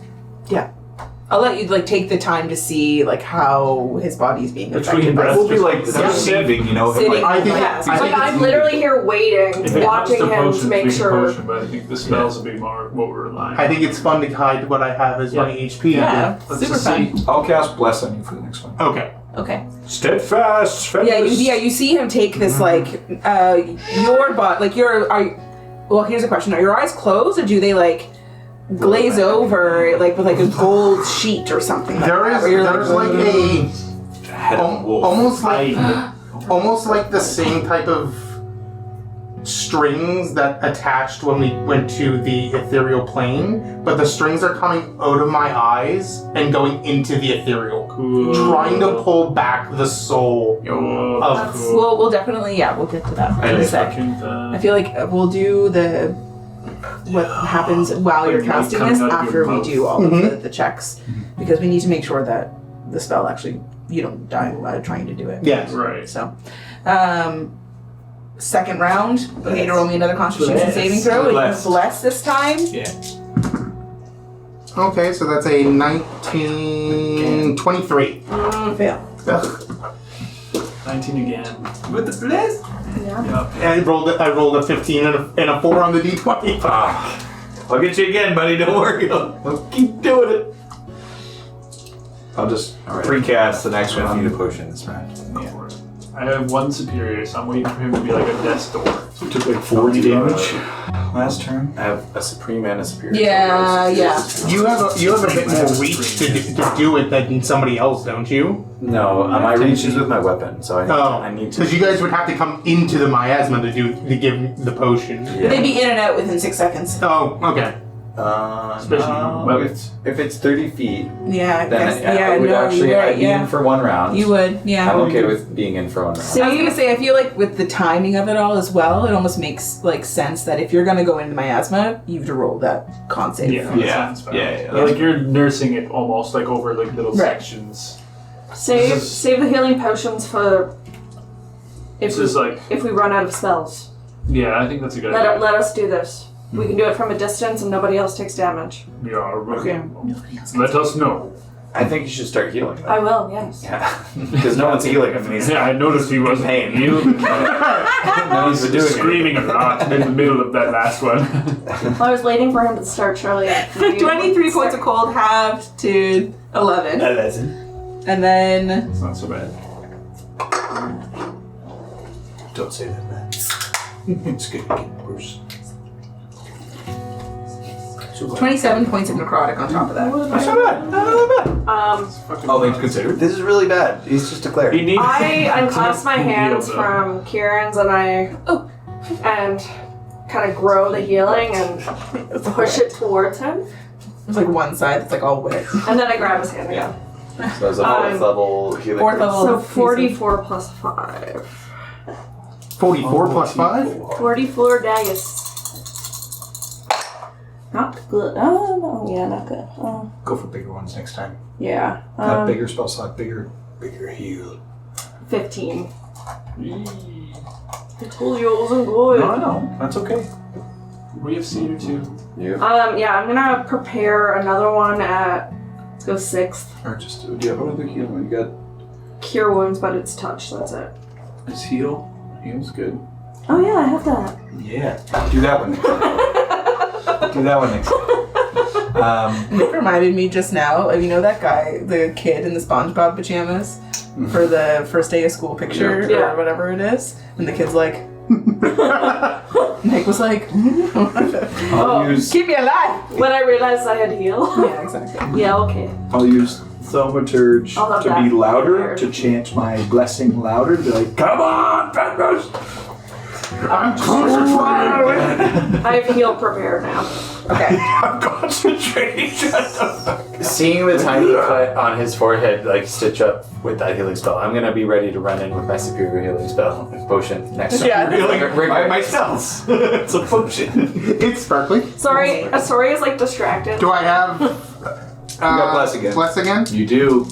I'll let you like take the time to see like how his body's being Between affected by breaths. We'll be like Yeah. sitting, you know. him, Sitting. I think- yeah. I Like, I'm literally here waiting, If it watching comes to him potions, to make we can sure. potion, but I think the spells will be more what we're relying on. I think it's fun to hide what I have as my HP. Yeah, Let's super just fun. see. I'll cast Bless on you for the next one. Okay. Okay. Steadfast. Yeah, you see him take this like your bot like well here's a question. Are your eyes closed or do they like glaze over like with like a gold sheet or something like There that? is Where you're there's like a Head of a wolf. almost like the same type of strings that attached when we went to the ethereal plane, but the strings are coming out of my eyes and going into the ethereal, trying to pull back the soul of. we'll definitely we'll get to that in a sec. I feel like we'll do what happens while you're Like casting comes this out of after your we mouth. do all of the checks because we need to make sure that the spell actually you don't die while trying to do it. Yes. Right. So, second round, you need to roll me another Constitution saving throw. Bless this time. Yeah. Okay, so that's a 1923. Fail. Ugh. 19 again. With the bless. Yeah. And I rolled a 15 and a 4 on the d20. I'll get you again, buddy. Don't worry. I'll keep doing it. I'll just All right. precast the next I one. need a potion this round. I have one superior, so I'm waiting for him to be like a death door. So took like 40 damage last turn. I have a supreme and a superior. Yeah. You have a bit more reach to do it than somebody else, don't you? No, my reach is with my weapon, so I need to. Because you guys would have to come into the miasma to give the potion. But they'd be in and out within 6 seconds. Oh, okay. Especially no, weapons. if it's 30 feet, Yeah, I then guess. I would actually you're right, I'd be in for one round. You would, yeah. I'm okay with being in for one round. I was gonna say, I feel like with the timing of it all as well, it almost makes like sense that if you're gonna go into miasma, you have to roll that con save. Yeah. Yeah. Like you're nursing it almost like over like little Right. sections. Save the healing potions for It's just like, if we run out of spells. yeah, I think that's a good idea. Let us do this. We can do it from a distance and nobody else takes damage. Yeah, okay. Let us know. I think you should start healing. I will, yes. Yeah, because no one's healing him, and he's Yeah, I noticed he wasn't pain. healed. no one's been doing Screaming a lot in the middle of that last one. I was waiting for him to start, Charlie. 23 points of cold halved to 11. And then It's not so bad. Don't say that, man. It's good to get worse. 27 points of necrotic on top of that. That's not bad. Not bad. All things considered. This is really bad. He's just declared. He needs I unclasp my hands Healed, from Kieran's and and kind of grow the healing and push it towards him. There's like one side that's like all wet. And then I grab his hand again. So it's a fourth level healing. Fourth level. So 44 plus 5. 44 plus 5? 44 dice. Not good. Oh, no, yeah, not good. Oh, Go for bigger ones next time. yeah. Not bigger spell slot, bigger heal. 15. I told you it wasn't good. No, that's okay. We have cedar too. Yeah, I'm gonna prepare another one at, let's go 6th. Or just do you have another heal? You got Cure wounds, but it's touch, that's it. this heal. Heal's good. Oh yeah, I have that. Yeah. Do that one next time. Do that one next time. Nick reminded me just now of, you know that guy, the kid in the SpongeBob pajamas for the first day of school picture Yeah. or whatever it is? And the kid's like, Nick was like, I'll use keep me alive. When I realized I had heal. Yeah, exactly. Yeah, okay. I'll use Thaumaturge I'll have to that be louder, prepared. to chant my blessing louder, to be like, come on, Fenris! I'm concentrating. I have heal prepared now. Okay. I'm concentrating. Shut the fuck. Seeing the tiny cut on his forehead, like stitch up with that healing spell, I'm gonna be ready to run in with my superior healing spell potion next time. Yeah. Healing by myself. It's a potion. It's sparkly. Sorry, Sorry is like distracted. Do I have? got bless again. Bless again. You do.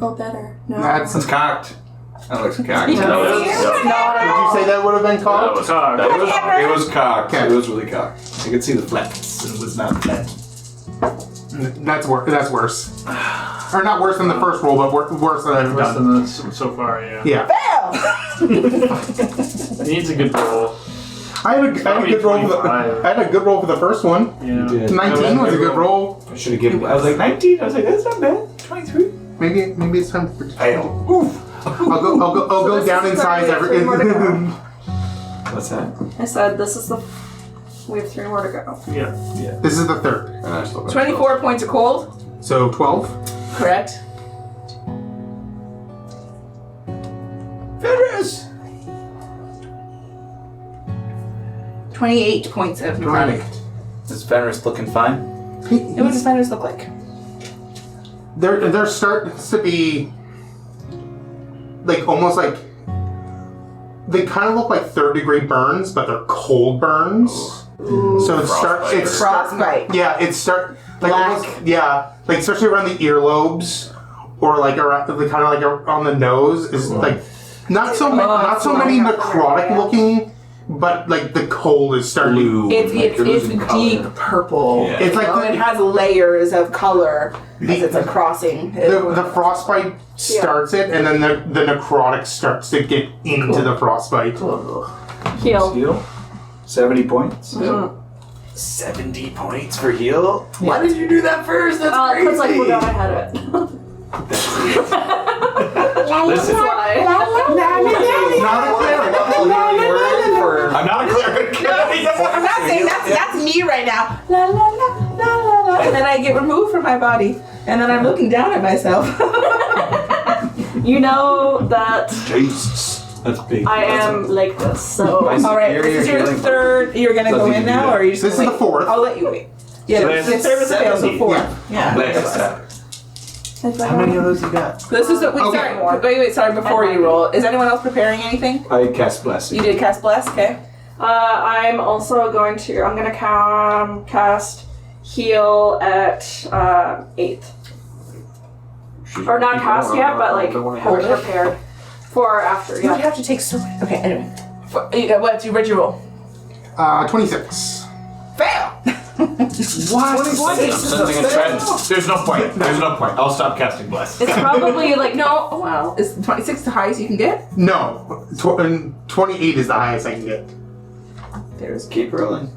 Oh, better. No. That's. It's cocked. That looks cocked. Yeah. No, Did you say that would have been that called? was hard. It was cocked. Okay. It was really cocked. You could see the flex. It was not flat. That's worse. That's worse. Or not worse than the first roll, but worse than I've Worse done. than this so far, yeah. Yeah. It needs a good roll. I had a good roll. I had a good roll for the first one. Yeah. did. 19 was a good roll. I should have given. I was like 19. I was like, that's not bad. 23. Maybe it's time for. Fail. Oof. I'll go this down is in size. 3 more to go. What's that? I said this is the. We have 3 more to go. Yeah. This is the third. 24 points of cold. So 12. Correct. Fenris. 28 points of necrotic. Is Fenris looking fine? And what does Fenris look like? There starts to be like almost like they kind of look like 3rd-degree burns, but they're cold burns. So it's Frostbite. yeah, it start like Black. almost, yeah, like especially around the earlobes or like around the kind of like on the nose is like not so many necrotic looking, but like the cold is starting. Blue. It's deep purple. Yeah. It's like it has layers of color as it's like crossing. the frostbite starts it, and then the necrotic starts to get into the frostbite. Heal. Heal. 70 points. 70 points for heal? Why did you do that first? That's Because I crazy. forgot I had it. Listen, Why? Not a cleric. I'm not a cleric. I'm not saying that's me right now. La la la la la la. And then I get removed from my body, and then I'm looking down at myself. You know that Jesus. That's big. I am like this, so. All right, this is your third. You're gonna go Doesn't in do now, that. or are you just This is gonna the wait? fourth. I'll let you wait. Yeah, So the it's third was a fail, so 70. 4. Yeah. Yeah. How many of those you got? This is the wait. Okay. Sorry, wait. Sorry. Before you roll, is anyone else preparing anything? I cast blessing. You did cast bless, okay? I'm also going to. I'm gonna cast heal at 8th. Or not cast yet, but like have it prepared for after. You would Yeah. have to take so. Okay. Anyway, what's your original? 26. Fail. I'm sensing a trend. There's no point. There's no point. I'll stop casting bless. It's probably like No. Well, is 26 the highest you can get? No, 28 is the highest I can get. There's. Keep rolling.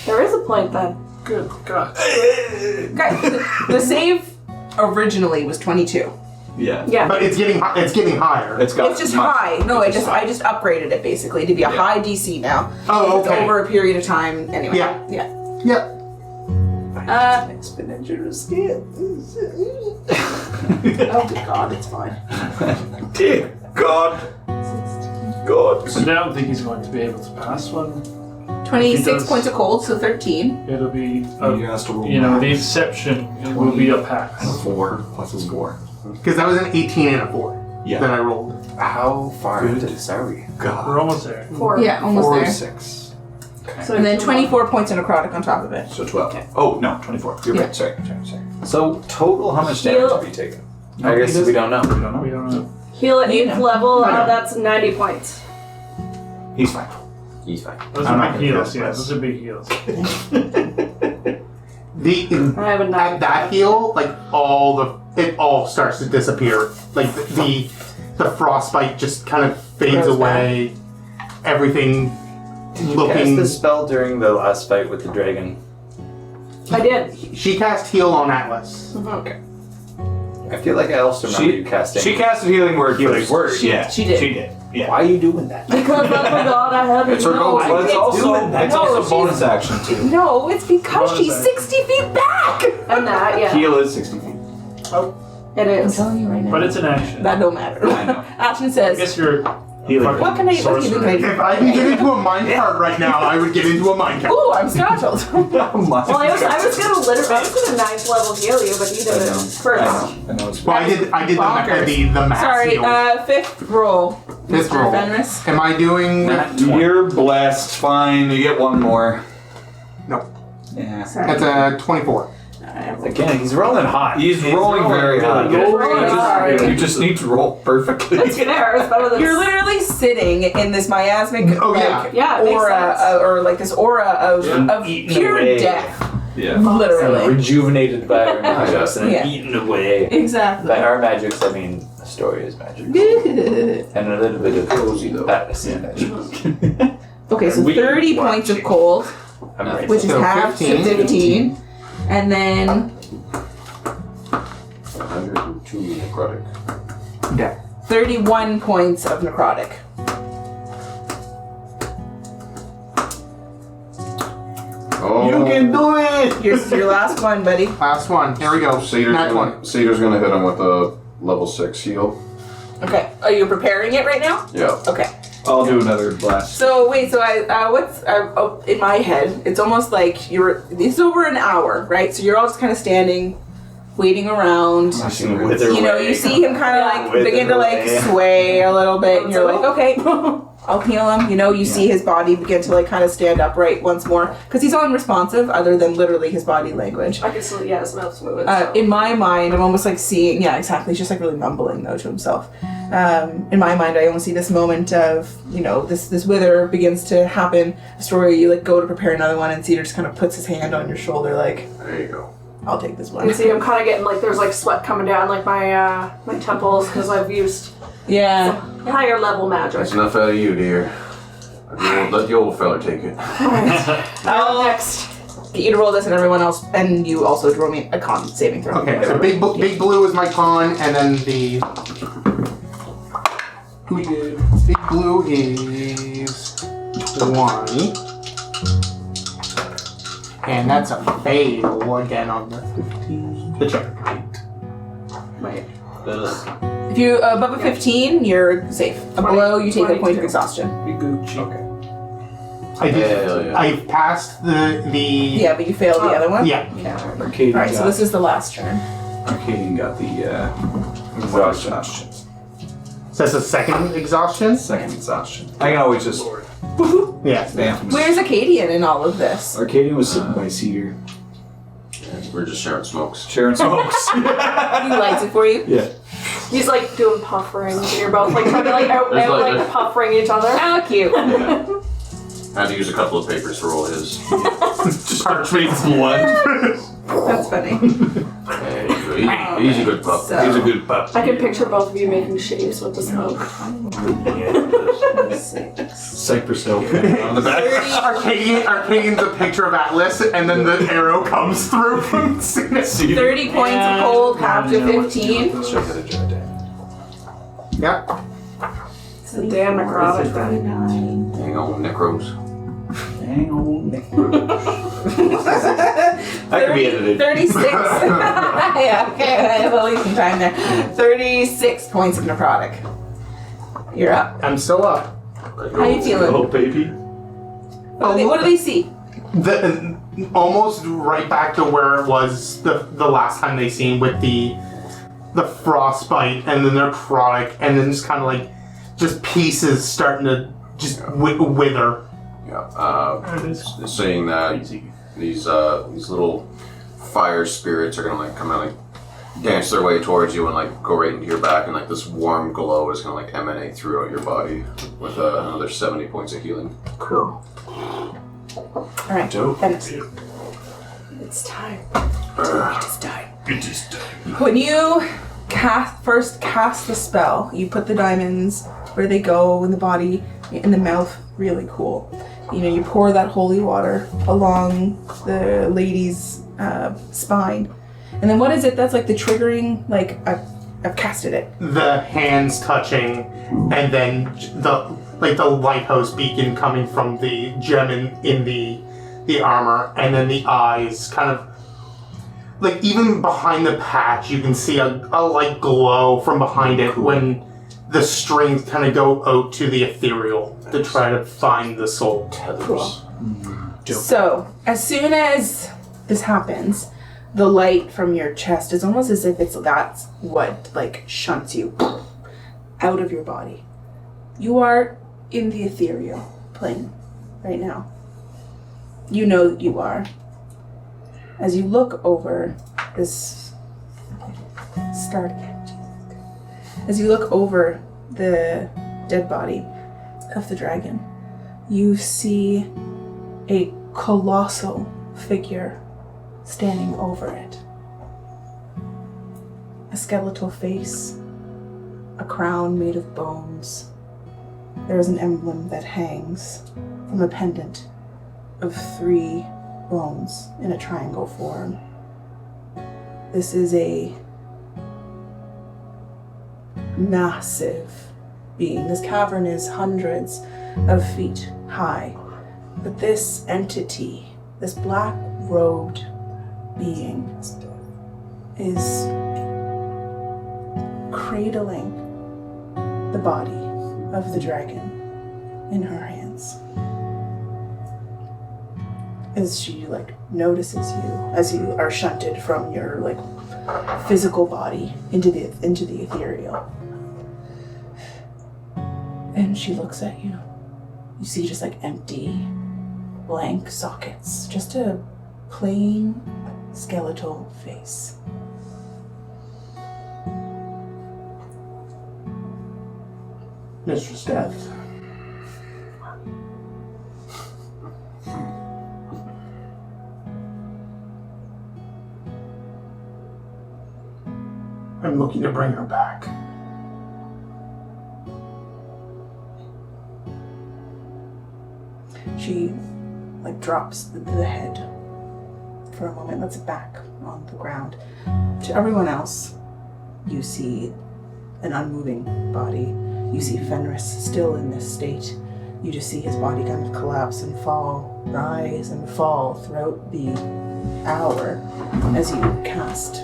there is a point then. Good God. Okay. The save originally was 22. Yeah. Yeah. But it's getting higher. It's got. It's just much- high. No, I just upgraded it basically to be a high DC now. Oh, It's okay. over a period of time. Anyway. Yeah. Yeah. Yep. Exponential scale. Oh good God, it's fine. Dear God. God. I don't think he's going to be able to pass one. 26 does- points of cold, so 13. It'll be, He has to roll the exception will be a pass. 4 plus his 4. Because that was an 18 and a 4 Yeah. that I rolled. How far Good. into this are we? God. We're almost there. 4. Yeah, almost 4 there. or 6. So And then 24 points of necrotic on top of it. So 12. Oh, no, 24. You're Yeah. right. Sorry. So, total, how much damage have you taken? I guess we don't know. We don't know. We don't know. Heal at You 8th know. level. I know. That's 90 points. He's fine. He's fine. Those I'm are not big gonna heals, cast yeah. bless. Those are big heals. I have a 9. At that heal, like it all starts to disappear. Like the frostbite just kind of fades Goes away. Everything Did you looking. cast the spell during the last fight with the dragon? I did. She cast heal on Atlas. Okay. I feel like I also remember you casting. She casted healing word Healing first. word. Yeah. She did. She did. Yeah. Why are you doing that? Because I forgot I had It's her no, goal. Well, it's also No, bonus action too. No, it's because she's Bonus 60 feet back! And that, yeah. Heal is 60 feet. It I'm is. telling you right now. But it's an action. That don't matter. I know. Action I says, guess you're What can I do? If I can get into a minecart right now, I would get into a minecart. Ooh, I'm startled. Well, I was gonna 9th level heal you, but you did it first. I know it's Well, I did the max Sorry, heal. 5th roll. Fifth roll. Fenris. Am I doing... You're blessed. Fine. You get one more. No. Yeah. Sorry. That's a 24. Again, he's rolling hot. He's rolling very high. Sorry. You just need to roll perfectly. It's fair. It's better than You're literally sitting in this miasmic Oh, yeah. Yeah, it makes aura, sense. or like this aura of Eaten pure away. death. Yeah. Literally. Rejuvenated by our magics and Yeah. eaten away. Exactly. By our magics, I mean Astoria's magic. And a little bit of cozy though. Magic. Okay, so We 30 want points of chicken. cold, I'm ready. which is So half to 15. 15. And then 102 necrotic. Yeah. 31 points of necrotic. Oh. You can do it! Here's your last one, buddy. Last one. Here we go. Satyrs Next gonna, one. Satyrs gonna hit him with a level 6 heal. Okay, are you preparing it right now? Yeah. Okay. I'll do another blast. So wait, so in my head, it's almost like it's over an hour, right? So you're all just kind of standing, waiting around. Wither You know, away. you see him kind of like Wither begin to like away. sway a little bit, and you're like, okay, I'll heal him. You know, you see his body begin to like kind of stand upright once more because he's unresponsive, other than literally his body language. I can still, his mouth's moving. In my mind, I'm almost like seeing, yeah, exactly. He's just like really mumbling though to himself. In my mind, I almost see this moment of, you know, this wither begins to happen. A story you like go to prepare another one, and Cedar just kind of puts his hand on your shoulder, like, There you go. I'll take this You one. can see I'm kind of getting like there's like sweat coming down like my my temples because I've used Yeah. higher level magic. That's enough out of you, dear. Let the old fella take it. I'll Next. get you to roll this, and everyone else, and you also to roll me a con saving throw. Okay, so big blue is my con, and then the big blue is 20, and that's a fail again on the 15. The check. Wait. If you above a 15, you're safe. Below, you take a point of exhaustion. Okay. I did. Hell yeah. I passed the. Yeah, but you failed the other one. Yeah. Arcadian All right, so got, this is the last turn. Arcadian got the Exhaustion. So that's a second exhaustion. second exhaustion. I can always just Yeah. stamp. Where's Acadian in all of this? Arcadian was sitting by Cedar. We're just sharing smokes. Sharing smokes. He lights it for you. Yeah. He's like doing puff rings, and you're both like trying to like out There's like like a- puff ring each other. How cute. Yeah. I had to use a couple of papers to roll his. Parchment's blood. That's funny. There you go. He's a good pup. So- He's a good pup. I can picture both of you making shaves with the smoke. Cypress Hill on the back. Arcadian's a picture of Atlas, and then the arrow comes through from 30 points of cold, half to 15. Let's check out a jet day. Yep. It's the damn necrotic. Hang on, Necros. Hang on, Nick. That could be edited. 36. Yeah, okay, I have at least some time there. 36 points of necrotic. You're up. I'm still up. How you feeling? Oh, baby. What do they see? Almost right back to where it was the last time they seen with the frostbite and the necrotic, and then just kind of like just pieces starting to just wither. Yeah. Saying that these little fire spirits are gonna like come and like dance their way towards you and like go right into your back, and like this warm glow is gonna like emanate throughout your body with another 70 points of healing. Cool. Alright, Dennis. It's time. It's time. When you first cast the spell, you put the diamonds where they go in the body, in the mouth, really cool. You know, you pour that holy water along the lady's spine. And then what is it that's like the triggering, like, I've casted it. The hands touching, and then the lighthouse beacon coming from the gem in the armor, and then the eyes kind of like even behind the patch you can see a light glow from behind it when the strength kind of go out to the ethereal to try to find the soul. Tethers. So, as soon as this happens, the light from your chest is almost as if that's what like shunts you out of your body. You are in the ethereal plane right now. You know that you are. As you look over this as you look over the dead body of the dragon, you see a colossal figure standing over it. A skeletal face, a crown made of bones. There is an emblem that hangs from a pendant of 3 bones in a triangle form. This is a massive being. This cavern is hundreds of feet high. But this entity, this black-robed being, is cradling the body of the dragon in her hands. As she notices you, as you are shunted from your physical body into the ethereal. And she looks at you. You see just empty, blank sockets, just a plain skeletal face. Mistress Death. I'm looking to bring her back. She drops the head for a moment, lets it back on the ground. To everyone else, you see an unmoving body. You see Fenris still in this state. You just see his body kind of collapse and fall, rise and fall throughout the hour as you cast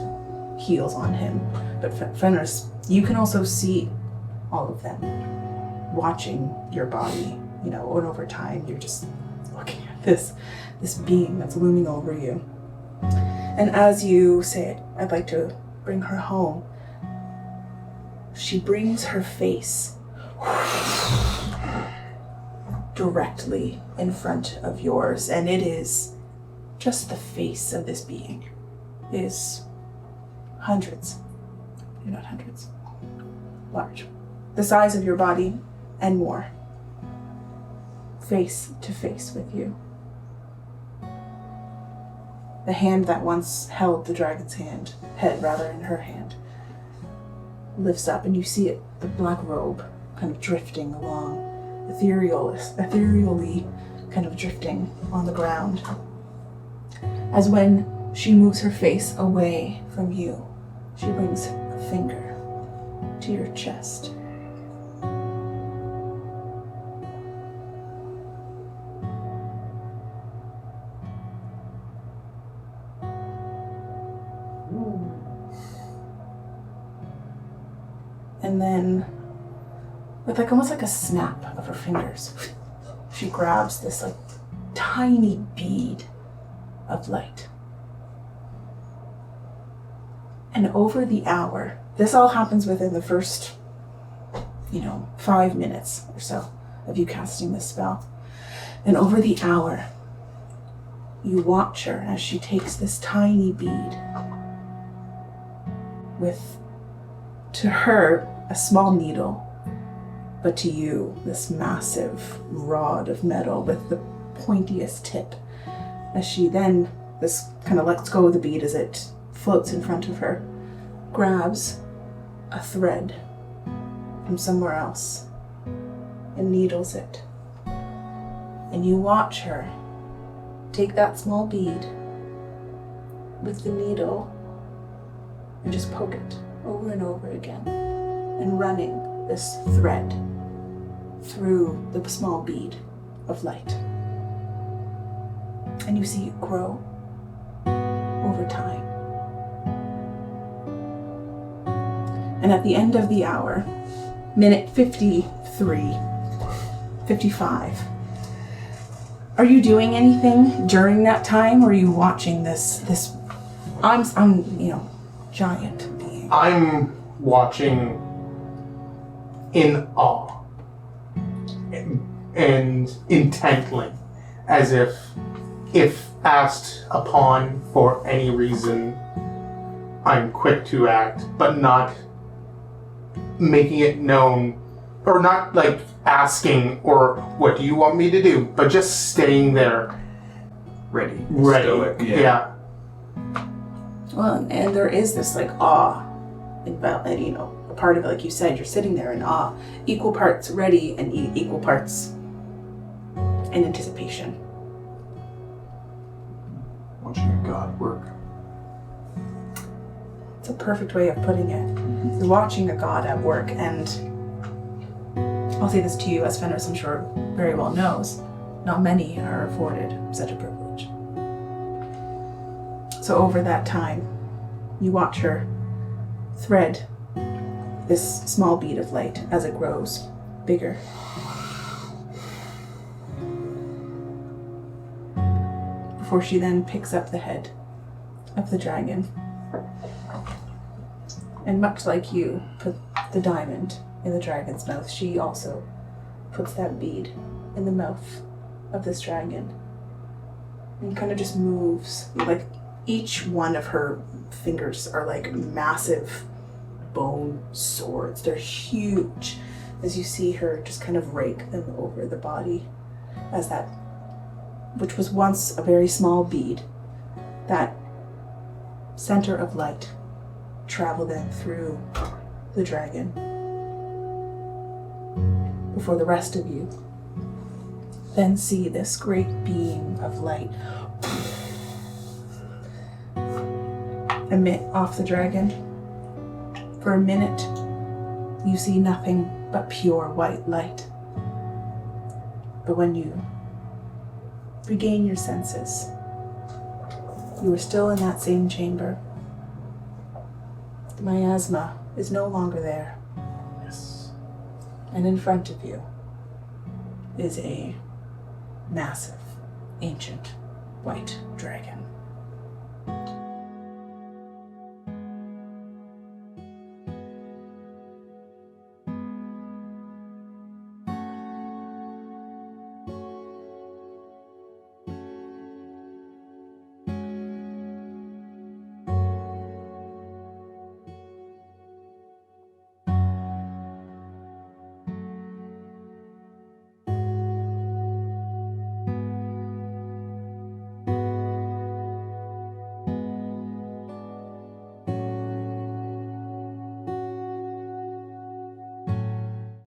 heals on him. But Fenris, you can also see all of them watching your body, and over time you're just looking at this being that's looming over you. And as you say, I'd like to bring her home, she brings her face directly in front of yours, and it is just the face of this being is hundreds, not hundreds, large, the size of your body and more, face to face with you. The hand that once held the dragon's head in her hand, lifts up and you see it, the black robe kind of drifting along, ethereally kind of drifting on the ground. As when she moves her face away from you, she brings a finger to your chest. And then, with almost a snap of her fingers, she grabs this tiny bead of light. And over the hour, this all happens within the first, 5 minutes or so of you casting this spell. And over the hour, you watch her as she takes this tiny bead with, to her, a small needle, but to you, this massive rod of metal with the pointiest tip. As she then, this kind of lets go of the bead as it floats in front of her, grabs a thread from somewhere else and needles it. And you watch her take that small bead with the needle and just poke it over and over again, and running this thread through the small bead of light. And you see it grow over time. And at the end of the hour, minute 53, 55. Are you doing anything during that time, or are you watching this I'm giant being? I'm watching in awe and intently, as if asked upon for any reason, I'm quick to act, but not making it known, or not like asking, or what do you want me to do, but just staying there. Ready. Stoic. Yeah. Well, and there is this like awe about, and a part of it, like you said, you're sitting there in awe, equal parts ready and equal parts in anticipation. Watching a god work. It's a perfect way of putting it. You're watching a god at work, and I'll say this to you, as Fenris I'm sure very well knows, not many are afforded such a privilege. So over that time, you watch her thread this small bead of light as it grows bigger. Before she then picks up the head of the dragon. And much like you put the diamond in the dragon's mouth, she also puts that bead in the mouth of this dragon. And kind of just moves, like each one of her fingers are like massive bone swords. They're huge, as you see her just kind of rake them over the body, as that, which was once a very small bead, that center of light travel then through the dragon, before the rest of you then see this great beam of light emit off the dragon. For a minute, you see nothing but pure white light. But when you regain your senses, you are still in that same chamber. The miasma is no longer there. Yes. And in front of you is a massive, ancient, white dragon.